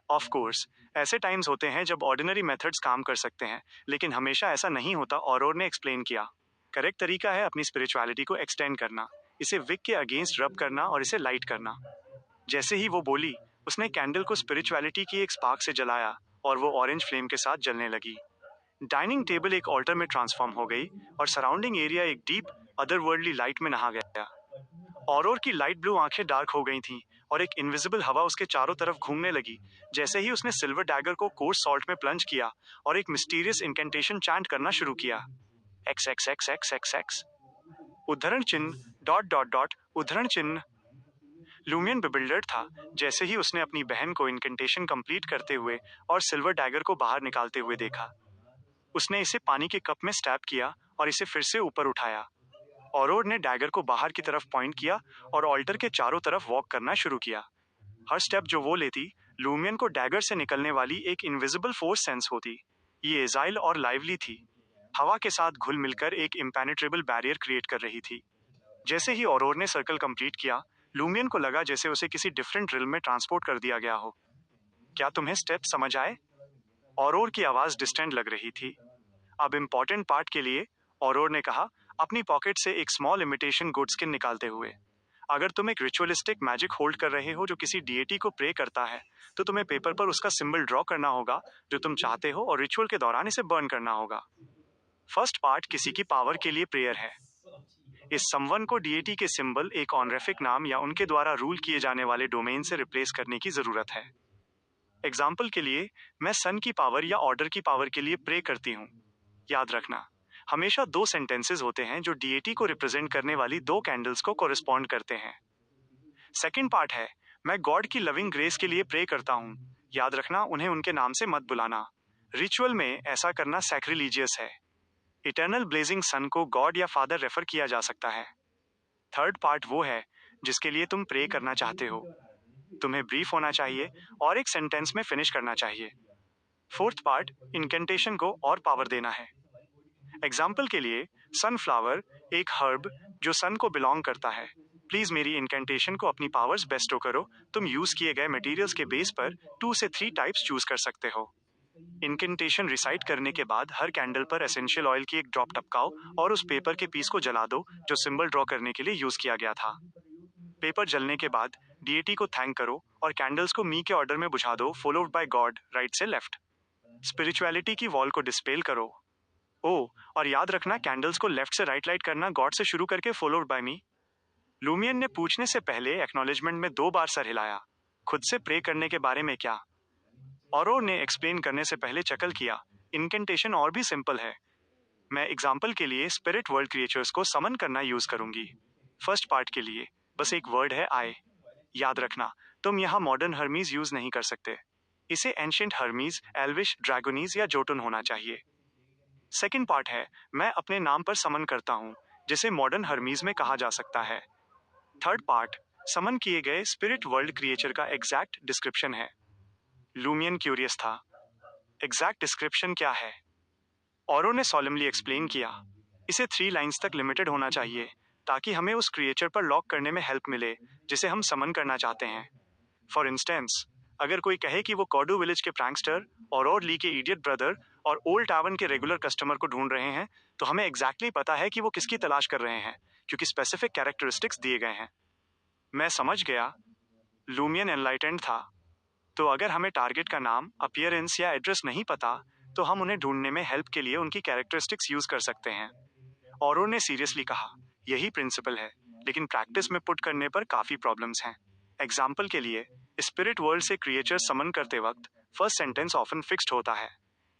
ऑफ कोर्स, ऐसे टाइम्स होते हैं जब ऑर्डिनरी मेथड्स काम कर सकते हैं, लेकिन हमेशा ऐसा नहीं होता। और ने एक्सप्लेन किया, करेक्ट तरीका है अपनी स्पिरिचुअलिटी को एक्सटेंड करना, इसे विक के अगेंस्ट रब करना और इसे लाइट करना। जैसे ही वो बोली, उसने कैंडल को स्पिरिचुअलिटी की एक स्पार्क से जलाया और वो ऑरेंज फ्लेम के साथ जलने लगी। डाइनिंग टेबल एक ऑल्टर में ट्रांसफॉर्म हो गई और सराउंडिंग एरिया एक डीप अदरवर्ल्डली लाइट में नहा गया। और की लाइट ब्लू आंखें डार्क हो गई थीं और एक इनविजिबल हवा उसके चारों तरफ घूमने लगी जैसे ही उसने सिल्वर डैगर को कोर्स सॉल्ट में प्लंज किया और एक मिस्टीरियस इनकेंटेशन चैंट करना शुरू किया। X x x x x x उद्धरण चिन्ह डॉट डॉट डॉट उद्धरण चिन्ह। लूमियन बिबिल्डर्ड था जैसे ही उसने अपनी बहन को इनकेंटेशन कंप्लीट करते हुए और सिल्वर डैगर को बाहर निकालते हुए देखा। उसने इसे पानी के कप में स्टैब किया और इसे फिर से ऊपर उठाया। ऑरोर ने डैगर को बाहर की तरफ पॉइंट किया और ऑल्टर के चारों तरफ वॉक करना शुरू किया। हर स्टेप जो वो लेती, लूमियन को डैगर से निकलने वाली एक इनविजिबल फोर्स सेंस होती। ये एजाइल और लाइवली थी, हवा के साथ घुल मिलकर एक इम्पेनेट्रेबल बैरियर क्रिएट कर रही थी। जैसे ही ऑरोर ने सर्कल कंप्लीट किया, लूमियन को लगा जैसे उसे किसी डिफरेंट ड्रिल में ट्रांसपोर्ट कर दिया गया हो। क्या तुम्हें स्टेप समझ आए? ऑरोर की आवाज डिस्टेंट लग रही थी। अब इम्पोर्टेंट पार्ट के लिए, ऑरोर ने कहा, अपनी पॉकेट से एक स्मॉल इमिटेशन गुड स्किन निकालते हुए। अगर तुम एक रिचुअलिस्टिक मैजिक होल्ड कर रहे हो जो किसी डीएटी को प्रे करता है, तो तुम्हें पेपर पर उसका सिंबल ड्रॉ करना होगा जो तुम चाहते हो और रिचुअल के दौरान इसे बर्न करना होगा। फर्स्ट पार्ट किसी की पावर के लिए प्रेयर है। इस समवन को डीएटी के सिंबल एक ऑनरेफिक नाम या उनके द्वारा रूल किए जाने वाले डोमेन से रिप्लेस करने की जरूरत है। एग्जाम्पल के लिए, मैं सन की पावर या ऑर्डर की पावर के लिए प्रे करती हूँ। याद रखना, हमेशा 2 सेंटेंसेस होते हैं जो डीएटी को रिप्रेजेंट करने वाली 2 कैंडल्स को कोरिस्पॉन्ड करते हैं। सेकेंड पार्ट है, मैं गॉड की लविंग ग्रेस के लिए प्रे करता हूँ। याद रखना, उन्हें उनके नाम से मत बुलाना। रिचुअल में ऐसा करना सैक्रिलीजियस है। इटर्नल ब्लेजिंग सन को गॉड या फादर रेफर किया जा सकता है। थर्ड पार्ट वो है जिसके लिए तुम प्रे करना चाहते हो। तुम्हें ब्रीफ होना चाहिए और एक सेंटेंस में फिनिश करना चाहिए। फोर्थ पार्ट इनकेंटेशन को और पावर देना है। एग्जाम्पल के लिए, सनफ्लावर एक हर्ब जो सन को बिलोंग करता है। प्लीज मेरी इनकेंटेशन को अपनी पावर्स बेस्टो करो। तुम यूज किए गए मटेरियल्स के बेस पर 2 से 3 टाइप्स चूज कर सकते हो। इनकेंटेशन रिसाइट करने के बाद हर कैंडल पर एसेंशियल ऑयल की एक ड्रॉप टपकाओ और उस पेपर के पीस को जला दो जो सिंबल ड्रॉ करने के लिए यूज किया गया था। पेपर जलने के बाद डीएटी को थैंक करो और कैंडल्स को मी के ऑर्डर में बुझा दो, फॉलोड बाय गॉड राइट से लेफ्ट। स्पिरिचुअलिटी की वॉल को डिस्पेल करो। ओ, और याद रखना, कैंडल्स को लेफ्ट से राइट लाइट करना, गॉड से शुरू करके फॉलोड बाय मी। लूमियन ने पूछने से पहले एक्नॉलेजमेंट में 2 बार सर हिलाया। खुद से प्रे करने के बारे में क्या? ऑरोर ने एक्सप्लेन करने से पहले चकल किया। इनकेंटेशन और भी सिंपल है। मैं एग्जाम्पल के लिए स्पिरिट वर्ल्ड क्रिएचर्स को समन करना यूज करूंगी। फर्स्ट पार्ट के लिए बस एक वर्ड है, आई। याद रखना, तुम यहाँ मॉडर्न हर्मीज यूज नहीं कर सकते। इसे एंशिएंट हर्मीज, एल्विश, ड्रैगोनीज या जोटुन होना चाहिए। सेकेंड पार्ट है, मैं अपने नाम पर समन करता हूँ, जिसे मॉडर्न हर्मीज में कहा जा सकता है। थर्ड पार्ट समन किए गए स्पिरिट वर्ल्ड क्रिएचर का एग्जैक्ट डिस्क्रिप्शन है। लूमियन क्यूरियस था, एग्जैक्ट डिस्क्रिप्शन क्या है? औरों ने सॉलमली एक्सप्लेन किया, इसे 3 लाइंस तक लिमिटेड होना चाहिए ताकि हमें उस क्रिएचर पर लॉक करने में हेल्प मिले जिसे हम समन करना चाहते हैं। फॉर इंस्टेंस, अगर कोई कहे कि वो कॉडू विलेज के प्रैंकस्टर, और ली के इडियट ब्रदर और ओल्ड टावन के रेगुलर कस्टमर को ढूंढ रहे हैं, तो हमें एग्जैक्टली पता है कि वो किसकी तलाश कर रहे हैं, क्योंकि स्पेसिफिक कैरेक्टरिस्टिक्स दिए गए हैं। मैं समझ गया। लूमियन एनलाइटेंड था। तो अगर हमें टारगेट का नाम, अपीयरेंस या एड्रेस नहीं पता, तो हम उन्हें ढूंढने में हेल्प के लिए उनकी कैरेक्टरिस्टिक्स यूज कर सकते हैं। औरों ने सीरियसली कहा, यही प्रिंसिपल है, लेकिन प्रैक्टिस में पुट करने पर काफी प्रॉब्लम्स हैं। एग्जाम्पल के लिए, स्पिरिट वर्ल्ड से क्रिएचर समन करते वक्त फर्स्ट सेंटेंस ऑफन फिक्स्ड होता है।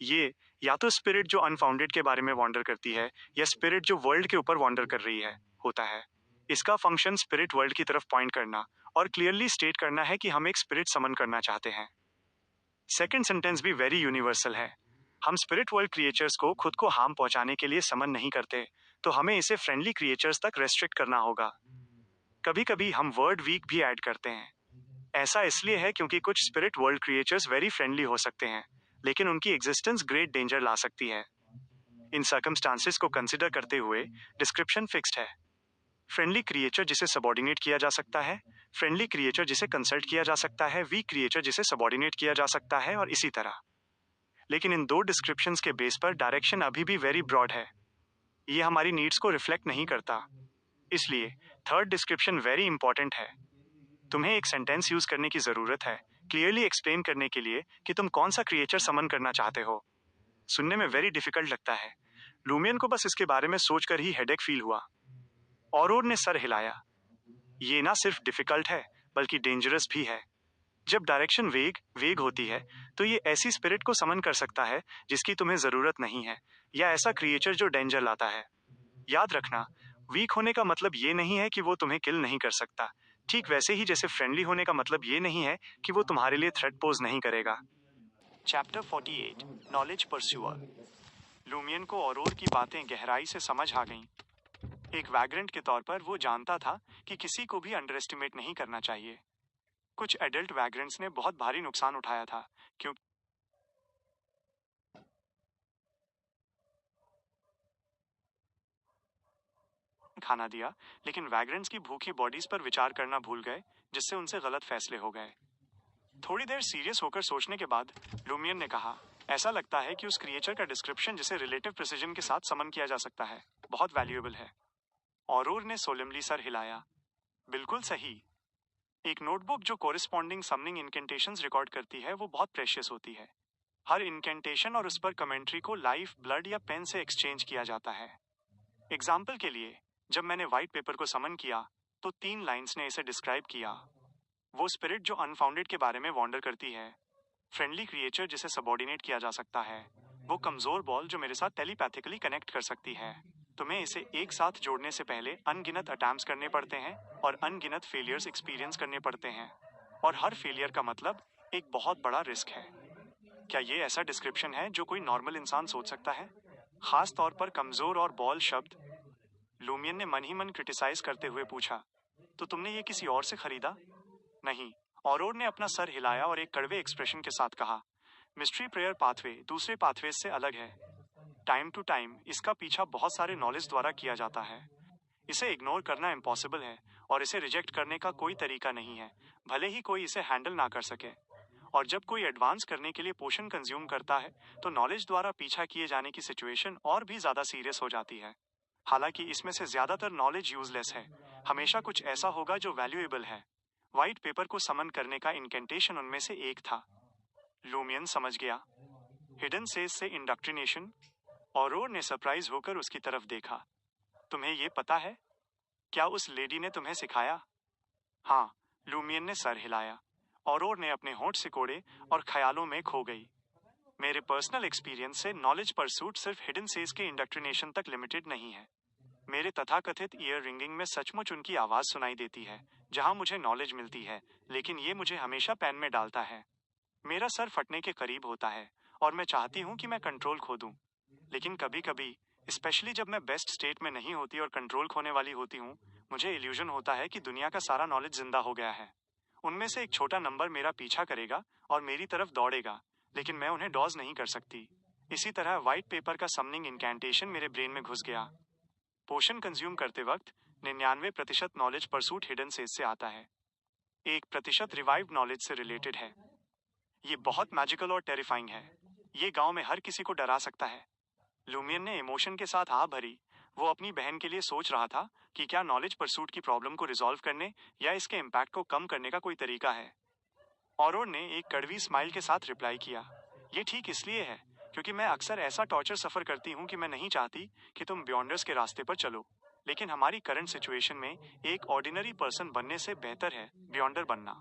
ये या तो स्पिरिट जो अनफाउंडेड के बारे में वॉन्डर करती है या स्पिरिट जो वर्ल्ड के ऊपर वॉन्डर कर रही है होता है। इसका फंक्शन स्पिरिट वर्ल्ड की तरफ पॉइंट करना और क्लियरली स्टेट करना है कि हम एक स्पिरिट समन करना चाहते हैं। सेकेंड सेंटेंस भी वेरी यूनिवर्सल है। हम स्पिरिट वर्ल्ड क्रिएचर्स को खुद को हार्म पहुंचाने के लिए समन नहीं करते, तो हमें इसे फ्रेंडली क्रिएचर्स तक रेस्ट्रिक्ट करना होगा। कभी कभी हम वर्ड वीक भी ऐड करते हैं। ऐसा इसलिए है क्योंकि कुछ spirit world creatures very friendly हो सकते हैं, लेकिन उनकी एग्जिस्टेंस ग्रेट डेंजर ला सकती है। इन सर्कमस्टांसेस को कंसिडर करते हुए डिस्क्रिप्शन फिक्स्ड है। फ्रेंडली क्रिएचर जिसे सबॉर्डिनेट किया जा सकता है, फ्रेंडली क्रिएचर जिसे कंसल्ट किया जा सकता है, वीक क्रिएचर जिसे सबॉर्डिनेट किया जा सकता है, और इसी तरह। लेकिन इन 2 डिस्क्रिप्शंस के बेस पर डायरेक्शन अभी भी वेरी ब्रॉड है। ये हमारी नीड्स को रिफ्लेक्ट नहीं करता। इसलिए थर्ड डिस्क्रिप्शन वेरी इंपॉर्टेंट है। तुम्हें एक सेंटेंस यूज करने की जरूरत है क्लियरली एक्सप्लेन करने के लिए कि तुम कौन सा क्रिएचर समन करना चाहते हो। सुनने में वेरी डिफिकल्ट लगता है। लूमियन को बस इसके बारे में सोचकर ही हेडेक फील हुआ। औरोर ने सर हिलाया। ये ना सिर्फ डिफिकल्ट है बल्कि डेंजरस भी है। जब डायरेक्शन वेग होती है, तो ये ऐसी स्पिरिट को समन कर सकता है जिसकी तुम्हें जरूरत नहीं है, या ऐसा क्रिएचर जो डेंजर लाता है। याद रखना, वीक होने का मतलब ये नहीं है कि वो तुम्हें किल नहीं कर सकता, ठीक वैसे ही जैसे फ्रेंडली होने का मतलब ये नहीं है कि वो तुम्हारे लिए थ्रेट पोज नहीं करेगा। Chapter 48 knowledge परस्यूअर। लूमियन को ऑरोर की बातें गहराई से समझ आ गईं। एक वैग्रेंट के तौर पर वो जानता था कि किसी को भी अंडर एस्टिमेट नहीं करना चाहिए। कुछ एडल्ट वैग्रेंट्स ने बहुत भारी नुकसान उठाया था क्योंकि खाना दिया, लेकिन वैग्रेंट्स की भूखी बॉडीज पर विचार करना भूल गए, जिससे उनसे गलत फैसले हो गए। थोड़ी देर सीरियस होकर सोचने के बाद लूमियन ने कहा, ऐसा लगता है कि उस क्रिएचर का डिस्क्रिप्शन जिसे रिलेटिव प्रिसिजन के साथ समन किया जा सकता है, बहुत वैल्यूएबल है। ऑरोर ने सोलेमली सर हिलाया। बिल्कुल सही। एक नोटबुक जो कोरिस्पॉन्डिंग समनिंग इनकेंटेशंस रिकॉर्ड करती है वो बहुत प्रेशियस होती है। हर इनकेंटेशन और उस पर कमेंट्री को लाइफ, ब्लड या पेन से एक्सचेंज किया जाता है। एग्जाम्पल के लिए, जब मैंने व्हाइट पेपर को समन किया तो 3 लाइन्स ने इसे डिस्क्राइब किया। वो स्पिरिट जो अनफाउंडेड के बारे में वॉन्डर करती है, फ्रेंडली क्रिएचर जिसे सबॉर्डिनेट किया जा सकता है, वो कमजोर बॉल जो मेरे साथ टेलीपैथिकली कनेक्ट कर सकती है। तुम्हें इसे एक साथ जोड़ने से पहले अनगिनत अटैम्प्ट्स करने पड़ते हैं और अनगिनत फेलियर्स एक्सपीरियंस करने पड़ते हैं, और हर फेलियर का मतलब एक बहुत बड़ा रिस्क है। क्या ये ऐसा डिस्क्रिप्शन है जो कोई नॉर्मल इंसान सोच सकता है, खास तौर पर कमजोर और बॉल शब्द? लूमियन ने मन ही मन क्रिटिसाइज करते हुए पूछा, तो तुमने ये किसी और से खरीदा? नहीं। ऑरोर ने अपना सर हिलाया और एक कड़वे एक्सप्रेशन के साथ कहा, मिस्ट्री प्रेयर पाथवे दूसरे पाथवे से अलग है। टाइम टू टाइम इसका पीछा बहुत सारे नॉलेज द्वारा किया जाता है। इसे इग्नोर करना इम्पॉसिबल है और इसे रिजेक्ट करने का कोई तरीका नहीं है, भले ही कोई इसे हैंडल ना कर सके। और जब कोई एडवांस करने के लिए पोशन कंज्यूम करता है तो नॉलेज द्वारा पीछा किए जाने की सिचुएशन और भी ज्यादा सीरियस हो जाती है। हालांकि इसमें से ज्यादातर नॉलेज यूजलेस है, हमेशा कुछ ऐसा होगा जो वैल्यूएबल है। व्हाइट पेपर को समन करने का इनकेंटेशन उनमें से एक था। लूमियन समझ गया। हिडन सेज से इंडक्ट्रिनेशन? ऑरोर ने सरप्राइज होकर उसकी तरफ देखा। तुम्हें ये पता है? क्या उस लेडी ने तुम्हें सिखाया? हाँ, लूमियन ने सर हिलाया। ऑरोर ने अपने होंठ सिकोड़े और ख्यालों में खो गई। मेरे पर्सनल एक्सपीरियंस से नॉलेज परसूट सिर्फ हिडन सेज के इंडक्ट्रिनेशन तक लिमिटेड नहीं है। मेरे तथाकथित ईयर रिंगिंग में सचमुच उनकी आवाज सुनाई देती है, जहां मुझे नॉलेज मिलती है, लेकिन ये मुझे हमेशा पैन में डालता है। मेरा सर फटने के करीब होता है और मैं चाहती हूँ कि मैं कंट्रोल खो दूं। लेकिन कभी कभी, स्पेशली जब मैं बेस्ट स्टेट में नहीं होती और कंट्रोल खोने वाली होती हूँ, मुझे इल्यूजन होता है कि दुनिया का सारा नॉलेज जिंदा हो गया है। उनमें से एक छोटा नंबर मेरा पीछा करेगा और मेरी तरफ दौड़ेगा, लेकिन मैं उन्हें डॉज नहीं कर सकती। इसी तरह व्हाइट पेपर का समनिंग इनकैंटेशन मेरे ब्रेन में घुस गया। पोशन कंज्यूम करते वक्त 99% नॉलेज परसूट हिडन सेज से आता है, 1% रिवाइव्ड नॉलेज से रिलेटेड है। ये बहुत मैजिकल और टेरिफाइंग है। ये गांव में हर किसी को डरा सकता है। लूमियन ने इमोशन के साथ आह भरी। वो अपनी बहन के लिए सोच रहा था कि क्या नॉलेज परसूट की प्रॉब्लम को रिजॉल्व करने या इसके इम्पैक्ट को कम करने का कोई तरीका है। ऑरोर ने एक कड़वी स्माइल के साथ रिप्लाई किया, ये ठीक इसलिए है क्योंकि मैं अक्सर ऐसा टॉर्चर सफर करती हूँ कि मैं नहीं चाहती कि तुम बियॉन्डर्स के रास्ते पर चलो, लेकिन हमारी करंट सिचुएशन में एक ऑर्डिनरी पर्सन बनने से बेहतर है बियॉन्डर बनना।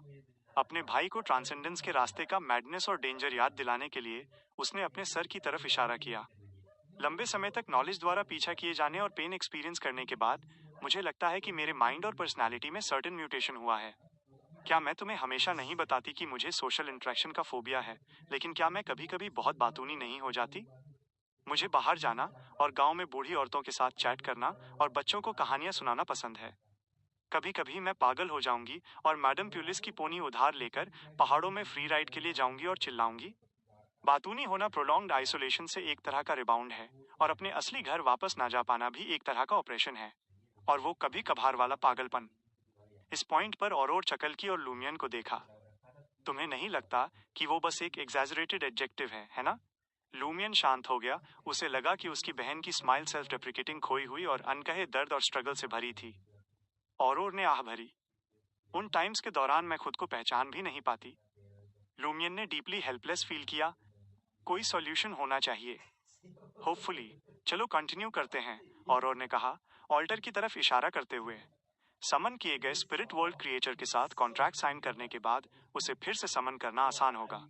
अपने भाई को ट्रांसेंडेंस के रास्ते का मैडनेस और डेंजर याद दिलाने के लिए उसने अपने सर की तरफ इशारा किया। लंबे समय तक नॉलेज द्वारा पीछा किए जाने और पेन एक्सपीरियंस करने के बाद मुझे लगता है कि मेरे माइंड और पर्सनालिटी में सर्टेन म्यूटेशन हुआ है। क्या मैं तुम्हें हमेशा नहीं बताती कि मुझे सोशल इंटरेक्शन का फोबिया है, लेकिन क्या मैं कभी कभी बहुत बातूनी नहीं हो जाती? मुझे बाहर जाना और गांव में बूढ़ी औरतों के साथ चैट करना और बच्चों को कहानियां सुनाना पसंद है। कभी कभी मैं पागल हो जाऊंगी और मैडम प्यूलिस की पोनी उधार लेकर पहाड़ों में फ्री राइड के लिए जाऊंगी और चिल्लाऊंगी। बातूनी होना प्रोलॉन्ग्ड आइसोलेशन से एक तरह का रिबाउंड है, और अपने असली घर वापस ना जा पाना भी एक तरह का ऑपरेशन है, और वो कभी कभार वाला पागलपन। इस पॉइंट पर ऑरोर चकल की और लूमियन को देखा। तुम्हें नहीं लगता कि वो बस एक एग्जैजरेटेड एडजेक्टिव है ना? लूमियन शांत हो गया। उसे लगा कि उसकी बहन की स्माइल सेल्फ डेप्रिकेटिंग खोई हुई और अनकहे दर्द और स्ट्रगल से भरी थी। ऑरोर ने आह भरी, उन टाइम्स के दौरान मैं खुद को पहचान भी नहीं पाती। लूमियन ने डीपली हेल्पलेस फील किया। कोई सॉल्यूशन होना चाहिए, होपफुली। चलो कंटिन्यू करते हैं, ऑरोर ने कहा, ऑल्टर की तरफ इशारा करते हुए। समन किए गए स्पिरिट वर्ल्ड क्रिएचर के साथ कॉन्ट्रैक्ट साइन करने के बाद उसे फिर से समन करना आसान होगा।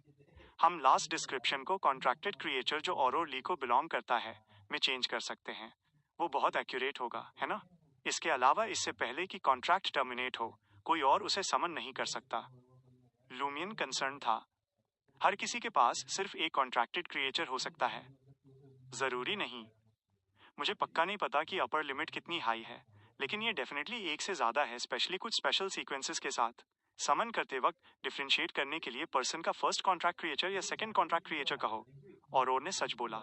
हम लास्ट डिस्क्रिप्शन को कॉन्ट्रैक्टेड क्रिएचर जो ऑरोर ली को बिलोंग करता है में चेंज कर सकते हैं। वो बहुत एक्यूरेट होगा, है ना? इसके अलावा इससे पहले कि कॉन्ट्रैक्ट टर्मिनेट हो, कोई और उसे समन नहीं कर सकता। लूमियन कंसर्न था। हर किसी के पास सिर्फ एक कॉन्ट्रैक्टेड क्रिएचर हो सकता है। जरूरी नहीं। मुझे पक्का नहीं पता कि अपर लिमिट कितनी हाई है, लेकिन ये डेफिनेटली एक से ज्यादा है, स्पेशली कुछ स्पेशल सीक्वेंसेस के साथ। समन करते वक्त डिफ्रेंशिएट करने के लिए पर्सन का फर्स्ट कॉन्ट्रैक्ट क्रिएचर या सेकंड कॉन्ट्रैक्ट क्रिएचर कहो। और ने सच बोला।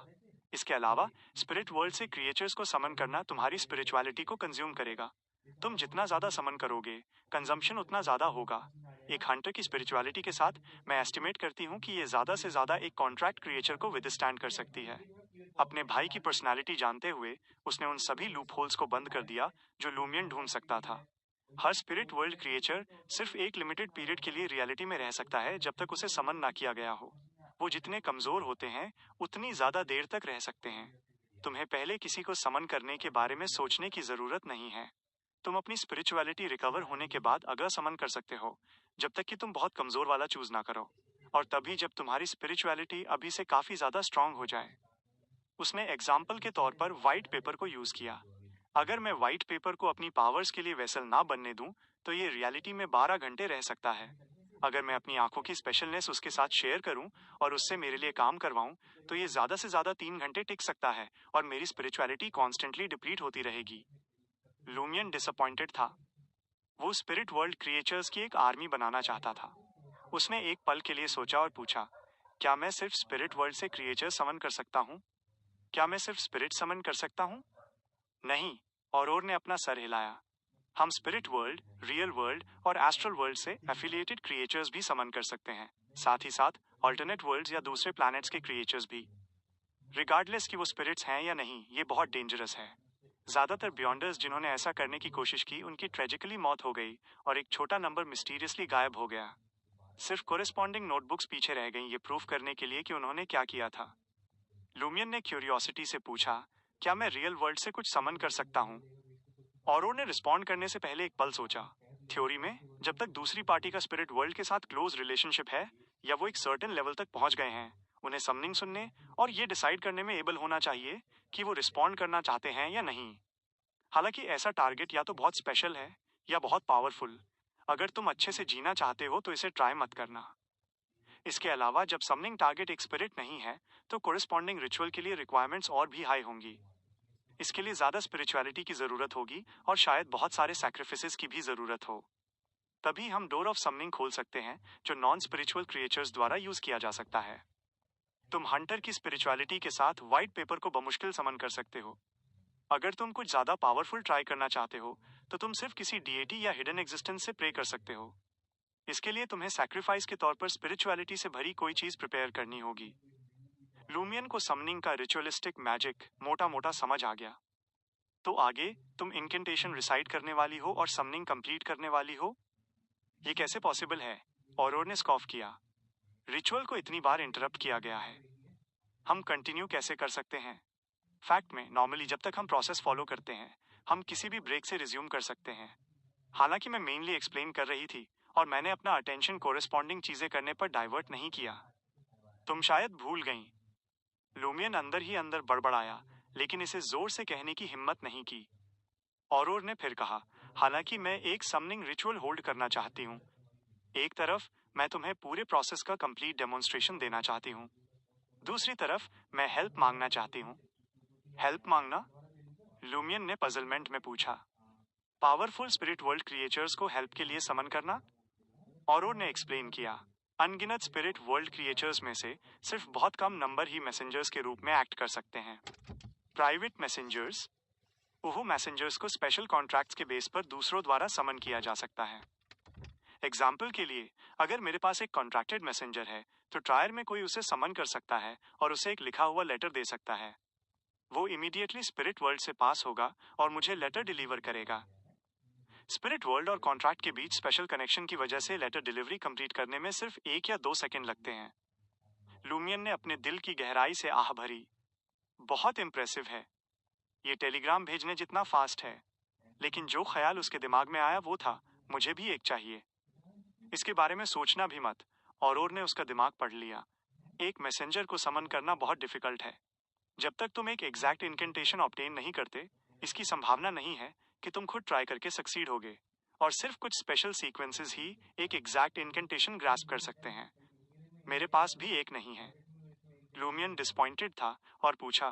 इसके अलावा स्पिरिट वर्ल्ड से क्रिएचर्स को समन करना तुम्हारी स्पिरिचुअलिटी को कंज्यूम करेगा। तुम जितना ज्यादा समन करोगे, कंजम्पशन उतना ज्यादा होगा। एक हंटर की स्पिरिचुअलिटी के साथ मैं एस्टिमेट करती हूँ कि ये ज्यादा से ज्यादा एक कॉन्ट्रैक्ट क्रिएचर को विदस्टैंड कर सकती है। अपने भाई की पर्सनालिटी जानते हुए उसने उन सभी लूप होल्स को बंद कर दिया जो लूमियन ढूंढ सकता था। हर स्पिरिट वर्ल्ड क्रिएचर सिर्फ एक लिमिटेड पीरियड के लिए रियलिटी में रह सकता है जब तक उसे समन ना किया गया हो। वो जितने कमजोर होते हैं उतनी ज्यादा देर तक रह सकते हैं। तुम्हें पहले किसी को समन करने के बारे में सोचने की जरूरत नहीं है। तुम अपनी स्पिरिचुअलिटी रिकवर होने के बाद अगला समन कर सकते हो, जब तक कि तुम बहुत कमजोर वाला चूज ना करो, और तभी जब तुम्हारी स्पिरिचुअलिटी अभी से काफी ज्यादा स्ट्रांग हो जाए। उसने एग्जाम्पल के तौर पर व्हाइट पेपर को यूज किया। अगर मैं व्हाइट पेपर को अपनी पावर्स के लिए वेसल ना बनने दूं, तो ये रियलिटी में 12 घंटे रह सकता है। अगर मैं अपनी आंखों की स्पेशलनेस उसके साथ शेयर करूं और उससे मेरे लिए काम करवाऊं, तो ये ज्यादा से ज्यादा 3 घंटे टिक सकता है और मेरी स्पिरिचुअलिटी कॉन्स्टेंटली डिप्लीट होती रहेगी। लूमियन डिसअपॉइंटेड था। वो स्पिरिट वर्ल्ड क्रिएचर्स की एक आर्मी बनाना चाहता था। उसने एक पल के लिए सोचा और पूछा, क्या मैं सिर्फ स्पिरिट वर्ल्ड से क्रिएचर समन कर सकता हूँ? क्या मैं सिर्फ स्पिरिट समन कर सकता हूँ? नहीं, और ने अपना सर हिलाया। हम स्पिरिट वर्ल्ड, रियल वर्ल्ड और एस्ट्रल वर्ल्ड से एफिलिएटेड क्रिएचर्स भी समन कर सकते हैं, साथ ही साथ ऑल्टरनेट वर्ल्ड्स या दूसरे प्लैनेट्स के क्रिएचर्स भी। रिगार्डलेस कि वो स्पिरिट्स हैं या नहीं, ये बहुत डेंजरस है। ज्यादातर बियॉन्डर्स जिन्होंने ऐसा करने की कोशिश की, उनकी ट्रेजिकली मौत हो गई और एक छोटा नंबर मिस्टीरियसली गायब हो गया। सिर्फ कोरेस्पॉन्डिंग नोटबुक्स पीछे रह गईं ये प्रूफ करने के लिए कि उन्होंने क्या किया था। लूमियन ने क्यूरियोसिटी से पूछा, क्या मैं रियल वर्ल्ड से कुछ समन कर सकता हूँ? और ने रिस्पॉन्ड करने से पहले एक पल सोचा। थ्योरी में, जब तक दूसरी पार्टी का स्पिरिट वर्ल्ड के साथ क्लोज रिलेशनशिप है या वो एक सर्टेन लेवल तक पहुंच गए हैं, उन्हें समनिंग सुनने और ये डिसाइड करने में एबल होना चाहिए कि वो रिस्पॉन्ड करना चाहते हैं या नहीं। हालांकि ऐसा टारगेट या तो बहुत स्पेशल है या बहुत पावरफुल। अगर तुम अच्छे से जीना चाहते हो तो इसे ट्राई मत करना। इसके अलावा जब समनिंग टारगेट एक स्पिरिट नहीं है, तो कोरेस्पॉन्डिंग रिचुअल के लिए रिक्वायरमेंट्स और भी हाई होंगी। इसके लिए ज्यादा स्पिरिचुअलिटी की जरूरत होगी और शायद बहुत सारे सैक्रिफिसेस की भी जरूरत हो। तभी हम डोर ऑफ समनिंग खोल सकते हैं, जो नॉन स्पिरिचुअल क्रिएचर्स द्वारा यूज किया जा सकता है। तुम हंटर की स्पिरिचुअलिटी के साथ व्हाइट पेपर को बमुश्किल समन कर सकते हो। अगर तुम कुछ ज्यादा पावरफुल ट्राई करना चाहते हो, तो तुम सिर्फ किसी डीएटी या हिडन एग्जिस्टेंस से प्रे कर सकते हो। इसके लिए तुम्हें सैक्रिफाइस के तौर पर स्पिरिचुअलिटी से भरी कोई चीज प्रिपेयर करनी होगी। लूमियन को समनिंग का रिचुअलिस्टिक मैजिक मोटा मोटा समझ आ गया। तो आगे तुम इनकेंटेशन रिसाइट करने वाली हो और समनिंग कंप्लीट करने वाली हो? ये कैसे पॉसिबल है? और ने स्कॉफ किया। रिचुअल को इतनी बार इंटरप्ट किया गया है, हम कंटिन्यू कैसे कर सकते हैं? फैक्ट में नॉर्मली जब तक हम प्रोसेस फॉलो करते हैं, हम किसी भी ब्रेक से रिज्यूम कर सकते हैं। हालांकि मैं मेनली एक्सप्लेन कर रही थी और मैंने अपना अटेंशन कोरेस्पॉन्डिंग चीजें करने पर डाइवर्ट नहीं किया। तुम शायद भूल गईं। लूमियन अंदर ही अंदर बड़बड़ाया, लेकिन इसे जोर से कहने की हिम्मत नहीं की। और ने फिर कहा, हालांकि मैं एक समनिंग रिचुअल होल्ड करना चाहती हूँ। एक तरफ मैं तुम्हें पूरे प्रोसेस का कंप्लीट डेमोन्स्ट्रेशन देना चाहती हूँ, दूसरी तरफ मैं हेल्प मांगना चाहती हूँ। हेल्प मांगना? लूमियन ने पजलमेंट में पूछा। पावरफुल स्पिरिट वर्ल्ड क्रिएचर्स को हेल्प के लिए समन करना? और ने एक्सप्लेन किया, अनगिनत स्पिरिट वर्ल्ड क्रिएचर्स में से सिर्फ बहुत कम नंबर ही मैसेंजर्स के रूप में एक्ट कर सकते हैं। Private messengers? वो मैसेंजर्स को स्पेशल कॉन्ट्रैक्ट्स के बेस पर दूसरों द्वारा समन किया जा सकता है। एग्जाम्पल के लिए, अगर मेरे पास एक कॉन्ट्रैक्टेड मैसेंजर है, तो ट्रायल में कोई उसे समन कर सकता है और उसे एक लिखा हुआ लेटर दे सकता है। वो इमीडिएटली स्पिरिट वर्ल्ड से पास होगा और मुझे लेटर डिलीवर करेगा। स्पिरिट वर्ल्ड और कॉन्ट्रैक्ट के बीच स्पेशल कनेक्शन की वजह से लेटर डिलीवरी कंप्लीट करने में सिर्फ 1 या 2 सेकंड लगते हैं। लूमियन ने अपने दिल की गहराई से आह भरी। बहुत इंप्रेसिव है। ये टेलीग्राम भेजने जितना फास्ट है। लेकिन जो ख्याल उसके दिमाग में आया वो था, मुझे भी एक चाहिए। इसके बारे में सोचना भी मत। और ने उसका दिमाग पढ़ लिया। एक मैसेंजर को समन करना बहुत डिफिकल्ट है। जब तक तुम एक एग्जैक्ट इनकेंटेशन ऑब्टेन नहीं करते, इसकी संभावना नहीं है कि तुम खुद ट्राई करके सक्सीड होगे। और सिर्फ कुछ स्पेशल सीक्वेंसेस ही एक एग्जैक्ट इनकेंटेशन ग्रास्प कर सकते हैं। मेरे पास भी एक नहीं है। लूमियन डिसपॉइंटेड था और पूछा,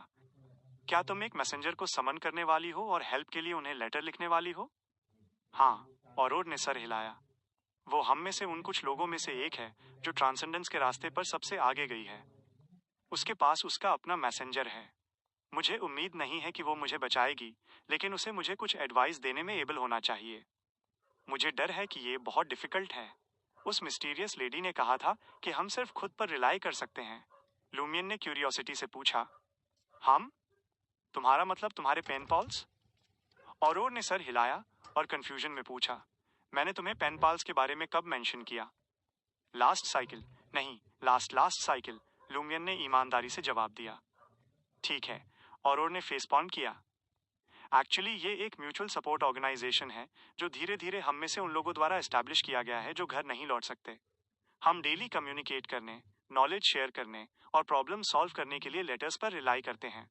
क्या तुम एक मैसेंजर को समन करने वाली हो और हेल्प के लिए उन्हें लेटर लिखने वाली हो? हाँ, ऑरोर ने सर हिलाया। वो हम में से उन कुछ लोगों में से एक है जो ट्रांसेंडेंस के रास्ते पर सबसे आगे गई है। उसके पास उसका अपना मैसेंजर है। मुझे उम्मीद नहीं है कि वो मुझे बचाएगी, लेकिन उसे मुझे कुछ एडवाइस देने में एबल होना चाहिए। मुझे डर है कि ये बहुत डिफिकल्ट है। उस मिस्टीरियस लेडी ने कहा था कि हम सिर्फ खुद पर रिलाई कर सकते हैं। लूमियन ने क्यूरियोसिटी से पूछा, हम? तुम्हारा मतलब तुम्हारे पेन पॉल्स? ऑरोर ने सर हिलाया और कंफ्यूजन में पूछा, मैंने तुम्हें पेन पॉल्स के बारे में कब मेंशन किया? Last cycle. नहीं, लास्ट साइकिल, लूमियन ने ईमानदारी से जवाब दिया। ठीक है, ऑरोर ने फेस पॉन किया। एक्चुअली ये एक म्यूचुअल सपोर्ट ऑर्गेनाइजेशन है जो धीरे धीरे हम में से उन लोगों द्वारा एस्टैब्लिश किया गया है जो घर नहीं लौट सकते। हम डेली कम्युनिकेट करने, नॉलेज शेयर करने और प्रॉब्लम सॉल्व करने के लिए लेटर्स पर रिलाई करते हैं।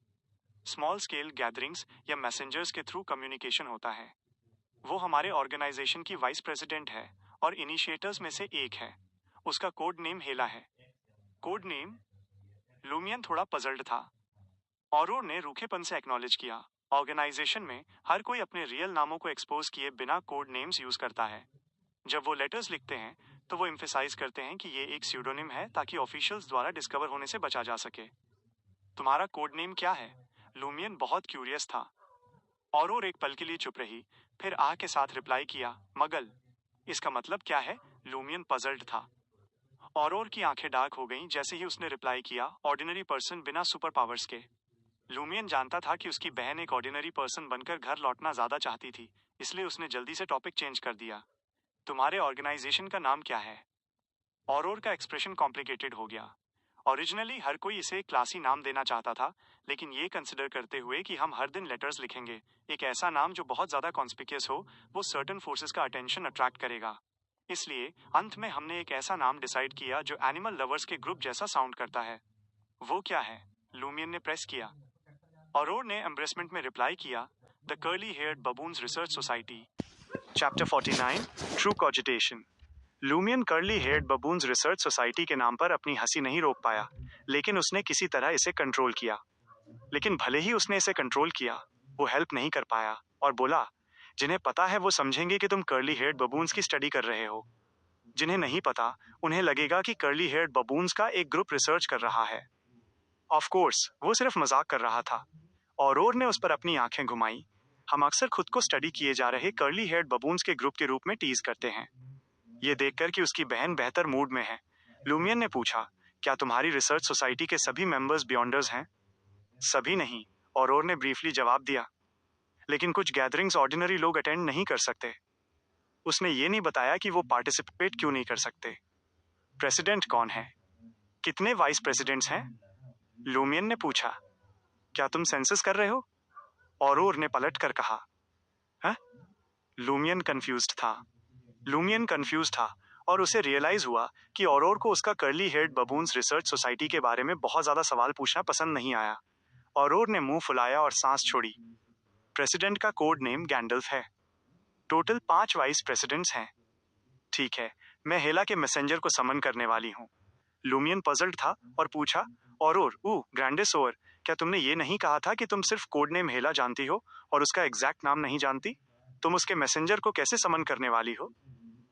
स्मॉल स्केल गैदरिंग्स या मैसेंजर्स के थ्रू कम्युनिकेशन होता है। वो हमारे ऑर्गेनाइजेशन की वाइस प्रेसिडेंट है और इनिशिएटर्स में से एक है। उसका कोड नेम हेला है। Code name? लूमियन थोड़ा पजल्ड था। ऑरोर ने रूखेपन से एक्नॉलेज किया। ऑर्गेनाइजेशन में हर कोई अपने रियल नामों को एक्सपोज किए बिना कोड नेम्स यूज करता है। जब वो लेटर्स लिखते हैं तो वो एम्फेसाइज करते हैं कि ये एक स्यूडोनिम है ताकि ऑफिशियल्स द्वारा डिस्कवर होने से बचा जा सके। तुम्हारा कोड नेम क्या है? लूमियन बहुत क्यूरियस था। ऑरोर एक पल के लिए चुप रही, फिर आह के साथ रिप्लाई किया, मगल। इसका मतलब क्या है? लूमियन पजल्ड था। ऑरोर की आंखें डार्क हो गईं जैसे ही उसने रिप्लाई किया, ऑर्डिनरी पर्सन बिना सुपर पावर्स के। लूमियन जानता था कि उसकी बहन एक ऑर्डिनरी पर्सन बनकर घर लौटना ज्यादा चाहती थी, इसलिए उसने जल्दी से टॉपिक चेंज कर दिया। तुम्हारे ऑर्गेनाइजेशन का नाम क्या है? ऑरोर का एक्सप्रेशन कॉम्प्लिकेटेड हो गया। ओरिजिनली हर कोई इसे एक क्लासी नाम देना चाहता था, लेकिन ये कंसिडर करते हुए कि हम हर दिन लेटर्स लिखेंगे, एक ऐसा नाम जो बहुत ज्यादा कॉन्स्पिक्यूअस हो, वो सर्टन फोर्सेस का अटेंशन अट्रैक्ट करेगा। इसलिए अंत में हमने एक ऐसा नाम डिसाइड किया जो एनिमल लवर्स के ग्रुप जैसा साउंड करता है। वो क्या है? लूमियन ने प्रेस किया। ऑरोर ने एम्ब्रेसमेंट में रिप्लाई किया, the curly haired baboons research society. Chapter 49, true cogitation. Lumian curly haired baboons research society के नाम पर अपनी हंसी नहीं रोक पाया, लेकिन उसने किसी तरह इसे कंट्रोल किया। लेकिन भले ही उसने इसे कंट्रोल किया, वो हेल्प नहीं कर पाया और बोला, जिन्हें पता है वो समझेंगे कि तुम कर्ली हेयर्ड बबून्स की स्टडी कर रहे हो। जिन्हें नहीं पता, उन्हें लगेगा कि कर्ली हेयर्ड बबून्स का एक ग्रुप रिसर्च कर रहा है। ऑफ कोर्स, वो सिर्फ मजाक कर रहा था। ऑरोर ने उस पर अपनी आंखें घुमाई। हम अक्सर खुद को स्टडी किए जा रहे कर्ली हेयर्ड बबून्स के ग्रुप के रूप में टीज करते हैं। ये देखकर कि उसकी बहन बेहतर मूड में है, लूमियन ने पूछा, क्या तुम्हारी रिसर्च सोसाइटी के सभी मेंबर्स बियॉन्डर्स हैं? सभी नहीं, ऑरोर ने ब्रीफली जवाब दिया। लेकिन कुछ गैदरिंग्स ऑर्डिनरी लोग अटेंड नहीं कर सकते। उसने ये नहीं बताया कि वो पार्टिसिपेट क्यों नहीं कर सकते। प्रेसिडेंट कौन है? कितने वाइस प्रेसिडेंट्स हैं? लूमियन ने पूछा। क्या तुम सेंसस कर रहे हो? ऑरोर ने पलट कर कहा। हाँ? लूमियन कंफ्यूज था और उसे रियलाइज हुआ कि ऑरोर को उसका curly haired baboons research society के बारे में बहुत ज्यादा सवाल पूछना पसंद नहीं आया। ऑरोर ने मुंह फुलाया और सांस छोड़ी। प्रेसिडेंट का कोड नेम गैंडल्फ है। टोटल 5 वाइस प्रेसिडेंट्स हैं। ठीक है, मैं हेला के मैसेंजर को समन करने वाली हूँ। लूमियन पजल्ड था और पूछा, ऑरोर, ग्रैंडेस ओवर, क्या तुमने ये नहीं कहा था कि तुम सिर्फ कोड नेम हेला जानती हो और उसका एग्जैक्ट नाम नहीं जानती? तुम उसके मैसेंजर को कैसे समन करने वाली हो?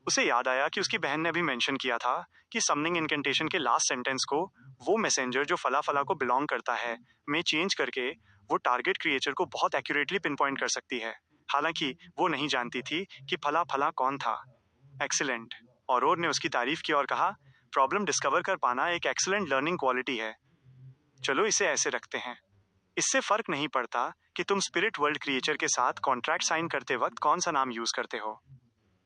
उसे याद आया कि उसकी बहन ने भी मेंशन किया था कि समनिंग इनकेंटेशन के लास्ट सेंटेंस को वो मैसेंजर जो फला फला को बिलोंग करता है में चेंज करके वो टारगेट क्रिएचर को बहुत एक्यूरेटली पिन पॉइंट कर सकती है। हालांकि वो नहीं जानती थी कि फला फला कौन था। एक्सीलेंट, ऑरोर ने उसकी तारीफ की और कहा, प्रॉब्लम डिस्कवर कर पाना एक एक्सीलेंट लर्निंग क्वालिटी है। चलो इसे ऐसे रखते हैं। इससे फर्क नहीं पड़ता कि तुम स्पिरिट वर्ल्ड क्रिएचर के साथ कॉन्ट्रैक्ट साइन करते वक्त कौन सा नाम यूज करते हो।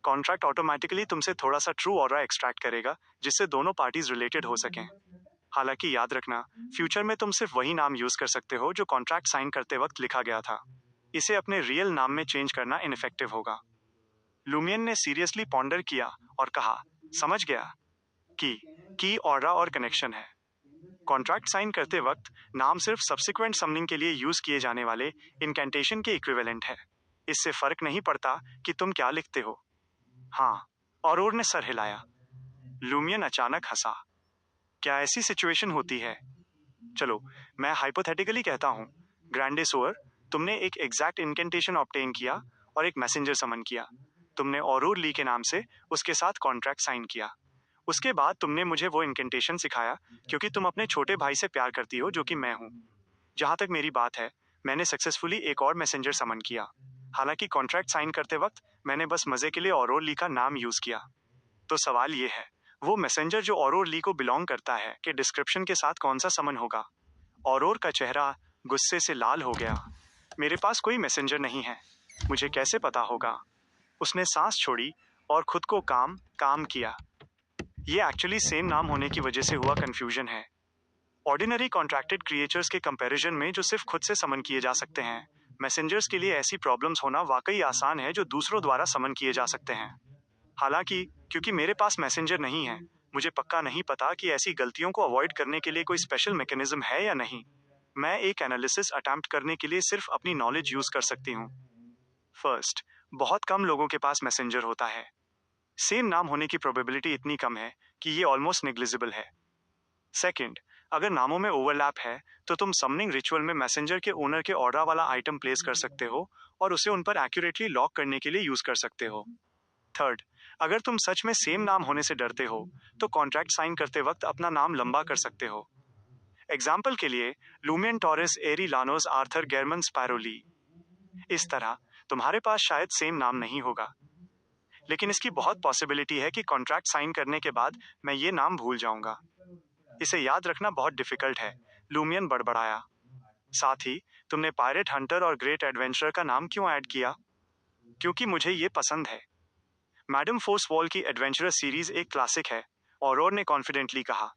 कॉन्ट्रैक्ट ऑटोमेटिकली तुमसे थोड़ा सा ट्रू ऑरा एक्सट्रैक्ट करेगा जिससे दोनों पार्टीज रिलेटेड हो सकें। हालांकि याद रखना, फ्यूचर में तुम सिर्फ वही नाम यूज कर सकते हो जो कॉन्ट्रैक्ट साइन करते वक्त लिखा गया था। इसे अपने रियल नाम में चेंज करना इनफेक्टिव होगा। लूमियन ने सीरियसली पॉन्डर किया और कहा, समझ गया कि ऑरा और कनेक्शन है। कॉन्ट्रैक्ट साइन करते वक्त नाम सिर्फ सब्सिक्वेंट समनिंग के लिए यूज किए जाने वाले इनकेंटेशन के इक्विवेलेंट है। इससे फर्क नहीं पड़ता कि तुम क्या लिखते हो। हाँ, ऑरोर ने सर हिलाया। लूमियन अचानक हंसा। क्या ऐसी सिचुएशन होती है? चलो, मैं हाइपोथेटिकली कहता हूँ, ग्रैंडेसोअर, तुमने एक एग्जैक्ट इनकेंटेशन ऑब्टेन किया और एक मैसेंजर समन किया। तुमने औरोर ली के नाम से उसके साथ कॉन्ट्रैक्ट साइन किया। उसके बाद तुमने मुझे वो इनकेंटेशन सिखाया क्योंकि तुम अपने छोटे भाई से प्यार करती हो जो कि मैं हूँ। जहाँ तक मेरी बात है, मैंने सक्सेसफुली एक और मैसेंजर समन किया। हालांकि कॉन्ट्रैक्ट साइन करते वक्त मैंने बस मजे के लिए औरोर ली का नाम यूज किया। तो सवाल ये है, वो मैसेंजर जो औरोर ली को बिलोंग करता है के डिस्क्रिप्शन के साथ कौन सा समन होगा? औरोर का चेहरा गुस्से से लाल हो गया। मेरे पास कोई मैसेंजर नहीं है, मुझे कैसे पता होगा? उसने सांस छोड़ी और खुद को काम काम किया। ये एक्चुअली सेम नाम होने की वजह से हुआ कंफ्यूजन है। ऑर्डिनरी कॉन्ट्रैक्टेड क्रिएचर्स के कंपैरिजन में जो सिर्फ खुद से समन किए जा सकते हैं, मैसेंजर्स के लिए ऐसी प्रॉब्लम्स होना वाकई आसान है जो दूसरों द्वारा समन किए जा सकते हैं। हालांकि क्योंकि मेरे पास मैसेंजर नहीं है, मुझे पक्का नहीं पता कि ऐसी गलतियों को अवॉइड करने के लिए कोई स्पेशल मैकेनिज्म है या नहीं। मैं एक एनालिसिस अटेम्प्ट करने के लिए सिर्फ अपनी नॉलेज यूज कर सकती हूँ। फर्स्ट, बहुत कम लोगों के पास मैसेंजर होता है। सेम नाम होने की प्रोबेबिलिटी इतनी कम है कि ये ऑलमोस्ट नेग्लिजिबल है। सेकंड, अगर नामों में ओवरलैप है तो तुम समनिंग रिचुअल में मैसेंजर के ओनर के ऑर्डर वाला आइटम प्लेस कर सकते हो और उसे उन पर एक्यूरेटली लॉक करने के लिए यूज कर सकते हो। थर्ड, अगर तुम सच में सेम नाम होने से डरते हो तो कॉन्ट्रैक्ट साइन करते वक्त अपना नाम लंबा कर सकते हो। एग्जाम्पल के लिए, लूमियन टॉरेस एरी लानोस आर्थर गेरमन स्पैरोली। इस तरह तुम्हारे पास शायद सेम नाम नहीं होगा, लेकिन इसकी बहुत पॉसिबिलिटी है कि कॉन्ट्रैक्ट साइन करने के बाद मैं ये नाम भूल जाऊंगा। इसे याद रखना बहुत डिफिकल्ट है, लूमियन बड़बड़ाया। साथ ही तुमने पायरेट हंटर और ग्रेट एडवेंचरर का नाम क्यों ऐड किया? क्योंकि मुझे ये पसंद है। मैडम फोर्स वॉल की एडवेंचरस सीरीज एक क्लासिक है, और ने कॉन्फिडेंटली कहा।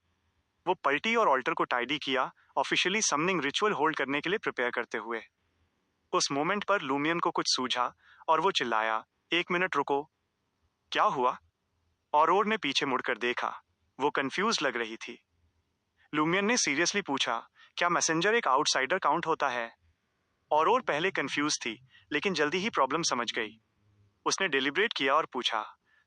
वो पल्टी और ऑल्टर को टाइडी किया, ऑफिशियली समनिंग रिचुअल होल्ड करने के लिए प्रिपेयर करते हुए। उस मोमेंट पर लूमियन को कुछ सूझा और वो चिल्लाया, 1 मिनट रुको। क्या हुआ? और ने पीछे मुड़कर देखा। वो कंफ्यूज लग रही थी। लूमियन ने सीरियसली पूछा, क्या मैसेंजर एक आउटसाइडर काउंट होता है? और पहले कंफ्यूज थी, लेकिन जल्दी ही प्रॉब्लम समझ गई। उसने डिलिब्रेट किया और पूछा,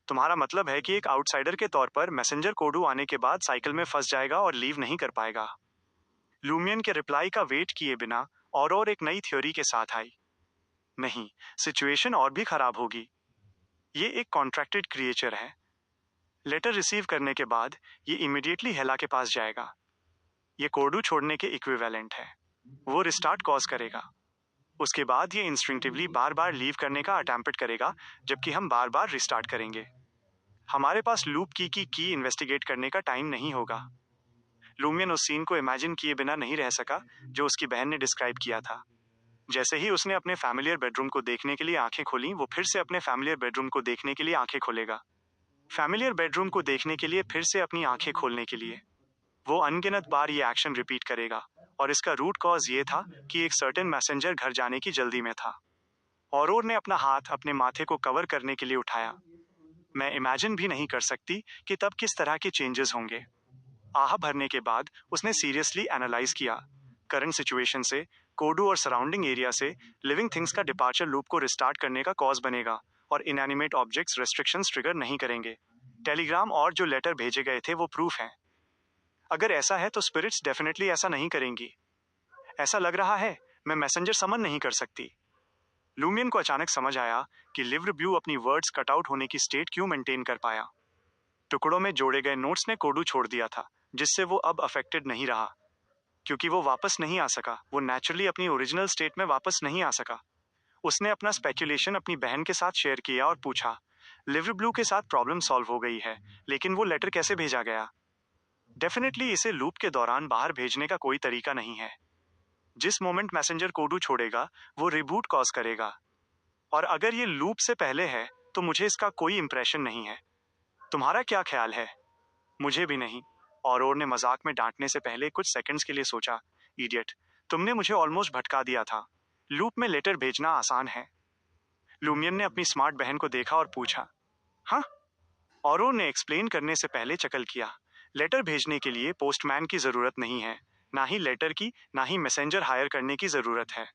तुम्हारा मतलब है कि एक आउटसाइडर के तौर पर मैसेंजर कोडू आने के बाद साइकिल में फंस जाएगा और लीव नहीं कर पाएगा? लूमियन के रिप्लाई का वेट किए बिना और एक नई थ्योरी के साथ आई। नहीं, सिचुएशन और भी खराब होगी। ये एक कॉन्ट्रैक्टेड क्रिएचर है। लेटर रिसीव करने के बाद ये इमीडिएटली हेला के पास जाएगा। ये कोडू छोड़ने के इक्विवेलेंट है। वो रिस्टार्ट कॉज करेगा। उसके बाद ये इंस्टिंक्टिवली बार बार लीव करने का अटेम्प्ट करेगा, जबकि हम बार बार रिस्टार्ट करेंगे। हमारे पास लूप की इन्वेस्टिगेट करने का टाइम नहीं होगा। लूमियन उस सीन को इमेजिन किए बिना नहीं रह सका जो उसकी बहन ने डिस्क्राइब किया था। जैसे ही उसने अपने फैमिलियर बेडरूम को देखने के लिए आंखें खोली, वो फिर से अपने फैमिलियर बेडरूम को देखने के लिए आंखें खोलेगा। फैमिलियर बेडरूम को देखने के लिए फिर से अपनी आंखें खोलने के लिए वो अनगिनत बार ये एक्शन रिपीट करेगा, और इसका रूट कॉज ये था कि एक सर्टेन मैसेंजर घर जाने की जल्दी में था। और ने अपना हाथ अपने माथे को कवर करने के लिए उठाया। मैं इमेजिन भी नहीं कर सकती कि तब किस तरह के चेंजेस होंगे। आह भरने के बाद उसने सीरियसली एनालाइज किया। करंट सिचुएशन से, कोडू और सराउंडिंग एरिया से लिविंग थिंग्स का डिपार्चर लूप को रिस्टार्ट करने का कॉज बनेगा, और इनएनिमेट ऑब्जेक्ट्स रेस्ट्रिक्शंस ट्रिगर नहीं करेंगे। टेलीग्राम और जो लेटर भेजे गए थे वो प्रूफ हैं। अगर ऐसा है तो स्पिरिट्स डेफिनेटली ऐसा नहीं करेंगी। ऐसा लग रहा है मैं मैसेंजर समन नहीं कर सकती। लूमियन को अचानक समझ आया कि लिव्र ब्यू अपनी वर्ड्स कट आउट होने की स्टेट क्यों मेंटेन कर पाया। टुकड़ों में जोड़े गए नोट्स ने कोडू छोड़ दिया था, जिससे वो अब अफेक्टेड नहीं रहा। क्योंकि वो वापस नहीं आ सका, वो नेचुरली अपनी ओरिजिनल स्टेट में वापस नहीं आ सका। उसने अपना स्पेक्यूलेशन अपनी बहन के साथ शेयर किया और पूछा, लिव्र ब्लू के साथ प्रॉब्लम सॉल्व हो गई है, लेकिन वो लेटर कैसे भेजा गया? डेफिनेटली इसे लूप के दौरान बाहर भेजने का कोई तरीका नहीं है। जिस मोमेंट मैसेंजर कोडू छोड़ेगा वो रिबूट कॉज करेगा, और अगर ये लूप से पहले है तो मुझे इसका कोई इंप्रेशन नहीं है। तुम्हारा क्या ख्याल है? मुझे भी नहीं। और ने मजाक में डांटने से पहले कुछ सेकंड्स के लिए सोचा, इडियट, तुमने मुझे ऑलमोस्ट भटका दिया था। लूप में लेटर भेजना आसान है। लूमियन ने अपनी स्मार्ट बहन को देखा और पूछा, हाँ? और ने एक्सप्लेन करने से पहले चकल किया। लेटर भेजने के लिए पोस्टमैन की जरूरत नहीं है, ना ही लेटर की, ना ही मैसेंजर हायर करने की जरूरत है।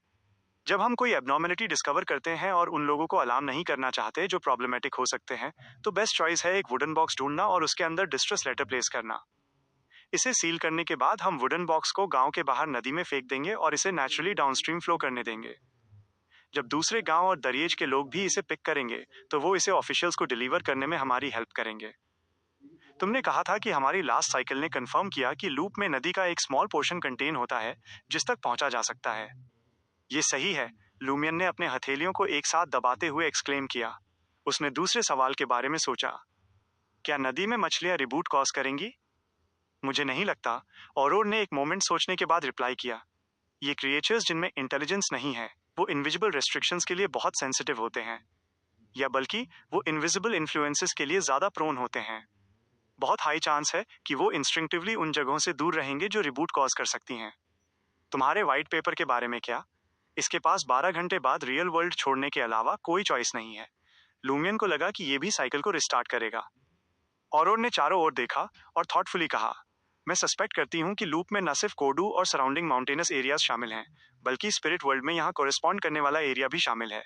जब हम कोई एबनॉर्मेलिटी डिस्कवर करते हैं और उन लोगों को अलार्म नहीं करना चाहते जो प्रॉब्लमेटिक हो सकते हैं, तो बेस्ट चॉइस है एक वुडन बॉक्स ढूंढना और उसके अंदर डिस्ट्रेस लेटर प्लेस करना। इसे सील करने के बाद हम वुडन बॉक्स को गांव के बाहर नदी में फेंक देंगे और इसे नेचुरली डाउनस्ट्रीम फ्लो करने देंगे। जब दूसरे गांव और दरिएज के लोग भी इसे पिक करेंगे तो वो इसे ऑफिशियल्स को डिलीवर करने में हमारी हेल्प करेंगे। तुमने कहा था कि हमारी लास्ट साइकिल ने कंफर्म किया कि लूप में नदी का एक स्मॉल पोर्शन कंटेन होता है जिस तक पहुंचा जा सकता है। ये सही है, लूमियन ने अपने हथेलियों को एक साथ दबाते हुए एक्सक्लेम किया। उसने दूसरे सवाल के बारे में सोचा, क्या नदी में मछलियां रिबूट कॉज करेंगी? मुझे नहीं लगता, औरोर ने एक मोमेंट सोचने के बाद रिप्लाई किया। ये क्रिएचर्स जिनमें इंटेलिजेंस नहीं है वो इनविजिबल रेस्ट्रिक्शंस के लिए बहुत सेंसिटिव होते हैं, या बल्कि वो इनविजिबल इन्फ्लुएंसेस के लिए ज्यादा प्रोन होते हैं। बहुत हाई चांस है कि वो इंस्टिंक्टिवली उन जगहों से दूर रहेंगे जो रिबूट कॉज कर सकती हैं। तुम्हारे व्हाइट पेपर के बारे में क्या? इसके पास 12 घंटे बाद रियल वर्ल्ड छोड़ने के अलावा कोई चॉइस नहीं है। लूमियन को लगा कि ये भी साइकिल को रिस्टार्ट करेगा। औरोर ने चारों ओर देखा और थॉटफुली कहा, मैं सस्पेक्ट करती हूँ कि लूप में न सिर्फ कोडू और सराउंडिंग माउंटेनस एरियाज शामिल हैं, बल्कि स्पिरिट वर्ल्ड में यहाँ कोरिस्पॉन्ड करने वाला एरिया भी शामिल है।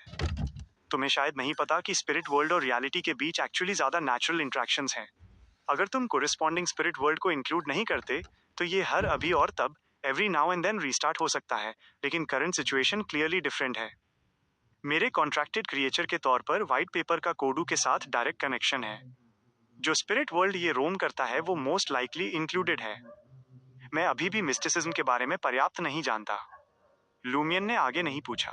तुम्हें शायद नहीं पता कि स्पिरिट वर्ल्ड और रियलिटी के बीच एक्चुअली ज्यादा नेचुरल इंट्रैक्शंस हैं। अगर तुम कोरिस्पॉन्डिंग स्पिरिट वर्ल्ड को इंक्लूड नहीं करते तो ये हर अभी और तब every now and then restart हो सकता है, लेकिन करंट सिचुएशन क्लियरली डिफरेंट है। मेरे कॉन्ट्रैक्टेड क्रिएचर के तौर पर व्हाइट पेपर का कोडू के साथ डायरेक्ट कनेक्शन है। जो स्पिरिट वर्ल्ड ये रोम करता है वो मोस्ट लाइकली इंक्लूडेड है। मैं अभी भी मिस्टिसिज्म के बारे में पर्याप्त नहीं जानता। लूमियन ने आगे नहीं पूछा।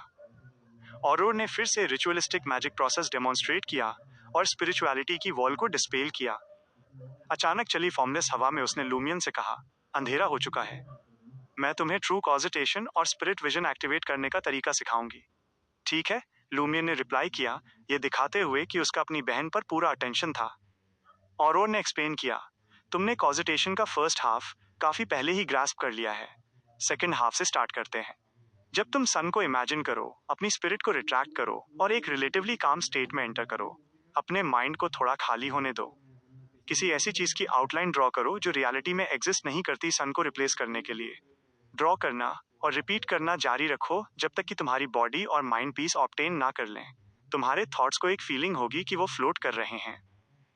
औरोर ने फिर से रिचुअलिस्टिक मैजिक प्रोसेस डेमोन्स्ट्रेट किया और स्पिरिचुअलिटी की वॉल को डिस्पेल किया। अचानक चली फॉर्मलेस हवा में उसने लूमियन से कहा, अंधेरा हो चुका है। मैं तुम्हें ट्रू कॉजिटेशन और स्पिरिट विजन एक्टिवेट करने का तरीका सिखाऊंगी। ठीक है, लूमियन ने रिप्लाई किया, ये दिखाते हुए कि उसका अपनी बहन पर पूरा अटेंशन था। औरोर ने एक्सप्लेन किया, तुमने कॉजिटेशन का फर्स्ट हाफ काफी पहले ही ग्रास्प कर लिया है। सेकंड हाफ से स्टार्ट करते हैं। जब तुम सन को इमेजिन करो, अपनी स्पिरिट को रिट्रैक्ट करो और एक रिलेटिवली काम स्टेट में एंटर करो। अपने माइंड को थोड़ा खाली होने दो। किसी ऐसी चीज की आउटलाइन ड्रॉ करो जो रियलिटी में एग्जिस्ट नहीं करती सन को रिप्लेस करने के लिए। ड्रॉ करना और रिपीट करना जारी रखो जब तक कि तुम्हारी बॉडी और माइंड पीस ऑब्टेन ना कर लें। तुम्हारे थॉट्स को एक फीलिंग होगी कि वो फ्लोट कर रहे हैं।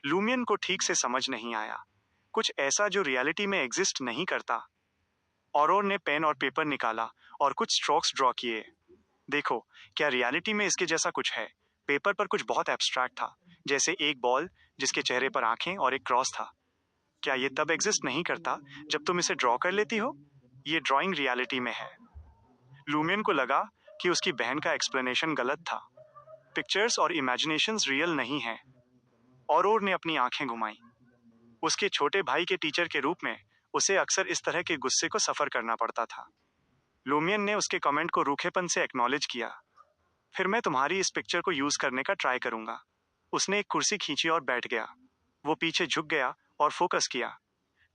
लूमियन को ठीक से समझ नहीं आया। कुछ ऐसा जो रियलिटी में एग्जिस्ट नहीं करता। औरोर ने पेन और पेपर निकाला और कुछ स्ट्रोक्स ड्रॉ किए। देखो, क्या रियलिटी में इसके जैसा कुछ है? पेपर पर कुछ बहुत एब्स्ट्रैक्ट था, जैसे एक बॉल जिसके चेहरे पर आंखें और एक क्रॉस था। क्या ये तब एग्जिस्ट नहीं करता जब तुम इसे ड्रॉ कर लेती हो? ये ड्राइंग रियलिटी में है। लूमियन को लगा कि उसकी बहन का एक्सप्लेनेशन गलत था। पिक्चर्स और इमेजिनेशंस रियल नहीं है। औरोर ने अपनी आंखें घुमाई। उसके छोटे भाई के टीचर के रूप में उसे अक्सर इस तरह के गुस्से को सफर करना पड़ता था। लूमियन ने उसके कमेंट को रूखेपन से एक्नॉलेज किया। फिर मैं तुम्हारी इस पिक्चर को यूज करने का ट्राई करूंगा। उसने एक कुर्सी खींची और बैठ गया। वो पीछे झुक गया और फोकस किया।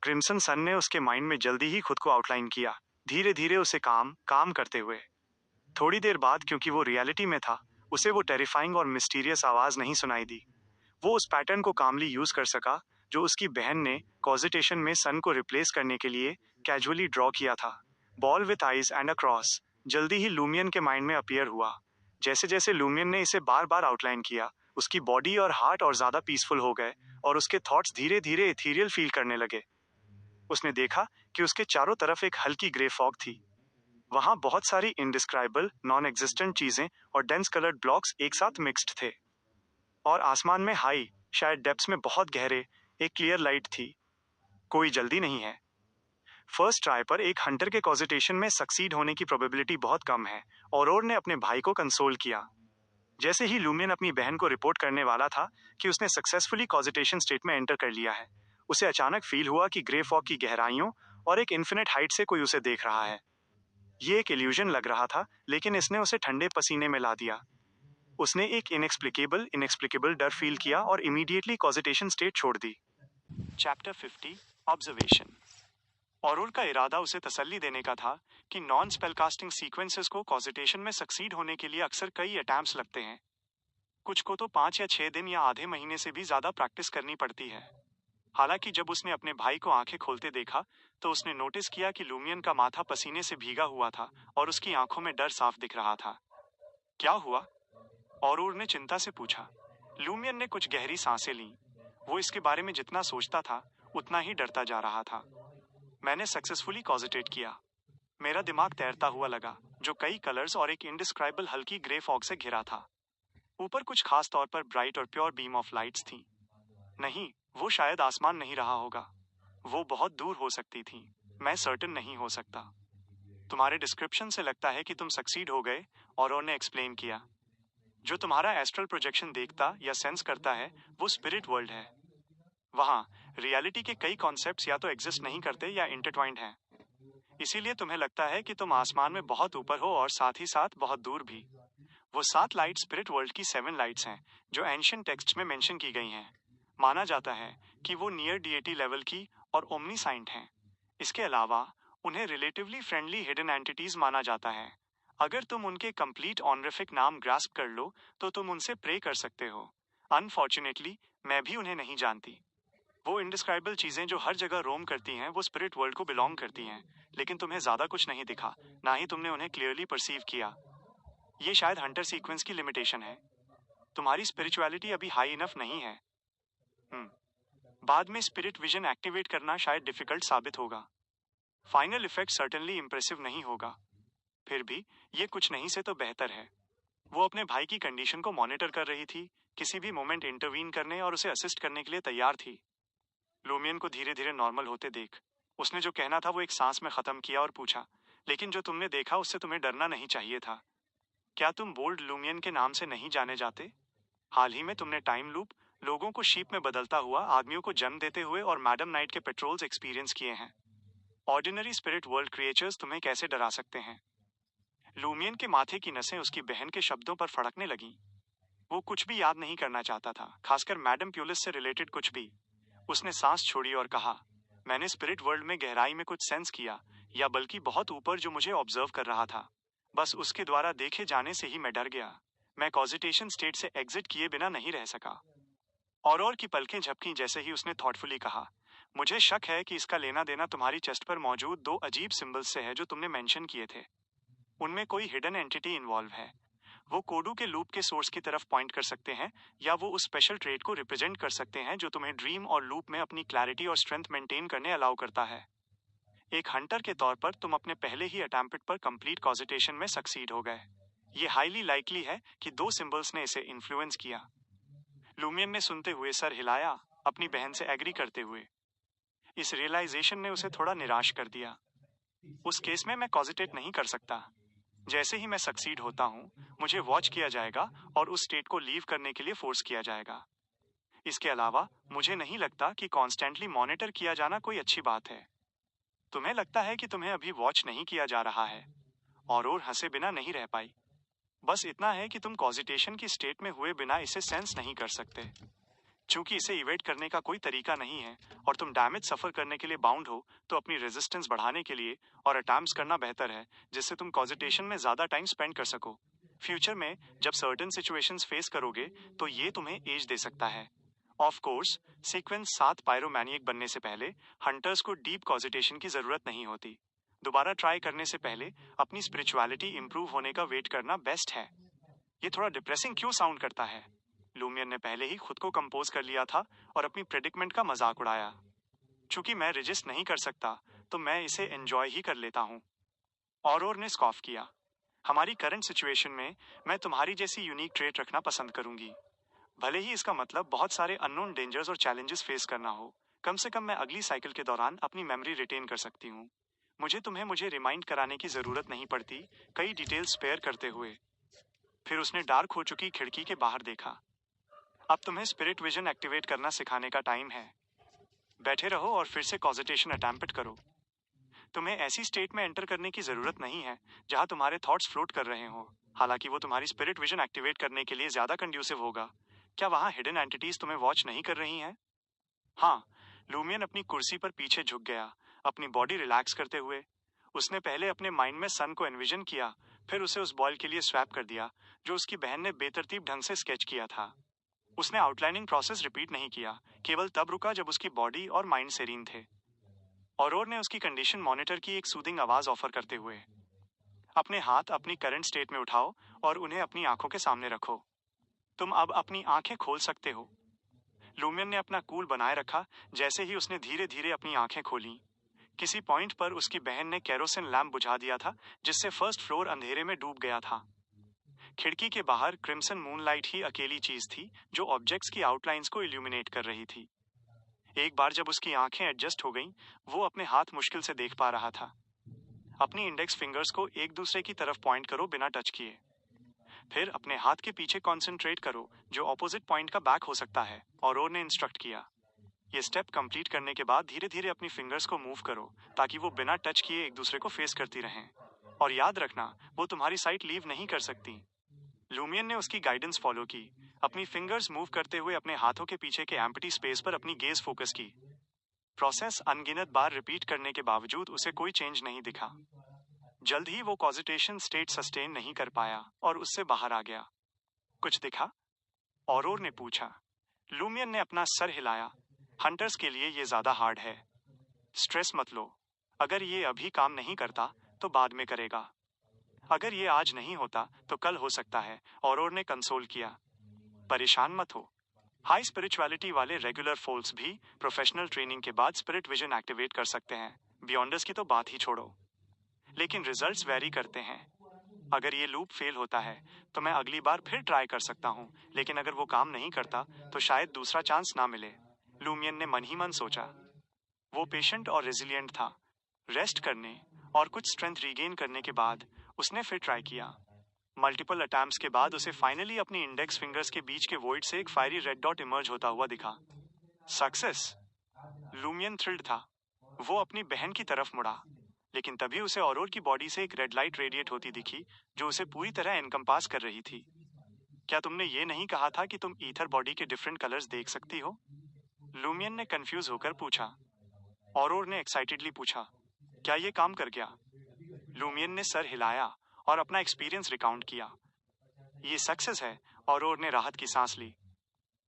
क्रिम्सन सन ने उसके माइंड में जल्दी ही खुद को आउटलाइन किया, धीरे धीरे उसे काम काम करते हुए। थोड़ी देर बाद, क्योंकि वो रियलिटी में था, उसे वो टेरिफाइंग और मिस्टीरियस आवाज नहीं सुनाई दी। वो उस पैटर्न को कामली यूज कर सका जो उसकी बहन ने कॉजिटेशन में सन को रिप्लेस करने के लिए कैजुअली ड्रॉ किया था। Ball with eyes and a cross जल्दी ही लूमियन के माइंड में अपीयर हुआ। जैसे जैसे लूमियन ने इसे बार बार आउटलाइन किया, उसकी बॉडी और हार्ट और ज्यादा पीसफुल हो गए और उसके थॉट्स धीरे धीरे इथीरियल फील करने लगे। उसने देखा कि उसके चारों तरफ एक हल्की ग्रे फॉग थी। वहां बहुत सारी इनडिस्क्राइबल नॉन एग्जिस्टेंट चीजें और डेंस कलर्ड ब्लॉक्स एक साथ मिक्स्ड थे। और आसमान में हाई, शायद डेप्थ्स में बहुत गहरे, एक क्लियर लाइट थी। कोई जल्दी नहीं है। फर्स्ट ट्राई पर एक हंटर के कॉजिटेशन में सक्सीड होने की प्रोबेबिलिटी बहुत कम है। औरोर ने अपने भाई को कंसोल किया। जैसे ही लूमियन अपनी बहन को रिपोर्ट करने वाला था कि उसने सक्सेसफुली कॉजिटेशन स्टेट में एंटर कर लिया है, उसे अचानक फील हुआ कि ग्रे फॉग की गहराइयों और एक इन्फिनिट हाइट से कोई उसे देख रहा है। ये एक इल्यूजन लग रहा था, लेकिन इसने उसे ठंडे पसीने में ला दिया। उसने एक इनएक्सप्लिकेबल डर फील किया और इमीडिएटली कॉजिटेशन स्टेट छोड़ दी। Chapter 50 observation. औरोर का इरादा उसे तसल्ली देने का था कि नॉन स्पेलकास्टिंग सीक्वेंसेस को कॉजिटेशन में सक्सीड होने के लिए अक्सर कई अटैम्प्ट्स लगते हैं। कुछ को तो 5 या 6 दिन या आधे महीने से भी ज्यादा प्रैक्टिस करनी पड़ती है। हालांकि जब उसने अपने भाई को आंखें खोलते देखा तो उसने नोटिस किया कि लूमियन का माथा पसीने से भीगा हुआ था और उसकी आंखों में डर साफ दिख रहा था। क्या हुआ? औरोर ने चिंता से पूछा। लूमियन ने कुछ गहरी सांसें लीं। वो इसके बारे में जितना सोचता था उतना ही डरता जा रहा था। मैंने सक्सेसफुली कॉजिटेट किया। मेरा दिमाग तैरता हुआ लगा, जो कई कलर्स और एक इंडिस्क्राइबल हल्की ग्रे फॉग से घिरा था। ऊपर कुछ खास तौर पर ब्राइट और प्योर बीम ऑफ लाइट्स थी। नहीं, वो शायद आसमान नहीं रहा होगा। वो बहुत दूर हो सकती थी। मैं सर्टेन नहीं हो सकता। तुम्हारे डिस्क्रिप्शन से लगता है कि तुम सक्सीड हो गए, और ने एक्सप्लेन किया। जो तुम्हारा एस्ट्रल प्रोजेक्शन देखता या सेंस करता है, वो स्पिरिट वर्ल्ड है। वहाँ रियलिटी के कई कॉन्सेप्ट्स या तो एग्जिस्ट नहीं करते या इंटरट्वाइंड हैं। इसीलिए तुम्हें लगता है कि तुम आसमान में बहुत ऊपर हो और साथ ही साथ बहुत दूर भी। वो 7 लाइट स्पिरिट वर्ल्ड की 7 लाइट्स हैं, जो एंशियंट टेक्स्ट में मेंशन की गई हैं। माना जाता है कि वो नियर डीएटी लेवल की और ओमनीसाइंट हैं। इसके अलावा उन्हें रिलेटिवली फ्रेंडली हिडन एंटिटीज माना जाता है। अगर तुम उनके कंप्लीट ऑनरिफिक नाम ग्रास्प कर लो तो तुम उनसे प्रे कर सकते हो। अनफॉर्चुनेटली मैं भी उन्हें नहीं जानती। वो इंडिस्क्राइबल चीजें जो हर जगह रोम करती हैं वो स्पिरिट वर्ल्ड को बिलोंग करती हैं, लेकिन तुम्हें ज्यादा कुछ नहीं दिखा, ना ही तुमने उन्हें क्लियरली परसीव किया। ये शायद हंटर सीक्वेंस की लिमिटेशन है। तुम्हारी स्पिरिचुअलिटी अभी हाई इनफ नहीं है। बाद में स्पिरिट विजन एक्टिवेट करना शायद डिफिकल्ट साबित होगा। फाइनल इफेक्ट सर्टेनली इंप्रेसिव नहीं होगा। फिर भी ये कुछ नहीं से तो बेहतर है। वो अपने भाई की कंडीशन को मॉनिटर कर रही थी, किसी भी मोमेंट इंटरवीन करने और उसे असिस्ट करने के लिए तैयार थी। लूमियन को धीरे धीरे नॉर्मल होते देख उसने जो कहना था वो एक सांस में खत्म किया और पूछा, लेकिन जो तुमने देखा उससे तुम्हें डरना नहीं चाहिए था। क्या तुम बोल्ड लूमियन के नाम से नहीं जाने जाते? हाल ही में तुमने टाइम लूप, लोगों को शीप में बदलता हुआ, आदमियों को जन्म देते हुए और मैडम नाइट के पेट्रोल्स एक्सपीरियंस किए हैं। ऑर्डिनरी स्पिरिट वर्ल्ड क्रिएचर्स तुम्हें कैसे डरा सकते हैं? लूमियन के माथे की नसें उसकी बहन के शब्दों पर फड़कने लगीं। वो कुछ भी याद नहीं करना चाहता था, खासकर मैडम प्यूलिस से रिलेटेड कुछ भी। उसने सांस छोड़ी और कहा, मैंने स्पिरिट वर्ल्ड में गहराई में कुछ सेंस किया, या बल्कि बहुत ऊपर जो मुझे ऑब्जर्व कर रहा था। बस उसके द्वारा देखे जाने से ही मैं डर गया। मैं कॉजिटेशन स्टेट से एग्जिट किए बिना नहीं रह सका। और की पलकें झपकी जैसे ही उसने थॉटफुली कहा, मुझे शक है कि इसका लेना देना तुम्हारी चेस्ट पर मौजूद 2 अजीब सिंबल्स से है जो तुमने मेंशन किए थे। उनमें कोई हिडन एंटिटी इन्वॉल्व है। वो कोडू के लूप के सोर्स की तरफ पॉइंट कर सकते हैं, या वो उस स्पेशल ट्रेट को रिप्रेजेंट कर सकते हैं जो तुम्हें ड्रीम और लूप में अपनी क्लैरिटी और स्ट्रेंथ मेंटेन करने अलाउ करता है। एक हंटर के तौर पर तुम अपने पहले ही अटेम्प्ट पर कंप्लीट कॉजिटेशन में सक्सीड हो गए। ये हाईली लाइकली है कि 2 सिंबल्स ने इसे इन्फ्लुएंस किया। लूमियन ने सुनते हुए सर हिलाया, अपनी बहन से एग्री करते हुए। इस रियलाइजेशन ने उसे थोड़ा निराश कर दिया। उस केस में मैं कॉजिटेट नहीं कर सकता। जैसे ही मैं सक्सीड होता हूँ, मुझे वॉच किया जाएगा और उस स्टेट को लीव करने के लिए फोर्स किया जाएगा। इसके अलावा मुझे नहीं लगता कि कॉन्स्टेंटली मॉनिटर किया जाना कोई अच्छी बात है। तुम्हें लगता है कि तुम्हें अभी वॉच नहीं किया जा रहा है? और हंसे बिना नहीं रह पाई। बस इतना है कि तुम कॉजिटेशन की स्टेट में हुए बिना इसे सेंस नहीं कर सकते। चूंकि इसे इवेट करने का कोई तरीका नहीं है और तुम डैमेज सफर करने के लिए बाउंड हो, तो अपनी रेजिस्टेंस बढ़ाने के लिए और अटैम्प्ट्स करना बेहतर है, जिससे तुम कॉजिटेशन में ज्यादा टाइम स्पेंड कर सको। फ्यूचर में जब सर्टेन सिचुएशंस फेस करोगे तो ये तुम्हें एज दे सकता है। ऑफ कोर्स, सीक्वेंस 7 पायरोमैनिएक बनने से पहले हंटर्स को डीप कॉजिटेशन की जरूरत नहीं होती। दोबारा ट्राई करने से पहले अपनी स्पिरिचुअलिटी इंप्रूव होने का वेट करना बेस्ट है। ये थोड़ा डिप्रेसिंग क्यों साउंड करता है? लूमियन ने पहले ही खुद को कंपोज कर लिया था और अपनी प्रेडिक्मेंट का मजाक उड़ाया। चूंकि मैं रजिस्ट नहीं कर सकता, तो मैं इसे एंजॉय ही कर लेता हूँ। और ने स्कॉफ किया। हमारी करंट सिचुएशन में मैं तुम्हारी जैसी यूनिक ट्रेट रखना पसंद करूंगी। भले ही इसका मतलब बहुत सारे अननोन डेंजर्स और चैलेंजेस फेस करना हो, कम से कम मैं अगली साइकिल के दौरान अपनी मेमोरी रिटेन कर सकती हूँ। मुझे रिमाइंड कराने की जरूरत नहीं पड़ती, कई डिटेल्स स्पेयर करते हुए। फिर उसने डार्क हो चुकी खिड़की के बाहर देखा। अब तुम्हें स्पिरिट विजन एक्टिवेट करना सिखाने का टाइम है। बैठे रहो और फिर से कॉजिटेशन अटेम्प्ट करो। तुम्हें ऐसी स्टेट में एंटर करने की जरूरत नहीं है जहां तुम्हारे थॉट्स फ्लोट कर रहे हो, हालांकि वो तुम्हारी स्पिरिट विजन एक्टिवेट करने के लिए ज्यादा कंड्यूसिव होगा। क्या वहां हिडन एंटिटीज तुम्हें वॉच नहीं कर रही हैं? हाँ। लूमियन अपनी कुर्सी पर पीछे झुक गया, अपनी बॉडी रिलैक्स करते हुए। उसने पहले अपने माइंड में सन को एनविजन किया, फिर उसे उस बॉल के लिए स्वैप कर दिया जो उसकी बहन ने बेतरतीब ढंग से स्केच किया था। उसने आउटलाइनिंग प्रोसेस रिपीट नहीं किया, केवल तब रुका जब उसकी बॉडी और माइंड सेरीन थे। और ने उसकी कंडीशन मॉनिटर की एक सूदिंग आवाज ऑफर करते हुए, अपने हाथ अपनी करंट स्टेट में उठाओ और उन्हें अपनी आंखों के सामने रखो। तुम अब अपनी आंखें खोल सकते हो। लूमियन ने अपना कूल बनाए रखा जैसे ही उसने धीरे धीरे अपनी आंखें खोली। किसी पॉइंट पर उसकी बहन ने केरोसिन लैम्प बुझा दिया था, जिससे फर्स्ट फ्लोर अंधेरे में डूब गया था। खिड़की के बाहर क्रिम्सन मूनलाइट ही अकेली चीज थी जो ऑब्जेक्ट्स की आउटलाइंस को इल्यूमिनेट कर रही थी। एक बार जब उसकी आंखें एडजस्ट हो गईं, वो अपने हाथ मुश्किल से देख पा रहा था। अपनी इंडेक्स फिंगर्स को एक दूसरे की तरफ पॉइंट करो बिना टच किए। फिर अपने हाथ के पीछे कंसंट्रेट करो, जो ऑपोजिट पॉइंट का बैक हो सकता है, और ने इंस्ट्रक्ट किया। ये स्टेप कंप्लीट करने के बाद धीरे धीरे अपनी फिंगर्स को मूव करो ताकि वो बिना टच किए एक दूसरे को फेस करती रहें। और याद रखना, वो तुम्हारी साइट लीव नहीं कर सकती। लूमियन ने उसकी गाइडेंस फॉलो की, अपनी फिंगर्स मूव करते हुए अपने हाथों के पीछे के एम्प्टी स्पेस पर अपनी गेज फोकस की। प्रोसेस अनगिनत बार रिपीट करने के बावजूद उसे कोई चेंज नहीं दिखा। जल्द ही वो कॉजिटेशन स्टेट सस्टेन नहीं कर पाया और उससे बाहर आ गया। कुछ दिखा? औरोर ने पूछा। लूमियन ने अपना सर हिलाया। हंटर्स के लिए ये ज्यादा हार्ड है। स्ट्रेस मत लो। अगर ये अभी काम नहीं करता तो बाद में करेगा। अगर ये आज नहीं होता तो कल हो सकता है, औरोर ने कंसोल किया। परेशान मत हो। हाई स्पिरिचुअलिटी वाले रेगुलर फोल्स भी प्रोफेशनल ट्रेनिंग के बाद स्पिरिट विजन एक्टिवेट कर सकते हैं। बियॉन्डर्स की तो बात ही छोड़ो। लेकिन रिजल्ट्स वेरी करते हैं। अगर ये लूप फेल होता है तो मैं अगली बार फिर ट्राई कर सकता हूँ, लेकिन अगर वो काम नहीं करता तो शायद दूसरा चांस ना मिले। लूमियन ने मन ही मन सोचा। वो पेशेंट और रेजिलिएंट था। रेस्ट करने और कुछ स्ट्रेंथ रीगेन करने के बाद उसने फिर ट्राई किया। मल्टीपल अटैम्प्ट्स के बाद उसे फाइनली अपनी इंडेक्स फिंगर्स के बीच के वॉइड से एक फायरी रेड डॉट इमर्ज होता हुआ दिखा। सक्सेस! लूमियन थ्रिल्ड था। वो अपनी बहन की तरफ मुड़ा, लेकिन तभी उसे औरोर की बॉडी से एक रेड लाइट रेडिएट होती दिखी जो उसे पूरी तरह एनकम्पास कर रही थी। क्या तुमने ये नहीं कहा था कि तुम ईथर बॉडी के डिफरेंट कलर्स देख सकती हो? लूमियन ने कंफ्यूज होकर पूछा। औरोर ने एक्साइटेडली पूछा, क्या ये काम कर गया? लूमियन ने सर हिलाया और अपना एक्सपीरियंस रिकाउंट किया। ये सक्सेस है, औरोर ने राहत की सांस ली।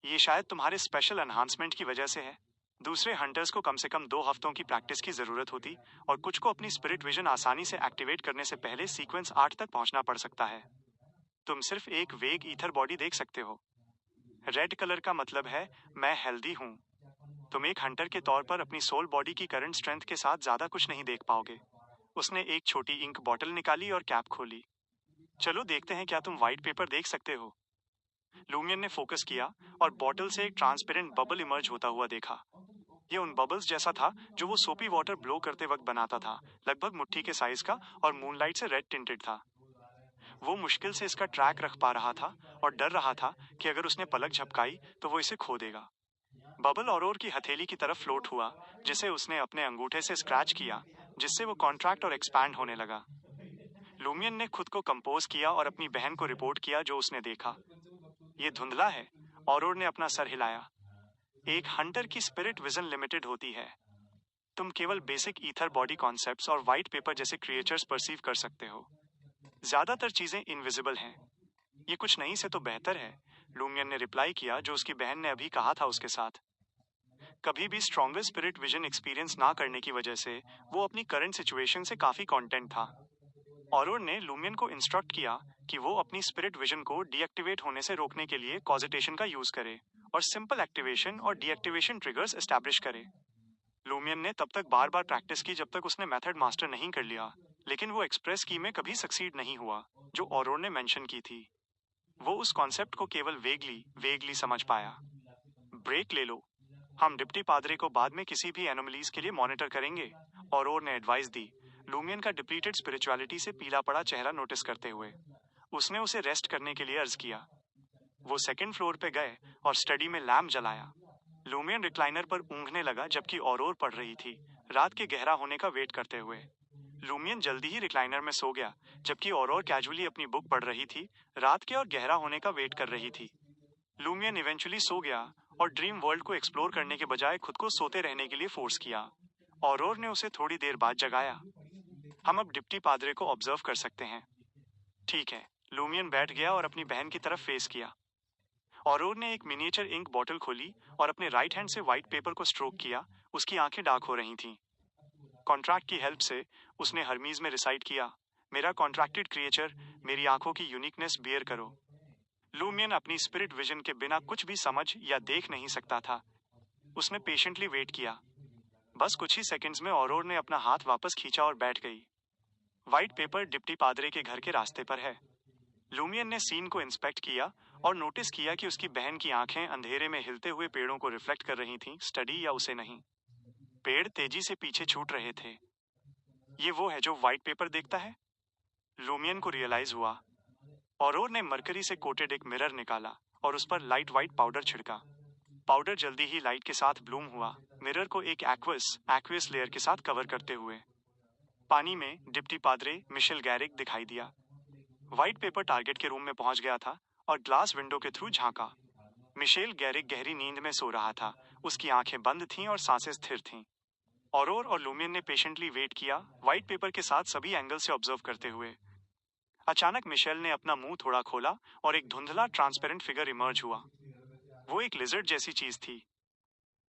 ये शायद तुम्हारे स्पेशल एनहांसमेंट की वजह से है। दूसरे हंटर्स को कम से कम 2 हफ्तों की प्रैक्टिस की जरूरत होती और कुछ को अपनी स्पिरिट विजन आसानी से एक्टिवेट करने से पहले सीक्वेंस 8 तक पहुंचना पड़ सकता है। तुम सिर्फ एक वेग ईथर बॉडी देख सकते हो। रेड कलर का मतलब है मैं हेल्दी हूँ। तुम एक हंटर के तौर पर अपनी सोल बॉडी की करंट स्ट्रेंथ के साथ ज्यादा कुछ नहीं देख पाओगे। उसने एक छोटी इंक बॉटल निकाली और कैप खोली। चलो देखते हैं क्या तुम व्हाइट पेपर देख सकते हो। लूमियन ने फोकस किया और बॉटल से एक ट्रांसपेरेंट बबल इमर्ज होता हुआ देखा। ये उन बबल्स जैसा था जो वो सोपी वाटर ब्लो करते वक्त बनाता था, लगभग मुट्ठी के साइज का और मूनलाइट से रेड टिंटेड था। वो मुश्किल से इसका ट्रैक रख पा रहा था और डर रहा था कि अगर उसने पलक झपकाई तो वो इसे खो देगा। बबल औरोर की हथेली की तरफ फ्लोट हुआ, जिसे उसने अपने अंगूठे से स्क्रैच किया, जिससे वो कॉन्ट्रैक्ट और एक्सपैंड होने लगा। लूमियन ने खुद को कंपोज किया और अपनी बहन को रिपोर्ट किया जो उसने देखा। ये धुंधला है, औरोर ने अपना सर हिलाया। एक हंटर की स्पिरिट विजन लिमिटेड होती है। तुम केवल बेसिक ईथर बॉडी कॉन्सेप्ट्स और व्हाइट पेपर जैसे क्रिएचर्स परसीव कर सकते हो। ज्यादातर चीजें इनविजिबल हैं। ये कुछ नहीं से तो बेहतर है, लूमियन ने रिप्लाई किया जो उसकी बहन ने अभी कहा था उसके साथ। कभी भी स्ट्रॉन्गर स्पिरिट विजन एक्सपीरियंस ना करने की वजह से वो अपनी करंट सिचुएशन से काफी कॉन्टेंट था। औरोर ने लूमियन को इंस्ट्रक्ट किया कि वो अपनी स्पिरिट विजन को डीएक्टिवेट होने से रोकने के लिए कॉजिटेशन का यूज करे और सिंपल एक्टिवेशन और डीएक्टिवेशन ट्रिगर्स एस्टैब्लिश करे। लूमियन ने तब तक बार बार प्रैक्टिस की जब तक उसने मेथड मास्टर नहीं कर लिया, लेकिन वो एक्सप्रेस की में कभी सक्सीड नहीं हुआ जो औरोर ने मेंशन की थी। वो उस कॉन्सेप्ट को केवल वेगली समझ पाया। ब्रेक ले लो। हम डिप्टी पादरे को बाद में किसी भी एनोमलीज के लिए मॉनिटर करेंगे, औरोर ने एडवाइस दी, लूमियन का डिप्लीटेड स्पिरिचुअलिटी से पीला पड़ा चेहरा नोटिस करते हुए। उसने उसे रेस्ट करने के लिए अर्ज किया। वो सेकंड फ्लोर पे गए और स्टडी में लैम्प जलाया। लूमियन रिक्लाइनर पर ऊँघने लगा जबकि औरोर पढ़ रही थी, रात के गहरा होने का वेट करते हुए। लूमियन जल्दी ही रिक्लाइनर में सो गया जबकि औरोर कैजुअली अपनी बुक पढ़ रही थी, रात के और गहरा होने का वेट कर रही थी। लूमियन इवेंचुअली सो गया और ड्रीम वर्ल्ड को एक्सप्लोर करने के बजाय खुद को सोते रहने के लिए फोर्स किया। औरोर ने उसे थोड़ी देर बाद जगाया। हम अब डिप्टी पादरे को ऑब्जर्व कर सकते हैं। ठीक है, लूमियन बैठ गया और अपनी बहन की तरफ फेस किया। औरोर ने एक मिनिएचर इंक बॉटल खोली और अपने राइट हैंड से व्हाइट पेपर को स्ट्रोक किया। उसकी आंखें डार्क हो रही थीं। कॉन्ट्रैक्ट की हेल्प से उसने हर्मीज में रिसाइट किया, मेरा कॉन्ट्रैक्टेड क्रिएचर, मेरी आंखों की यूनिकनेस बियर करो। लूमियन अपनी स्पिरिट विजन के बिना कुछ भी समझ या देख नहीं सकता था। उसने पेशेंटली वेट किया। बस कुछ ही सेकंड्स में ऑरोर ने अपना हाथ वापस खींचा और बैठ गई। व्हाइट पेपर डिप्टी पादरे के घर के रास्ते पर है। लूमियन ने सीन को इंस्पेक्ट किया और नोटिस किया कि उसकी बहन की आंखें अंधेरे में हिलते हुए पेड़ों को रिफ्लेक्ट कर रही थीं, स्टडी या उसे नहीं। पेड़ तेजी से पीछे छूट रहे थे। ये वो है जो व्हाइट पेपर देखता है? लूमियन को रियलाइज हुआ। ऑरोर ने मरकरी से कोटेड एक मिरर निकाला और उस पर लाइट व्हाइट पाउडर छिड़का। पाउडर जल्दी ही लाइट के साथ ब्लूम हुआ, मिरर को एक एक्वियस लेयर के साथ कवर करते हुए। पानी में डिप्टी पादरे मिशेल गैरिक दिखाई दिया। व्हाइट पेपर टारगेट के रूम में पहुंच गया था और ग्लास विंडो के थ्रू झांका। मिशेल गैरिक गहरी नींद में सो रहा था। उसकी आंखें बंद थीं और सांसें स्थिर थीं। ऑरोर और लूमियन ने पेशेंटली वेट किया, व्हाइट पेपर के साथ सभी एंगल से ऑब्जर्व करते हुए। अचानक मिशेल ने अपना मुंह थोड़ा खोला और एक धुंधला ट्रांसपेरेंट फिगर इमर्ज हुआ। वो एक लिजर्ड जैसी चीज थी,